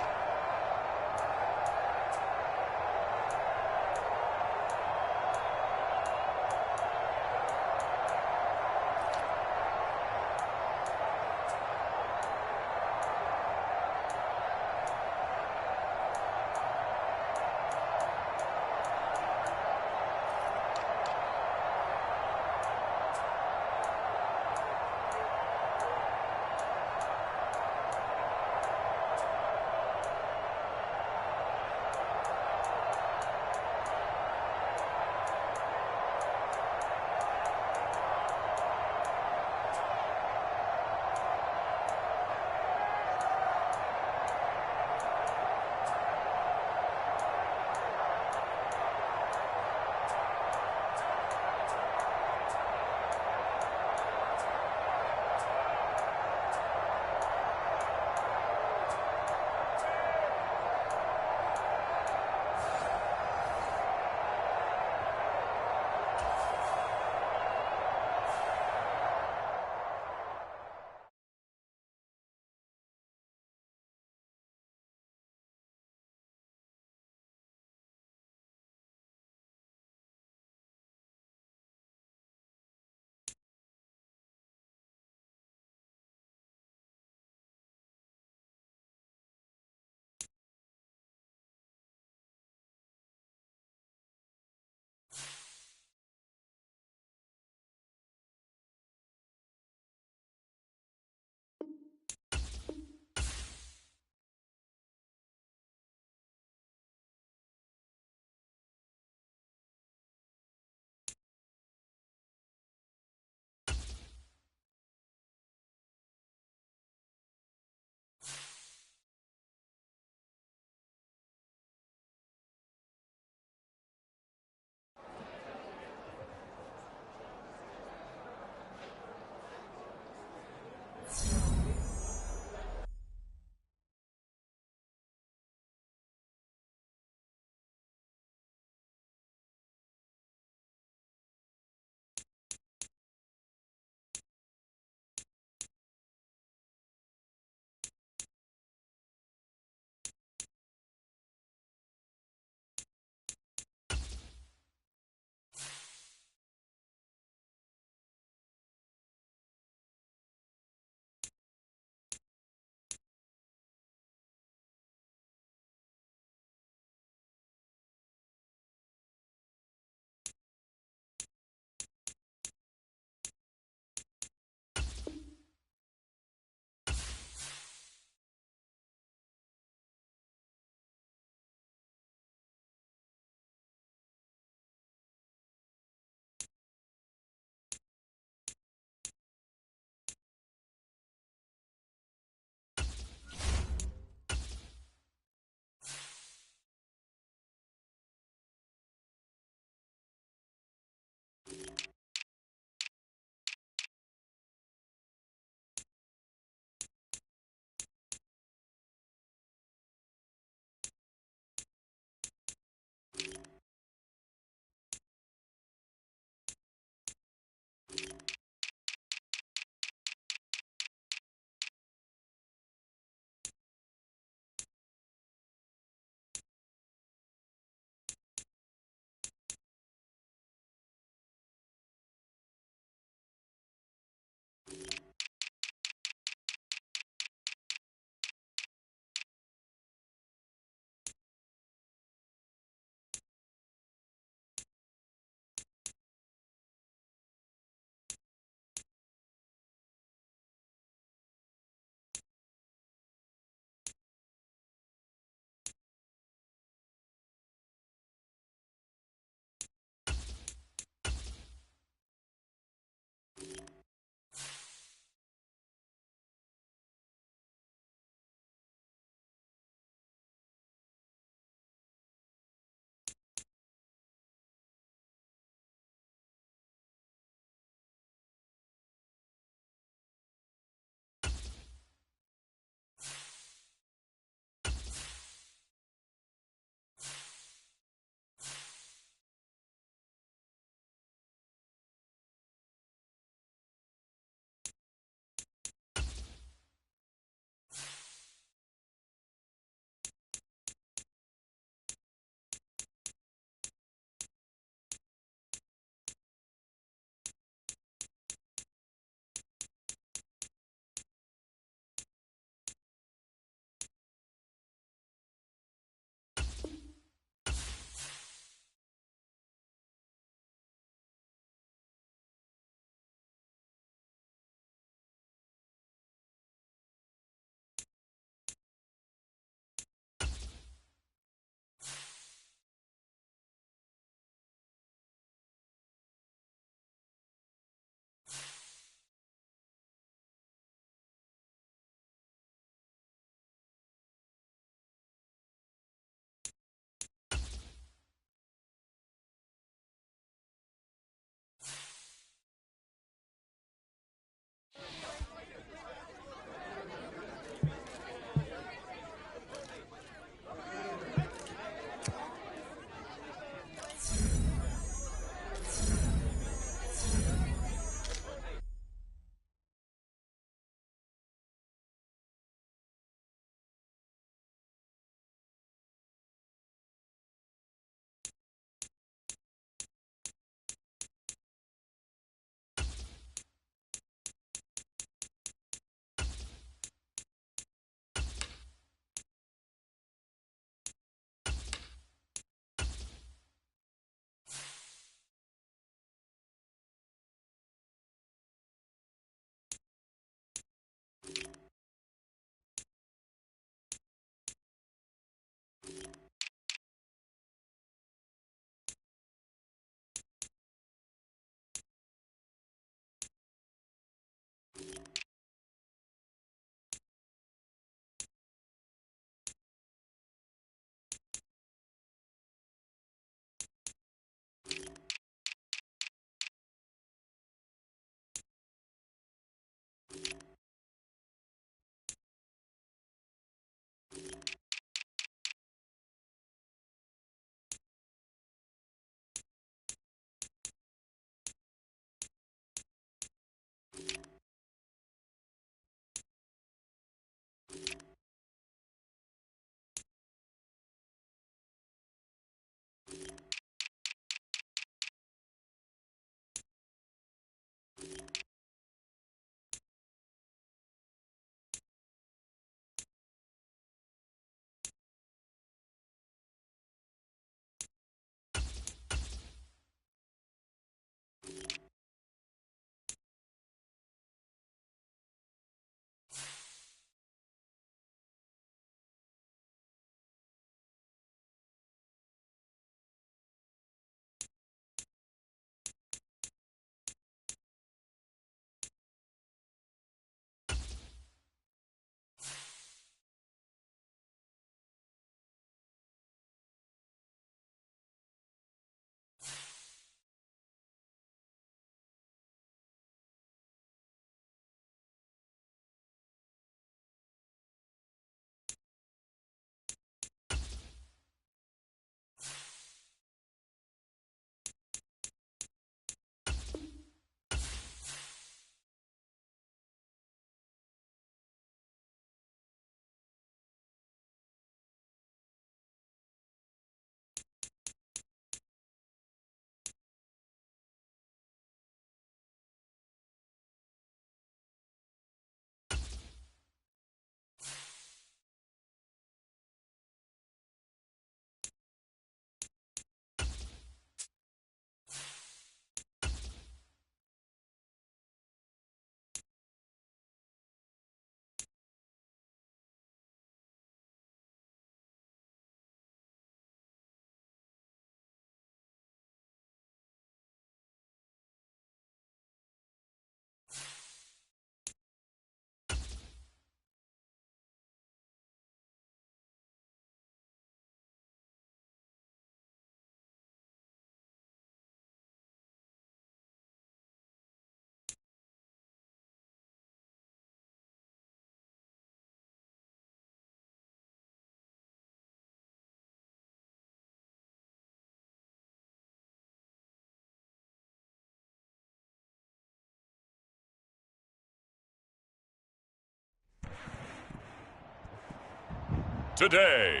Speaker 1: Today,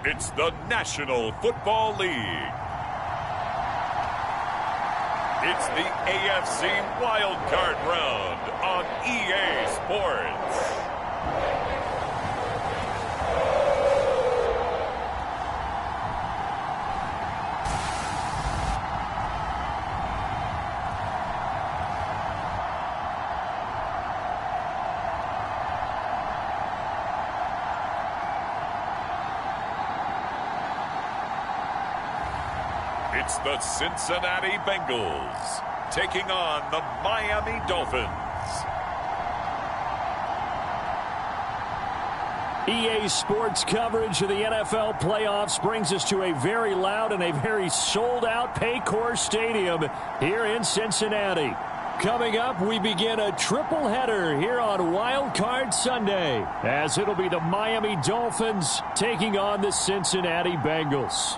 Speaker 1: it's the National Football League. It's the AFC Wild Card Round on EA Sports. It's the Cincinnati Bengals taking on the Miami Dolphins.
Speaker 5: EA Sports coverage of the NFL playoffs brings us to a very loud and a very sold-out Paycor Stadium here in Cincinnati. Coming up, we begin a triple header here on Wild Card Sunday, as it'll be the Miami Dolphins taking on the Cincinnati Bengals.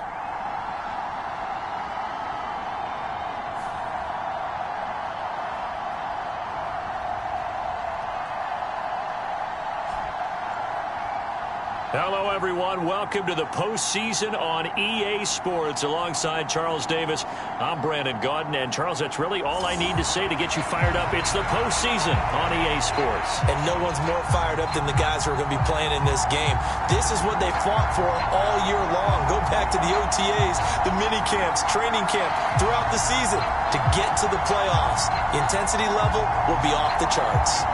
Speaker 2: Hello, everyone. Welcome to the postseason on EA Sports. Alongside Charles Davis, I'm Brandon Gaudin. And, Charles, that's really all I need to say to get you fired up. It's the postseason on EA Sports.
Speaker 3: And no one's more fired up than the guys who are going to be playing in this game. This is what they fought for all year long. Go back to the OTAs, the mini camps, training camp, throughout the season to get to the playoffs. The intensity level will be off the charts.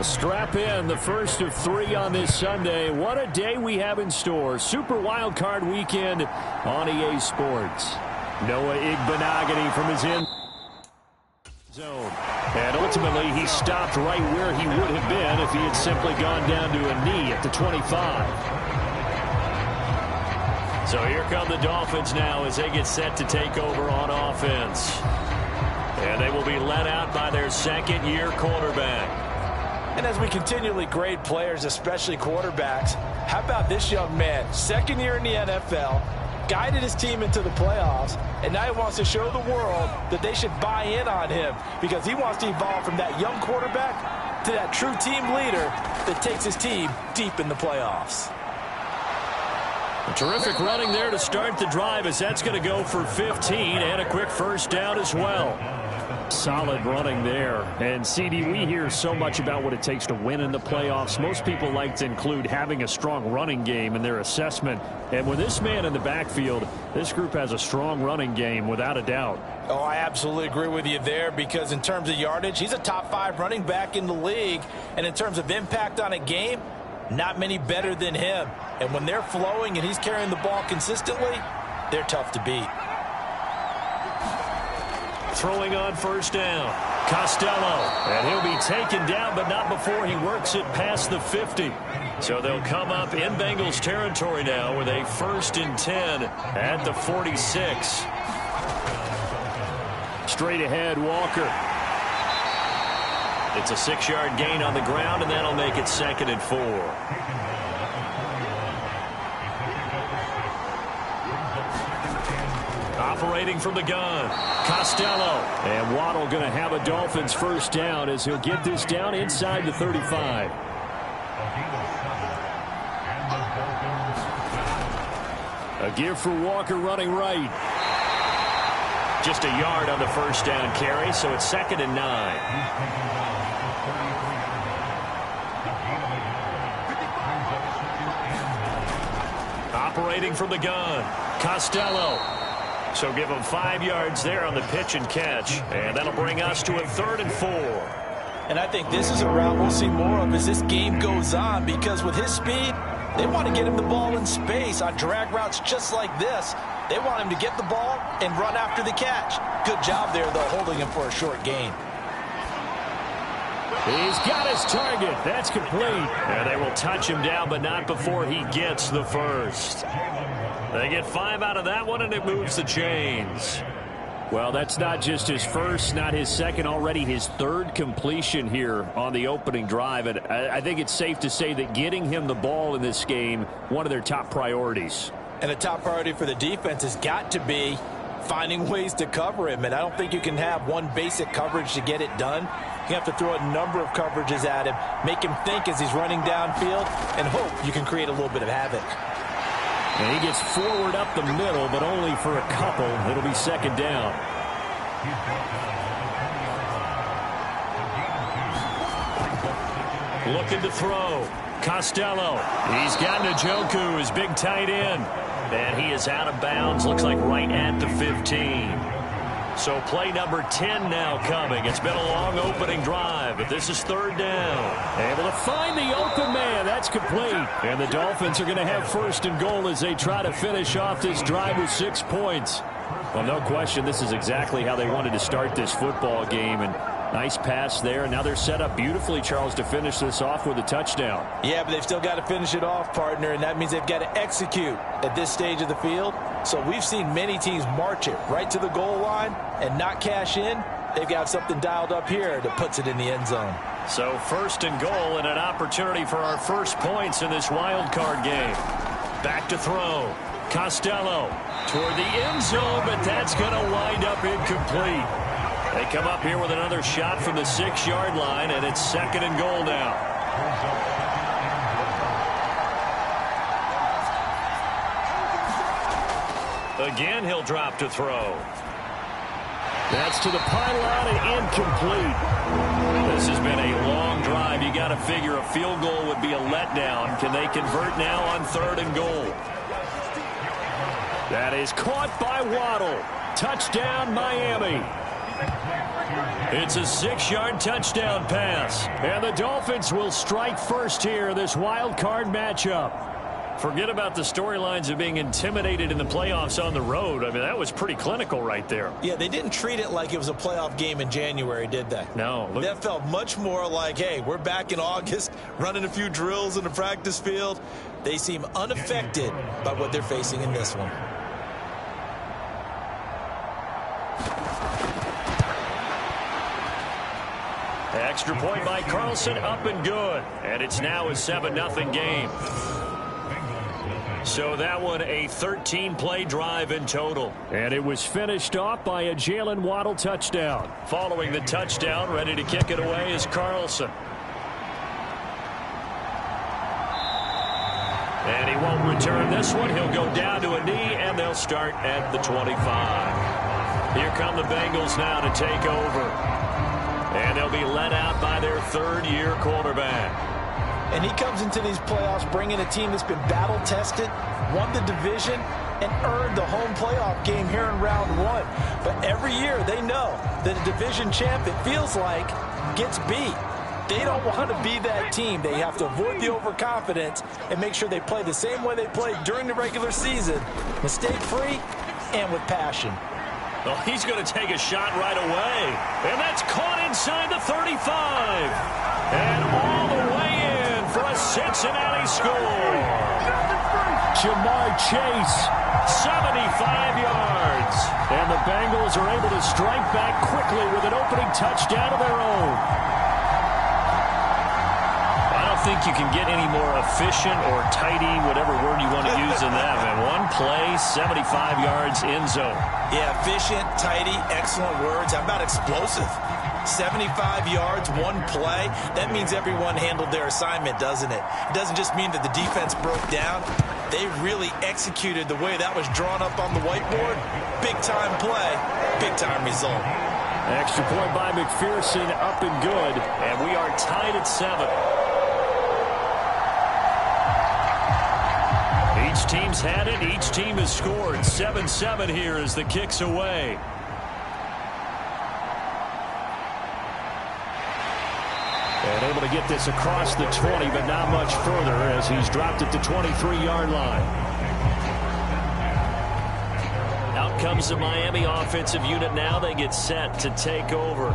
Speaker 5: Strap in, the first of three on this Sunday. What a day we have in store. Super Wild Card Weekend on EA Sports. Noah Igbenogany from his end zone. And ultimately, he stopped right where he would have been if he had simply gone down to a knee at the 25.
Speaker 2: So here come the Dolphins now as they get set to take over on offense. And they will be led out by their second-year quarterback.
Speaker 6: And as we continually grade players, especially quarterbacks, how about this young man? Second year in the NFL, guided his team into the playoffs, and now he wants to show the world that they should buy in on him because he wants to evolve from that young quarterback to that true team leader that takes his team deep in the playoffs.
Speaker 2: Terrific running there to start the drive as that's going to go for 15 and a quick first down as well.
Speaker 5: Solid running there. And, CD, we hear so much about what it takes to win in the playoffs. Most people like to include having a strong running game in their assessment. And with this man in the backfield, this group has a strong running game without a doubt.
Speaker 6: Oh, I absolutely agree with you there because in terms of yardage, he's a top 5 running back in the league. And in terms of impact on a game, not many better than him. And when they're flowing and he's carrying the ball consistently, they're tough to beat.
Speaker 2: Throwing on first down, Costello. And he'll be taken down, but not before he works it past the 50. So they'll come up in Bengals territory now with a 1st and 10 at the 46.
Speaker 5: Straight ahead, Walker.
Speaker 2: It's a 6-yard gain on the ground, and that'll make it 2nd and 4. Operating from the gun, Costello.
Speaker 5: And Waddle going to have a Dolphins first down as he'll get this down inside the 35. A give for Walker running right.
Speaker 2: Just a yard on the first down carry, so it's 2nd and 9. Operating from the gun, Costello. So give him 5 yards there on the pitch and catch. And that'll bring us to a 3rd and 4.
Speaker 6: And I think this is a route we'll see more of as this game goes on because with his speed, they want to get him the ball in space on drag routes just like this. They want him to get the ball and run after the catch. Good job there, though, holding him for a short gain.
Speaker 5: He's got his target. That's complete. And they will touch him down, but not before he gets the first. They get 5 out of that one, and it moves the chains. Well, that's not just his first, not his second, already his third completion here on the opening drive. And I think it's safe to say that getting him the ball in this game, one of their top priorities.
Speaker 6: And a top priority for the defense has got to be finding ways to cover him. And I don't think you can have one basic coverage to get it done. You have to throw a number of coverages at him, make him think as he's running downfield, and hope you can create a little bit of havoc.
Speaker 5: And he gets forward up the middle, but only for a couple. It'll be second down. Looking to throw. Costello. He's got Njoku, his big tight end. And he is out of bounds. Looks like right at the 15. So play number 10 now coming. It's been a long opening drive, but this is third down. Able to find the open man. That's complete. And the Dolphins are going to have first and goal as they try to finish off this drive with 6 points. Well, no question, this is exactly how they wanted to start this football game. And nice pass there. And now they're set up beautifully, Charles, to finish this off with a touchdown.
Speaker 6: Yeah, but they've still got to finish it off, partner, and that means they've got to execute at this stage of the field. So we've seen many teams march it right to the goal line and not cash in. They've got something dialed up here that puts it in the end zone.
Speaker 5: So first and goal and an opportunity for our first points in this wild card game. Back to throw. Costello toward the end zone, but that's going to wind up incomplete. They come up here with another shot from the 6-yard line, and it's second and goal now. Again, he'll drop to throw. That's to the pylon and incomplete. This has been a long drive. You got to figure a field goal would be a letdown. Can they convert now on third and goal? That is caught by Waddle. Touchdown, Miami. It's a 6-yard touchdown pass. And the Dolphins will strike first here, this wild card matchup. Forget about the storylines of being intimidated in the playoffs on the road. I mean, that was pretty clinical right there.
Speaker 6: Yeah, they didn't treat it like it was a playoff game in January, did they?
Speaker 5: No.
Speaker 6: That felt much more like, hey, we're back in August, running a few drills in the practice field. They seem unaffected by what they're facing in this one.
Speaker 5: Extra point by Carlson, up and good. And it's now a 7-0 game. So that one a 13-play drive in total. And it was finished off by a Jalen Waddle touchdown. Following the touchdown, ready to kick it away is Carlson. And he won't return this one. He'll go down to a knee, and they'll start at the 25. Here come the Bengals now to take over. And they'll be led out by their third-year quarterback.
Speaker 6: And he comes into these playoffs bringing a team that's been battle-tested, won the division, and earned the home playoff game here in round 1. But every year they know that a division champ, it feels like, gets beat. They don't want to be that team. They have to avoid the overconfidence and make sure they play the same way they played during the regular season, mistake-free and with passion.
Speaker 5: Well, he's going to take a shot right away. And that's caught inside the 35. And all the way in for a Cincinnati score. Jamar Chase, 75 yards. And the Bengals are able to strike back quickly with an opening touchdown of their own. I don't think you can get any more efficient or tidy, whatever word you want to use in that. Man, one play, 75 yards in zone.
Speaker 6: Yeah, efficient, tidy, excellent words. How about explosive? 75 yards, one play. That means everyone handled their assignment, doesn't it? It doesn't just mean that the defense broke down. They really executed the way that was drawn up on the whiteboard. Big-time play, big-time result.
Speaker 5: Extra point by McPherson, up and good. And we are tied at 7. Each team's had it. Each team has scored. 7-7 here as the kick's away. And able to get this across the 20, but not much further as he's dropped at the 23-yard line. Out comes the Miami offensive unit now. They get set to take over.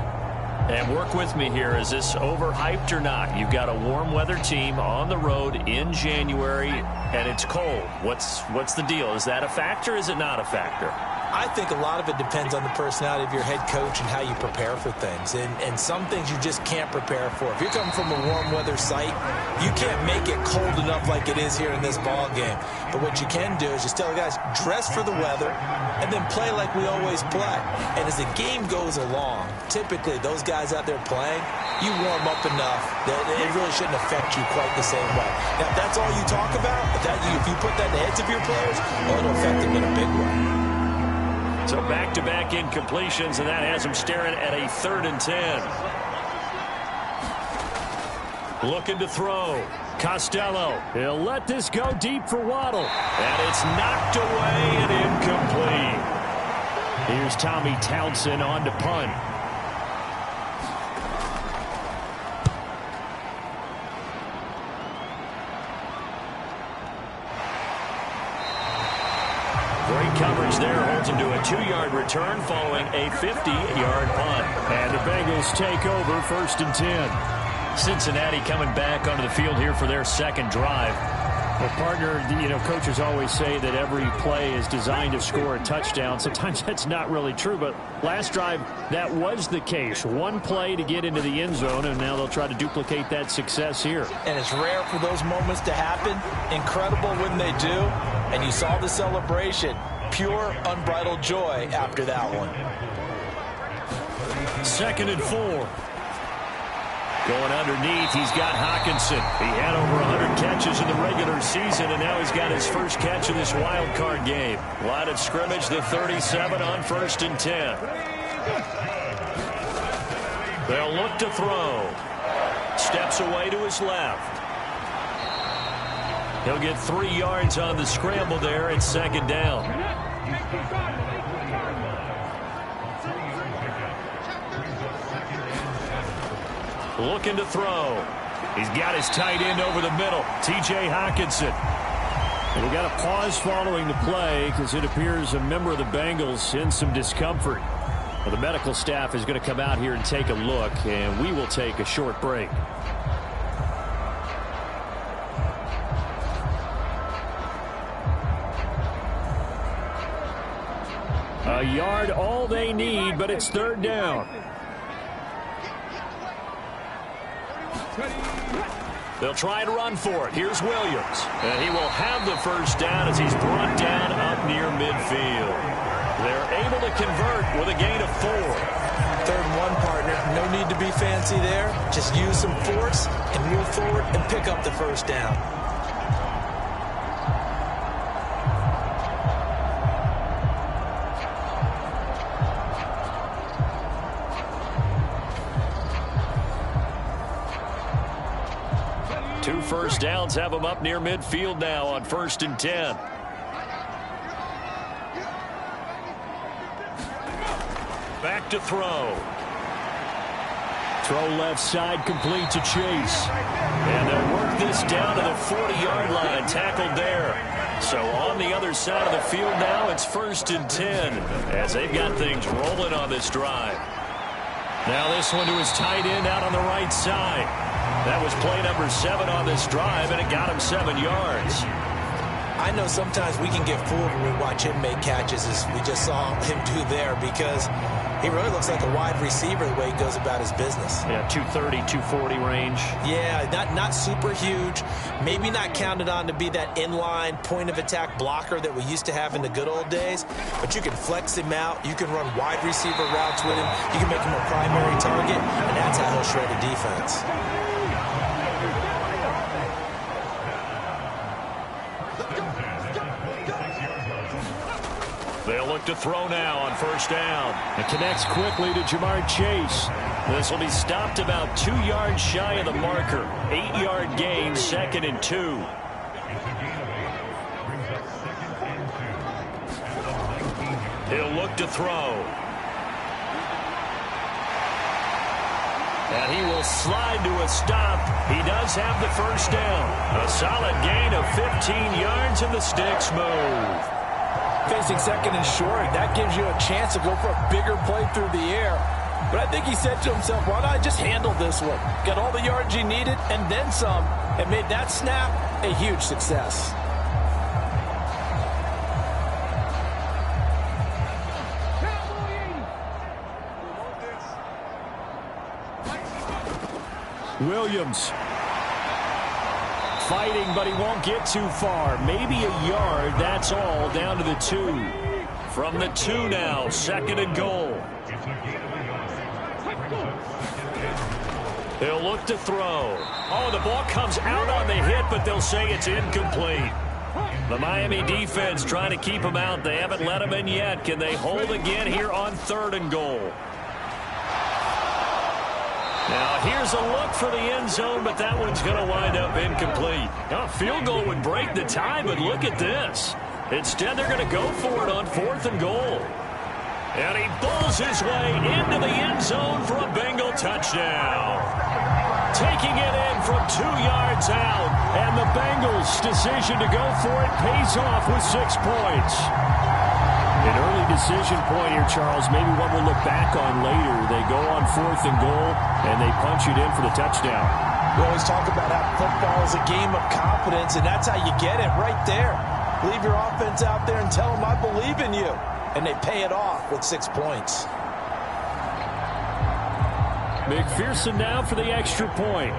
Speaker 2: And work with me here. Is this overhyped or not? You've got a warm weather team on the road in January, and it's cold. What's the deal? Is that a factor? Is it not a factor?
Speaker 3: I think a lot of it depends on the personality of your head coach and how you prepare for things. And some things you just can't prepare for. If you're coming from a warm weather site, you can't make it cold enough like it is here in this ball game. But what you can do is just tell the guys, dress for the weather and then play like we always play. And as the game goes along, typically those guys out there playing, you warm up enough that it really shouldn't affect you quite the same way. Now, if that's all you talk about, if you put that in the heads of your players, well, it'll affect them in a big way.
Speaker 2: So back-to-back incompletions, and that has them staring at a 3rd and 10. Looking to throw. Costello.
Speaker 5: He'll let this go deep for Waddle.
Speaker 2: And it's knocked away and incomplete.
Speaker 5: Here's Tommy Townsend on to punt.
Speaker 2: Great coverage there. Holds him to a 2-yard return following a 50-yard punt.
Speaker 5: And the Bengals take over 1st and 10.
Speaker 2: Cincinnati coming back onto the field here for their second drive.
Speaker 5: Well, partner, coaches always say that every play is designed to score a touchdown. Sometimes that's not really true, but last drive, that was the case. One play to get into the end zone, and now they'll try to duplicate that success here.
Speaker 6: And it's rare for those moments to happen. Incredible when they do. And you saw the celebration. Pure, unbridled joy after that one.
Speaker 2: 2nd and 4. Going underneath, he's got Hockenson. He had over 100 catches in the regular season, and now he's got his first catch of this wild card game. Line of scrimmage, the 37 on 1st and 10. They'll look to throw. Steps away to his left. He'll get 3 yards on the scramble there at 2nd down. Looking to throw. He's got his tight end over the middle, T.J. Hockenson.
Speaker 5: And we got a pause following the play because it appears a member of the Bengals in some discomfort. Well, the medical staff is going to come out here and take a look, and we will take a short break. A yard, all they need, but it's 3rd down.
Speaker 2: They'll try and run for it. Here's Williams. And he will have the first down as he's brought down up near midfield. They're able to convert with a gain of 4.
Speaker 3: 3rd and 1, partner. No need to be fancy there. Just use some force and move forward and pick up the first down.
Speaker 2: Two first downs have them up near midfield now on 1st and 10. Back to throw.
Speaker 5: Throw left side, complete to Chase.
Speaker 2: And they'll work this down to the 40-yard line, tackled there. So on the other side of the field now, it's 1st and 10 as they've got things rolling on this drive. Now this one to his tight end out on the right side. That was play number 7 on this drive, and it got him 7 yards.
Speaker 3: I know sometimes we can get fooled when we watch him make catches, as we just saw him do there, because he really looks like a wide receiver the way he goes about his business.
Speaker 2: Yeah, 230, 240 range.
Speaker 3: Yeah, not super huge. Maybe not counted on to be that inline point-of-attack blocker that we used to have in the good old days, but you can flex him out. You can run wide receiver routes with him. You can make him a primary target, and that's how he'll shred a defense.
Speaker 2: They'll look to throw now on 1st down.
Speaker 5: It connects quickly to Jamar Chase.
Speaker 2: This will be stopped about 2 yards shy of the marker. 8-yard gain, 2nd and 2. He'll look to throw. And he will slide to a stop. He does have the first down. A solid gain of 15 yards, and the sticks move.
Speaker 6: Facing 2nd and short, that gives you a chance to go for a bigger play through the air. But I think he said to himself, why not just handle this one? Got all the yards he needed and then some, and made that snap a huge success.
Speaker 5: Williams fighting, but he won't get too far. Maybe a yard, that's all, down to the 2. From the 2 now, 2nd and goal. He'll look to throw. Oh, the ball comes out on the hit, but they'll say it's incomplete. The Miami defense trying to keep him out. They haven't let him in yet. Can they hold again here on 3rd and goal? Now, here's a look for the end zone, but that one's going to wind up incomplete. Now, a field goal would break the tie, but look at this. Instead, they're going to go for it on 4th and goal. And he bowls his way into the end zone for a Bengal touchdown. Taking it in from 2 yards out, and the Bengals' decision to go for it pays off with 6 points. An early decision point here, Charles, maybe what we'll look back on later. They go on 4th and goal, and they punch it in for the touchdown.
Speaker 6: We always talk about how football is a game of confidence, and that's how you get it right there. Leave your offense out there and tell them, I believe in you. And they pay it off with 6 points.
Speaker 5: McPherson now for the extra point.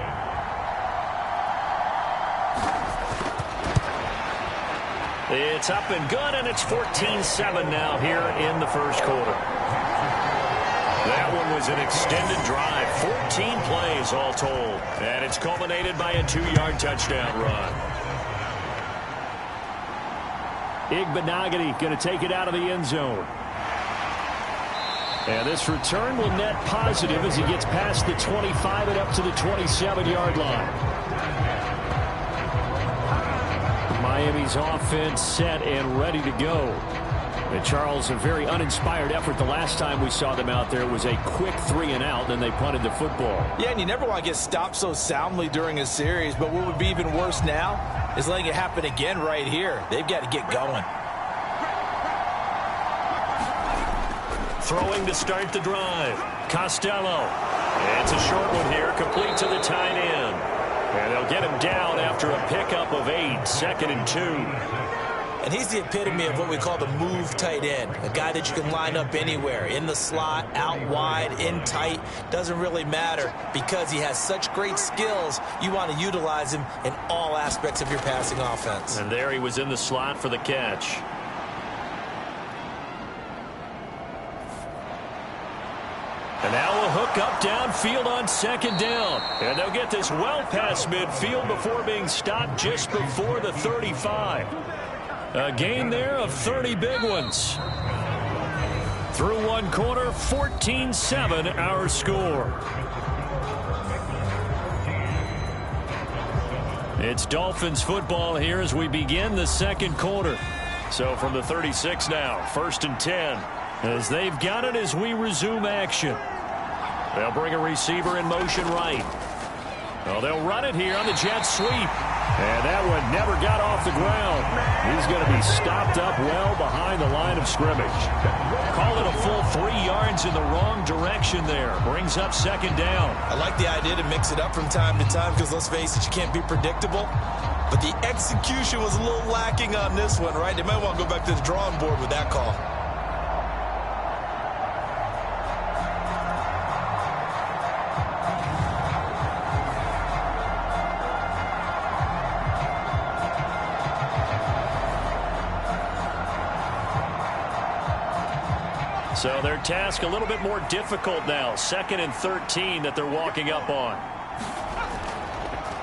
Speaker 5: It's up and good, and it's 14-7 now here in the first quarter. That one was an extended drive, 14 plays all told, and it's culminated by a 2-yard touchdown run. Igbenogany going to take it out of the end zone. And this return will net positive as he gets past the 25 and up to the 27-yard line. Miami's offense set and ready to go. And Charles, a very uninspired effort the last time we saw them out there. It was a quick 3 and out, then they punted the football.
Speaker 6: Yeah, and you never want to get stopped so soundly during a series, but what would be even worse now is letting it happen again right here. They've got to get going.
Speaker 2: Throwing to start the drive. Costello. It's a short one here, complete to the tight end. And they'll get him down after a pickup of 8, 2nd and 2.
Speaker 6: And he's the epitome of what we call the move tight end, a guy that you can line up anywhere, in the slot, out wide, in tight, doesn't really matter because he has such great skills. You want to utilize him in all aspects of your passing offense.
Speaker 2: And there he was in the slot for the catch. And now a hook up downfield on 2nd down. And they'll get this well past midfield before being stopped just before the 35. A gain there of 30 big ones. Through 1 quarter, 14-7 our score. It's Dolphins football here as we begin the 2nd quarter. So from the 36 now, 1st and 10. As they've got it as we resume action. They'll bring a receiver in motion right. Well, they'll run it here on the jet sweep. And that one never got off the ground. He's going to be stopped up well behind the line of scrimmage. Call it a full 3 yards in the wrong direction there. Brings up 2nd down.
Speaker 6: I like the idea to mix it up from time to time because, let's face it, you can't be predictable. But the execution was a little lacking on this one, right? They might want to go back to the drawing board with that call.
Speaker 2: So their task a little bit more difficult now. 2nd and 13 that they're walking up on.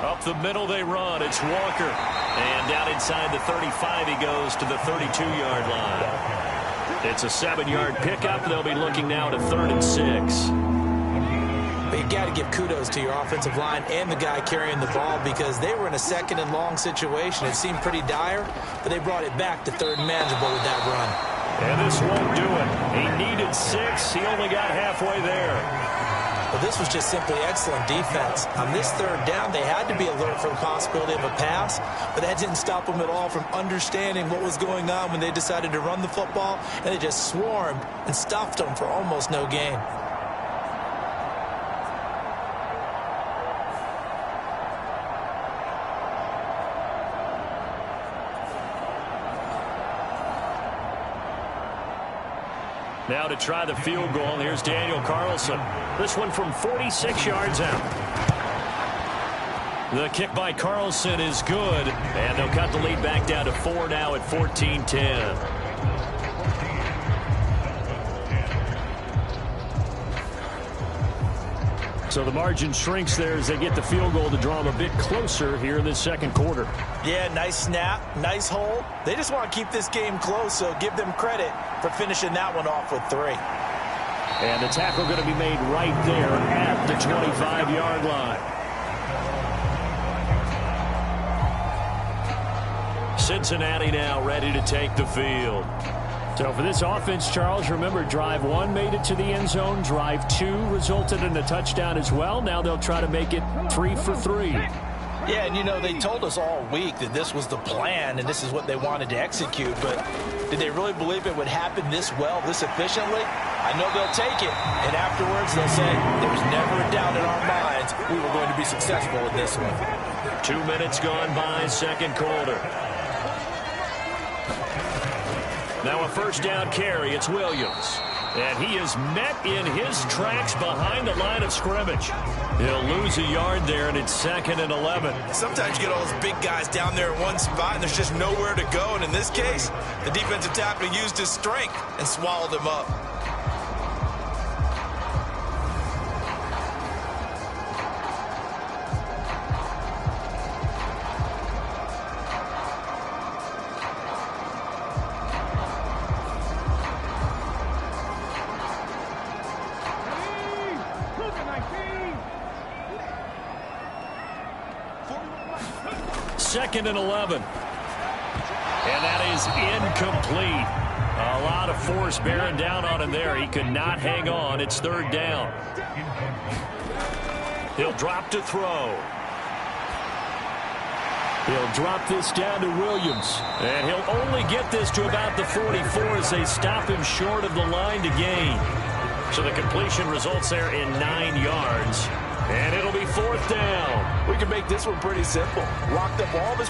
Speaker 2: Up the middle they run. It's Walker. And down inside the 35 he goes to the 32-yard line. It's a 7-yard pickup. They'll be looking now to 3rd and 6.
Speaker 6: But you got to give kudos to your offensive line and the guy carrying the ball because they were in a 2nd and long situation. It seemed pretty dire, but they brought it back to 3rd and manageable with that run.
Speaker 2: And this won't do it. He needed 6. He only got halfway there.
Speaker 6: Well, this was just simply excellent defense. On this 3rd down, they had to be alert for the possibility of a pass, but that didn't stop them at all from understanding what was going on when they decided to run the football, and they just swarmed and stuffed them for almost no gain.
Speaker 2: Now to try the field goal, here's Daniel Carlson. This one from 46 yards out. The kick by Carlson is good, and they'll cut the lead back down to 4 now at 14-10. So the margin shrinks there as they get the field goal to draw them a bit closer here in this second quarter.
Speaker 6: Yeah, nice snap, nice hold. They just want to keep this game close, so give them credit for finishing that one off with 3.
Speaker 2: And the tackle going to be made right there at the 25-yard line. Cincinnati now ready to take the field. So for this offense, Charles, remember, drive 1 made it to the end zone. Drive 2 resulted in a touchdown as well. Now they'll try to make it 3 for 3.
Speaker 6: Yeah, and, you know, they told us all week that this was the plan and this is what they wanted to execute. But did they really believe it would happen this well, this efficiently? I know they'll take it. And afterwards, they'll say, there was never a doubt in our minds we were going to be successful with this one.
Speaker 2: 2 minutes gone by, second quarter. Now a first down carry. It's Williams. And he is met in his tracks behind the line of scrimmage. He'll lose a yard there, and it's 2nd and 11.
Speaker 3: Sometimes you get all those big guys down there in one spot, and there's just nowhere to go. And in this case, the defensive tackle used his strength and swallowed him up.
Speaker 2: Second and 11. And that is incomplete. A lot of force bearing down on him there. He could not hang on. It's 3rd down. He'll drop to throw. He'll drop this down to Williams. And he'll only get this to about the 44 as they stop him short of the line to gain. So the completion results there in 9 yards. And it'll be 4th down.
Speaker 6: We can make this one pretty simple. Locked up all of his